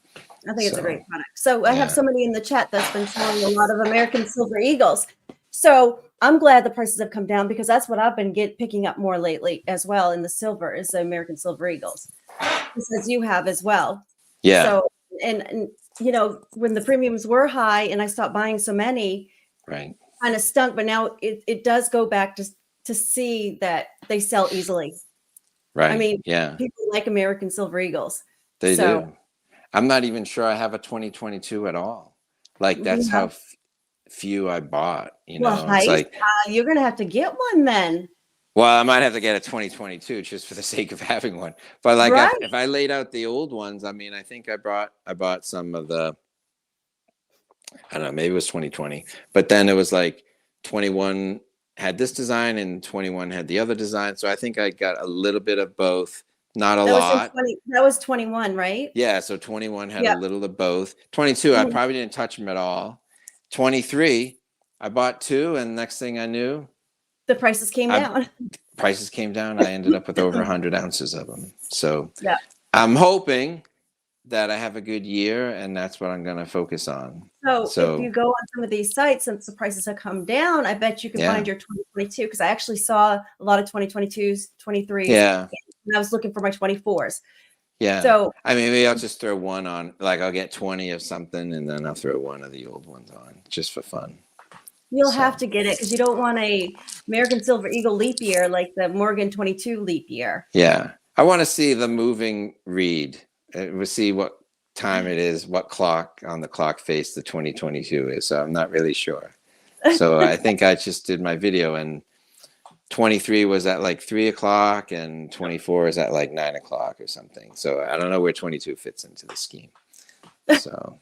I think it's a great product. So I have somebody in the chat that's been selling a lot of American Silver Eagles. So I'm glad the prices have come down because that's what I've been picking up more lately as well in the silver is the American Silver Eagles, as you have as well. Yeah. So and you know when the premiums were high and I stopped buying so many, right, kind of stunk. But now it does go back to see that they sell easily. Right. I mean, yeah, people like American Silver Eagles. They do. I'm not even sure I have a 2022 at all. Like that's how few I bought. You know, Heist, it's like you're gonna have to get one then. Well, I might have to get a 2022 just for the sake of having one. But like if I laid out the old ones, I mean, I think I bought some of the. I don't know, maybe it was 2020, but then it was like 21 had this design and 21 had the other design. So I think I got a little bit of both. Not a lot. That was 21, right? Yeah, so 21 had a little of both. 22, I probably didn't touch them at all. 23, I bought two, and next thing I knew, the prices came down. Prices came down. I ended up with over 100 ounces of them. So yeah, I'm hoping that I have a good year, and that's what I'm going to focus on. So if you go on some of these sites, since the prices have come down, I bet you can find your 2022 because I actually saw a lot of 2022s, 23s. Yeah. And I was looking for my 24s. Yeah. So I mean, maybe I'll just throw one on. Like I'll get 20 of something, and then I'll throw one of the old ones on just for fun. You'll have to get it because you don't want a American Silver Eagle leap year like the Morgan 22 leap year. Yeah. I want to see the moving read. We'll see what time it is, what clock on the clock face the 2022 is. So I'm not really sure. So I think I just did my video and 23 was at like 3 o'clock and 24 is at like 9 o'clock or something. So I don't know where 22 fits into the scheme. So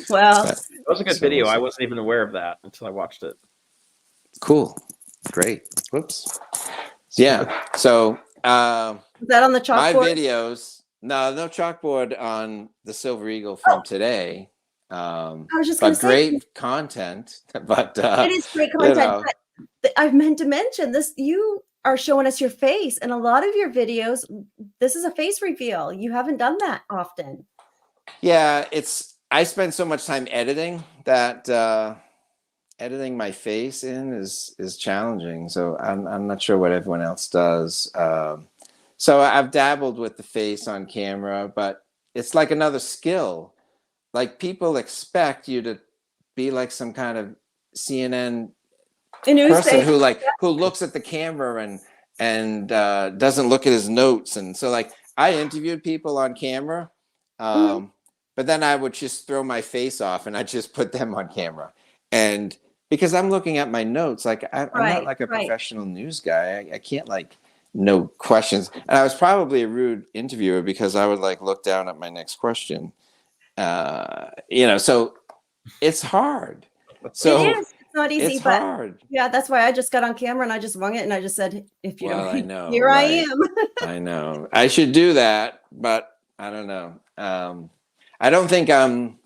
well, that was a good video. I wasn't even aware of that until I watched it. Cool. Great. Whoops. Yeah. So is that on the chalkboard? My videos, no chalkboard on the Silver Eagle from today. I was just going to say, great content. But it is great content. You know, but I meant to mention this. You are showing us your face, and a lot of your videos. This is a face reveal. You haven't done that often. Yeah, I spend so much time editing that editing my face in is challenging. So I'm not sure what everyone else does. So I've dabbled with the face on camera, but it's like another skill. Like people expect you to be like some kind of CNN person who looks at the camera and doesn't look at his notes. And so like I interviewed people on camera, but then I would just throw my face off and I just put them on camera. And because I'm looking at my notes, like I'm not like a professional news guy. I can't like no questions. And I was probably a rude interviewer because I would like look down at my next question. You know, so it's hard. So it is. It's not easy, but hard. Yeah, that's why I just got on camera and I just wrung it and I just said, if you don't, I know, here I am. I know. I should do that, but I don't know. I don't think I'm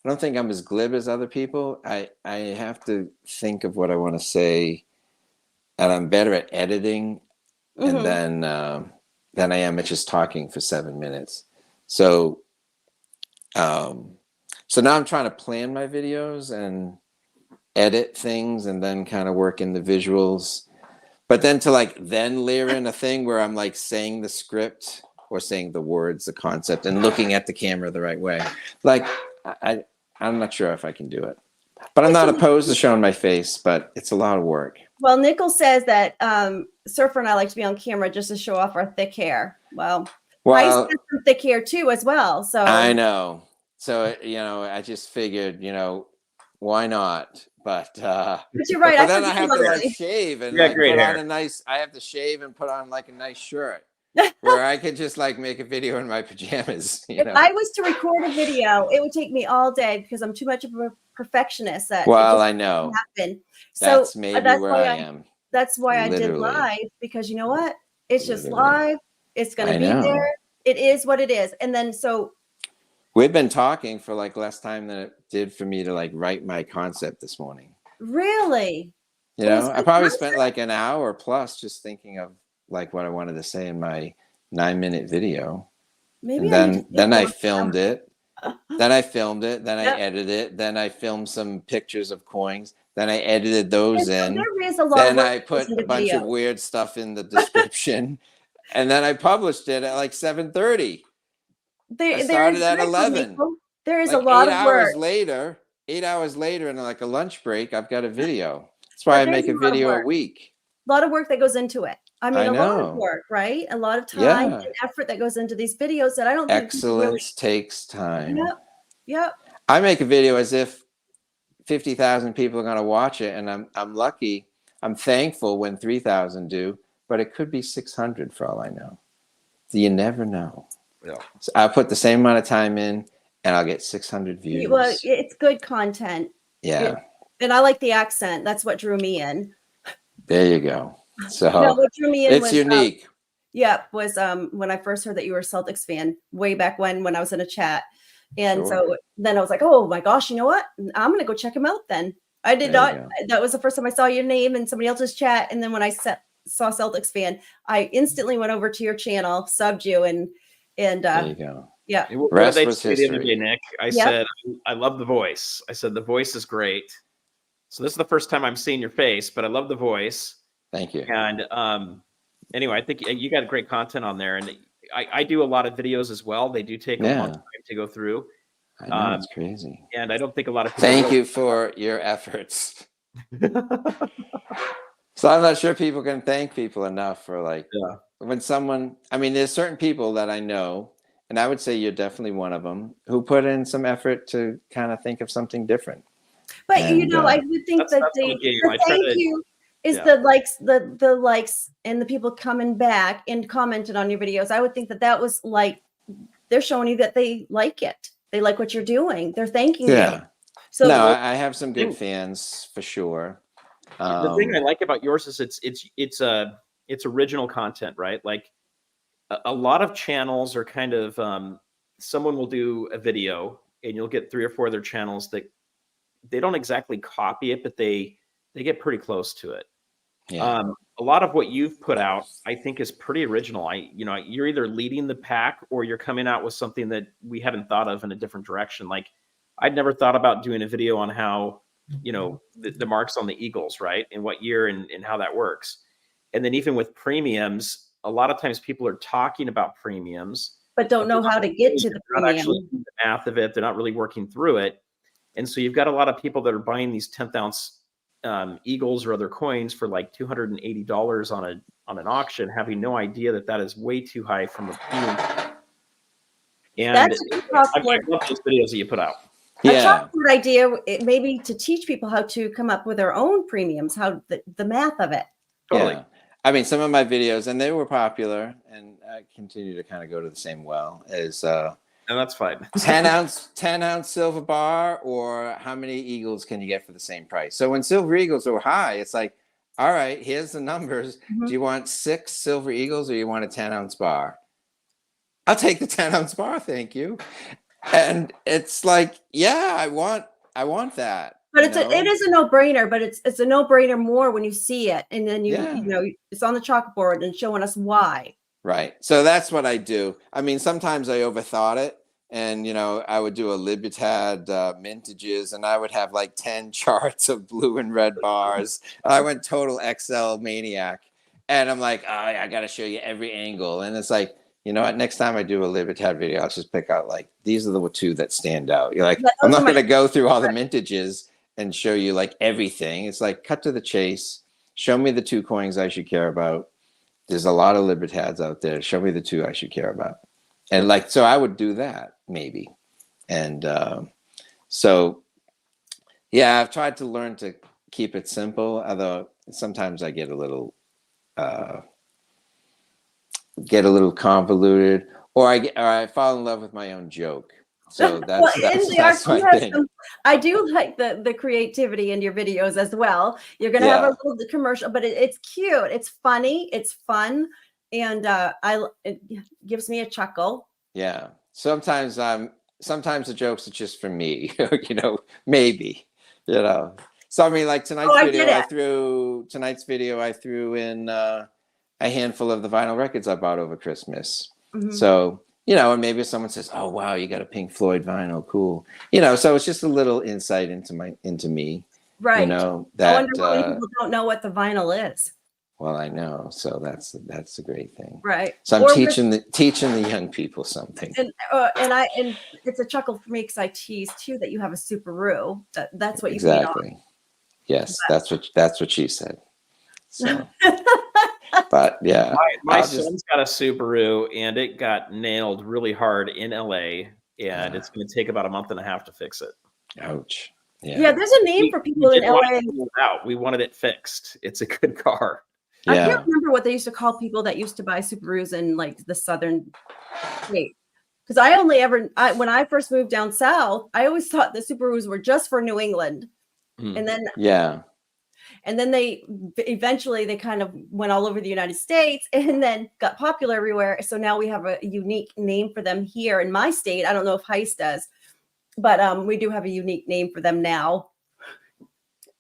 as glib as other people. I have to think of what I want to say, and I'm better at editing, and than I am at just talking for 7 minutes. So, so now I'm trying to plan my videos and edit things, and then kind of work in the visuals. But then to like then layer in a thing where I'm like saying the script or saying the words, the concept, and looking at the camera the right way. Like I'm not sure if I can do it, but I'm not opposed to showing my face, but it's a lot of work. Well, Nickel says that Surfer and I like to be on camera just to show off our thick hair. Well, Well, has some thick hair too as well. So I know. So, I just figured, why not? But you're right. I then I forget have to about like it. shave and You got like great put on hair. I have to shave and put on like a nice shirt where I could just like make a video in my pajamas, If I was to record a video, it would take me all day because I'm too much of a perfectionist that it Well, just I doesn't know. happen. So That's maybe where I am. that's why I did Literally. live, because you know what? It's just Literally. live. It's going to I be there. know. It is what it is. And then so We've been talking for like less time than it did for me to like write my concept this morning. really, well, it's I good probably spent concept. like an hour plus just thinking of like what I wanted to say in my 9-minute video. Maybe And I need to take then I more. filmed it. Then I filmed it. Then I Yep. edited it. Then I filmed some pictures of coins. Then I edited those And so in. there is a lot of Then work I that goes put a into bunch of video. weird stuff in the description. And then I published it at like 7:30. I There is started at 11. there is a Like lot of work, 8 hours later, and like a lunch break, I've got a video. That's why but I there's make a a lot of video a work. week. A lot of work that goes into it. I mean, I a lot of know. work, right? A lot of time Yeah. and effort that goes into these videos that I don't think people really. Excellence takes time. Yep. Yep. I make a video as if 50,000 people are going to watch it, and I'm lucky. I'm thankful when 3,000 do, but it could be 600 for all I know. You never know. Yeah. So I'll put the same amount of time in, and I'll get 600 views. Well, it's good content. Yeah. And I like the accent. That's what drew me in. There you go. So No, what drew me in it's was unique. was when I first heard that you were a Celtics fan way back when I was in a chat. And Sure. so then I was like, oh my gosh, you know what? I'm going to go check him out then. I did There you not. go. That was the first time I saw your name in somebody else's chat. And then when I saw Celtics fan, I instantly went over to your channel, subbed you, and There you go. yeah. What did Rest they was say the other history. day, Nick? I Yep. said, I love the voice. I said, the voice is great. So this is the first time I'm seeing your face, but I love the voice. Thank you. And anyway, I think you got great content on there. And I do a lot of videos as well. They do take a long time to go through. I know, it's crazy. And I don't think a lot of people. Thank you for your efforts. So I'm not sure people can thank people enough for like when someone, I mean, there's certain people that I know, and I would say you're definitely one of them, who put in some effort to kind of think of something different. But And, I would think that's that the game. I the try thank to- you is yeah. the likes and the people coming back and commented on your videos. I would think that was like they're showing you that they like it. They like what you're doing. They're thanking you. So no, I have some good fans for sure. The thing I like about yours is it's original content, right? Like a lot of channels are kind of someone will do a video and you'll get 3 or 4 other channels that they don't exactly copy it, but they get pretty close to it. Yeah. A lot of what you've put out, I think, is pretty original. You're either leading the pack or you're coming out with something that we hadn't thought of in a different direction. Like I'd never thought about doing a video on how, the marks on the Eagles, right? And what year and how that works. And then even with premiums, a lot of times people are talking about premiums, but don't know how to get to the not premium. actually doing the math of it. They're not really working through it. And so you've got a lot of people that are buying these 10th ounce Eagles or other coins for like $280 on an auction, having no idea that is way too high from the premium. And I love those videos that you put out. Yeah, a good idea, maybe to teach people how to come up with their own premiums, how the math of it. Totally. Yeah. I mean, some of my videos, and they were popular, and I continue to kind of go to the same well, is and that's fine. 10 ounce silver bar, or how many Eagles can you get for the same price? So when silver Eagles were high, it's like, all right, here's the numbers. Mm-hmm. Do you want 6 silver Eagles or you want a 10 ounce bar? I'll take the 10 ounce bar, thank you. And it's like, yeah, I want that. But it is a no-brainer, but it's a no-brainer more when you see it, and then it's on the chalkboard and showing us why. Right. So that's what I do. I mean, sometimes I overthought it, and I would do a Libertad mintages, and I would have like 10 charts of blue and red bars. I went total Excel maniac, and I'm like, oh, I got to show you every angle, and it's like, you know what? Next time I do a Libertad video, I'll just pick out like these are the 2 that stand out. You're like, I'm not going to go through all the mintages and show you like everything. It's like cut to the chase. Show me the 2 coins I should care about. There's a lot of Libertads out there. Show me the 2 I should care about. And like, so I would do that maybe. And so, yeah, I've tried to learn to keep it simple, although sometimes I get a little convoluted, or I fall in love with my own joke. So that's my thing. I do like the creativity in your videos as well. You're gonna have a little commercial, but it's cute, it's funny, it's fun, and it gives me a chuckle. Yeah. Sometimes the jokes are just for me, you know, maybe, you know. So I mean, like tonight's video, I threw in a handful of the vinyl records I bought over Christmas. Mm-hmm. So, you know, and maybe someone says, "Oh wow, you got a Pink Floyd vinyl, cool." You know, so it's just a little insight into me. Right. You know, I wonder how many people don't know what the vinyl is. Well, I know, so that's a great thing. Right. So I'm teaching the young people something. And it's a chuckle for me because I tease too that you have a Subaru. That's what you feed on. Yes, that's what she said. So, but yeah, my son's got a Subaru, and it got nailed really hard in LA, and it's going to take about a month and a half to fix it. Ouch. Yeah, there's a name for people in LA. We wanted it fixed. It's a good car. I can't remember what they used to call people that used to buy Subarus in like the southern state. Because when I first moved down south, I always thought the Subarus were just for New England. And then they eventually kind of went all over the United States and then got popular everywhere. So now we have a unique name for them here in my state. I don't know if Heist does, but we do have a unique name for them now.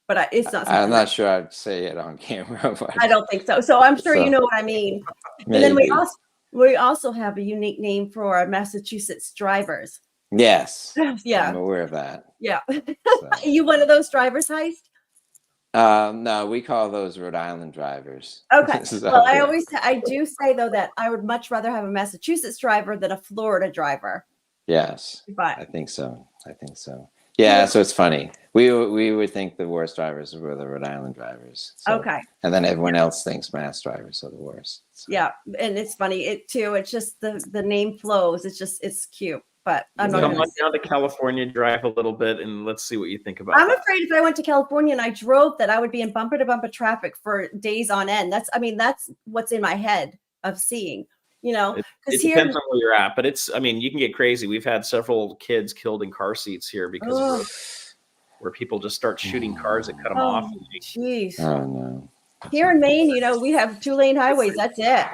But it's not. I'm not sure I'd say it on camera. I don't think so. So I'm sure you know what I mean. Maybe. And then we also have a unique name for our Massachusetts drivers. Yes. Yeah. I'm aware of that. Yeah. So. You one of those drivers, Heist? No, we call those Rhode Island drivers. Okay. Well, I do say though that I would much rather have a Massachusetts driver than a Florida driver. Yes. But I think so. Yeah, so it's funny. We would think the worst drivers were the Rhode Island drivers. So, okay. And then everyone else thinks Mass drivers are the worst. So. Yeah, and it's funny it's just the name flows. It's cute. But I'm not come on down to California, drive a little bit, and let's see what you think about. I'm afraid if I went to California and I drove that I would be in bumper to bumper traffic for days on end. That's what's in my head of seeing. You know, it depends on where you're at, but you can get crazy. We've had several kids killed in car seats here because where people just start shooting cars and cut them off. Jeez. Oh no. Here in Maine, we have 2-lane highways. That's it.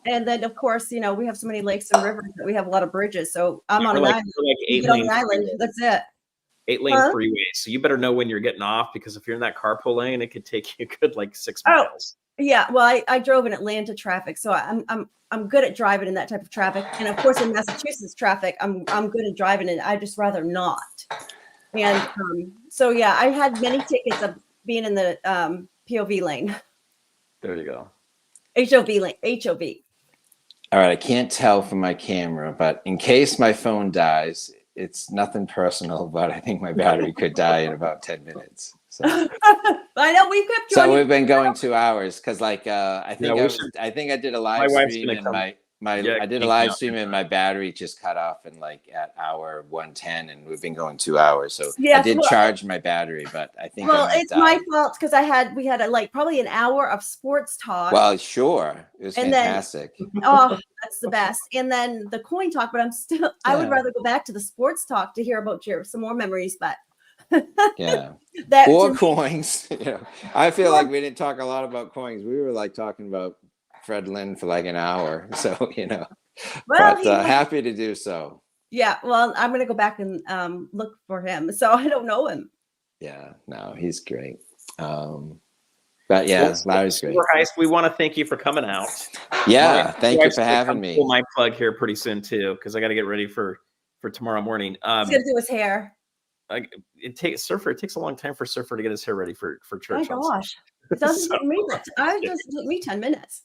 And then, of course, we have so many lakes and rivers that we have a lot of bridges. So I'm on an island. Like 8-lane island. That's it. 8-lane freeway. So you better know when you're getting off, because if you're in that carpool lane, it could take you a good 6 miles. Yeah. Well, I drove in Atlanta traffic, so I'm good at driving in that type of traffic. And of course, in Massachusetts traffic, I'm good at driving it. I just rather not. And so yeah, I had many tickets of being in the POV lane. There you go. HOV lane. HOV. All right, I can't tell from my camera, but in case my phone dies, it's nothing personal, but I think my battery could die in about 10 minutes. So. I know we kept. So we've been going 2 hours because, I think I did a live stream and I did a live stream and my battery just cut off in at hour 110, and we've been going 2 hours. So I did charge my battery, but I think it's my fault because we had probably an hour of sports talk. Well, sure, it was fantastic. That's the best. And then the coin talk, but I would rather go back to the sports talk to hear about some more memories, but. Yeah. Coins. I feel like we didn't talk a lot about coins. We were talking about Fred Lynn for an hour. So, but happy to do so. Yeah. Well, I'm going to go back and look for him. So I don't know him. Yeah, no, he's great. But yeah, Larry's great. Heist, we want to thank you for coming out. Yeah. Thank you for having me. Pull my plug here pretty soon too, because I got to get ready for tomorrow morning. He's going to do his hair. It takes a long time for Sufer to get his hair ready for church. Oh my gosh, it doesn't take me much. It doesn't take me 10 minutes.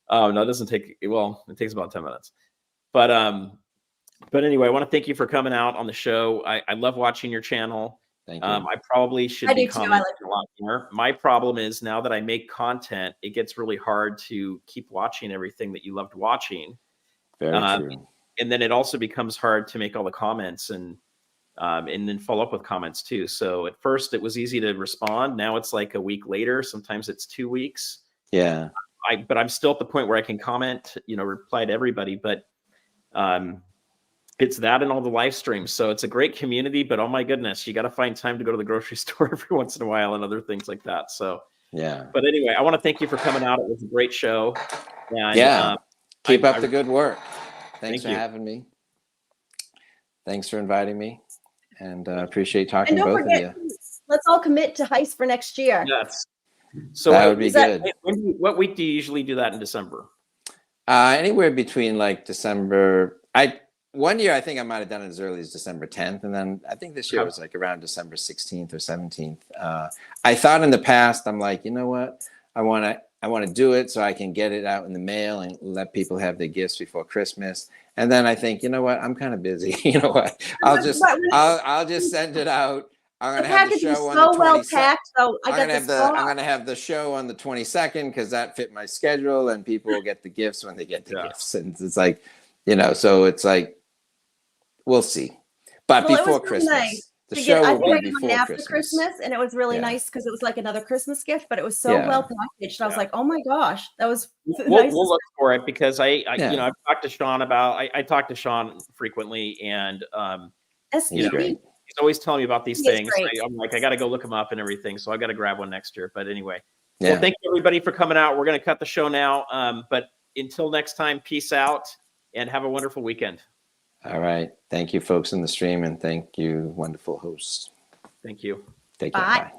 Oh no, it doesn't take. Well, it takes about 10 minutes. But anyway, I want to thank you for coming out on the show. I love watching your channel. Thank you. I probably should be commenting a lot more. My problem is now that I make content, it gets really hard to keep watching everything that you loved watching. Very true. and then it also becomes hard to make all the comments and then follow up with comments too. So at first it was easy to respond. Now it's like a week later. Sometimes it's 2 weeks. Yeah. But I'm still at the point where I can comment, reply to everybody, but it's that and all the live streams. So it's a great community, but oh my goodness, you got to find time to go to the grocery store every once in a while and other things like that. So, yeah. But anyway, I want to thank you for coming out. It was a great show. And, Yeah. Keep up the good work. Thanks for you. having me. Thanks for inviting me. And appreciate talking And to don't both forget, of you. let's all commit to Heist for next year. Yes. So that would be good. What week do you usually do that in December? Anywhere between like December. One year I think I might have done it as early as December 10th, and then I think this year was like around December 16th or 17th. I thought in the past, I'm like, you know what, I want to do it so I can get it out in the mail and let people have their gifts before Christmas. And then I think, you know what, I'm kind of busy. You know what, I'll just send it out. I'm gonna have the show on the 22nd. I'm gonna have the show on the 22nd because that fit my schedule, and people will get the gifts when they get the gifts. And it's like, so it's like, we'll see. But before Christmas, nice. The show will be before after Christmas, and it was really nice because it was like another Christmas gift, but it was so well packaged. I was like, oh my gosh, that was nice. We'll look for it because I've talked to Sean about. I talk to Sean frequently, and he's great. He's always telling me about these things. I'm like, I got to go look them up and everything. So I got to grab one next year. But anyway, well, thank you everybody for coming out. We're going to cut the show now. But until next time, peace out and have a wonderful weekend. All right. Thank you, folks in the stream, and thank you, wonderful hosts. Thank you. Take care. Bye.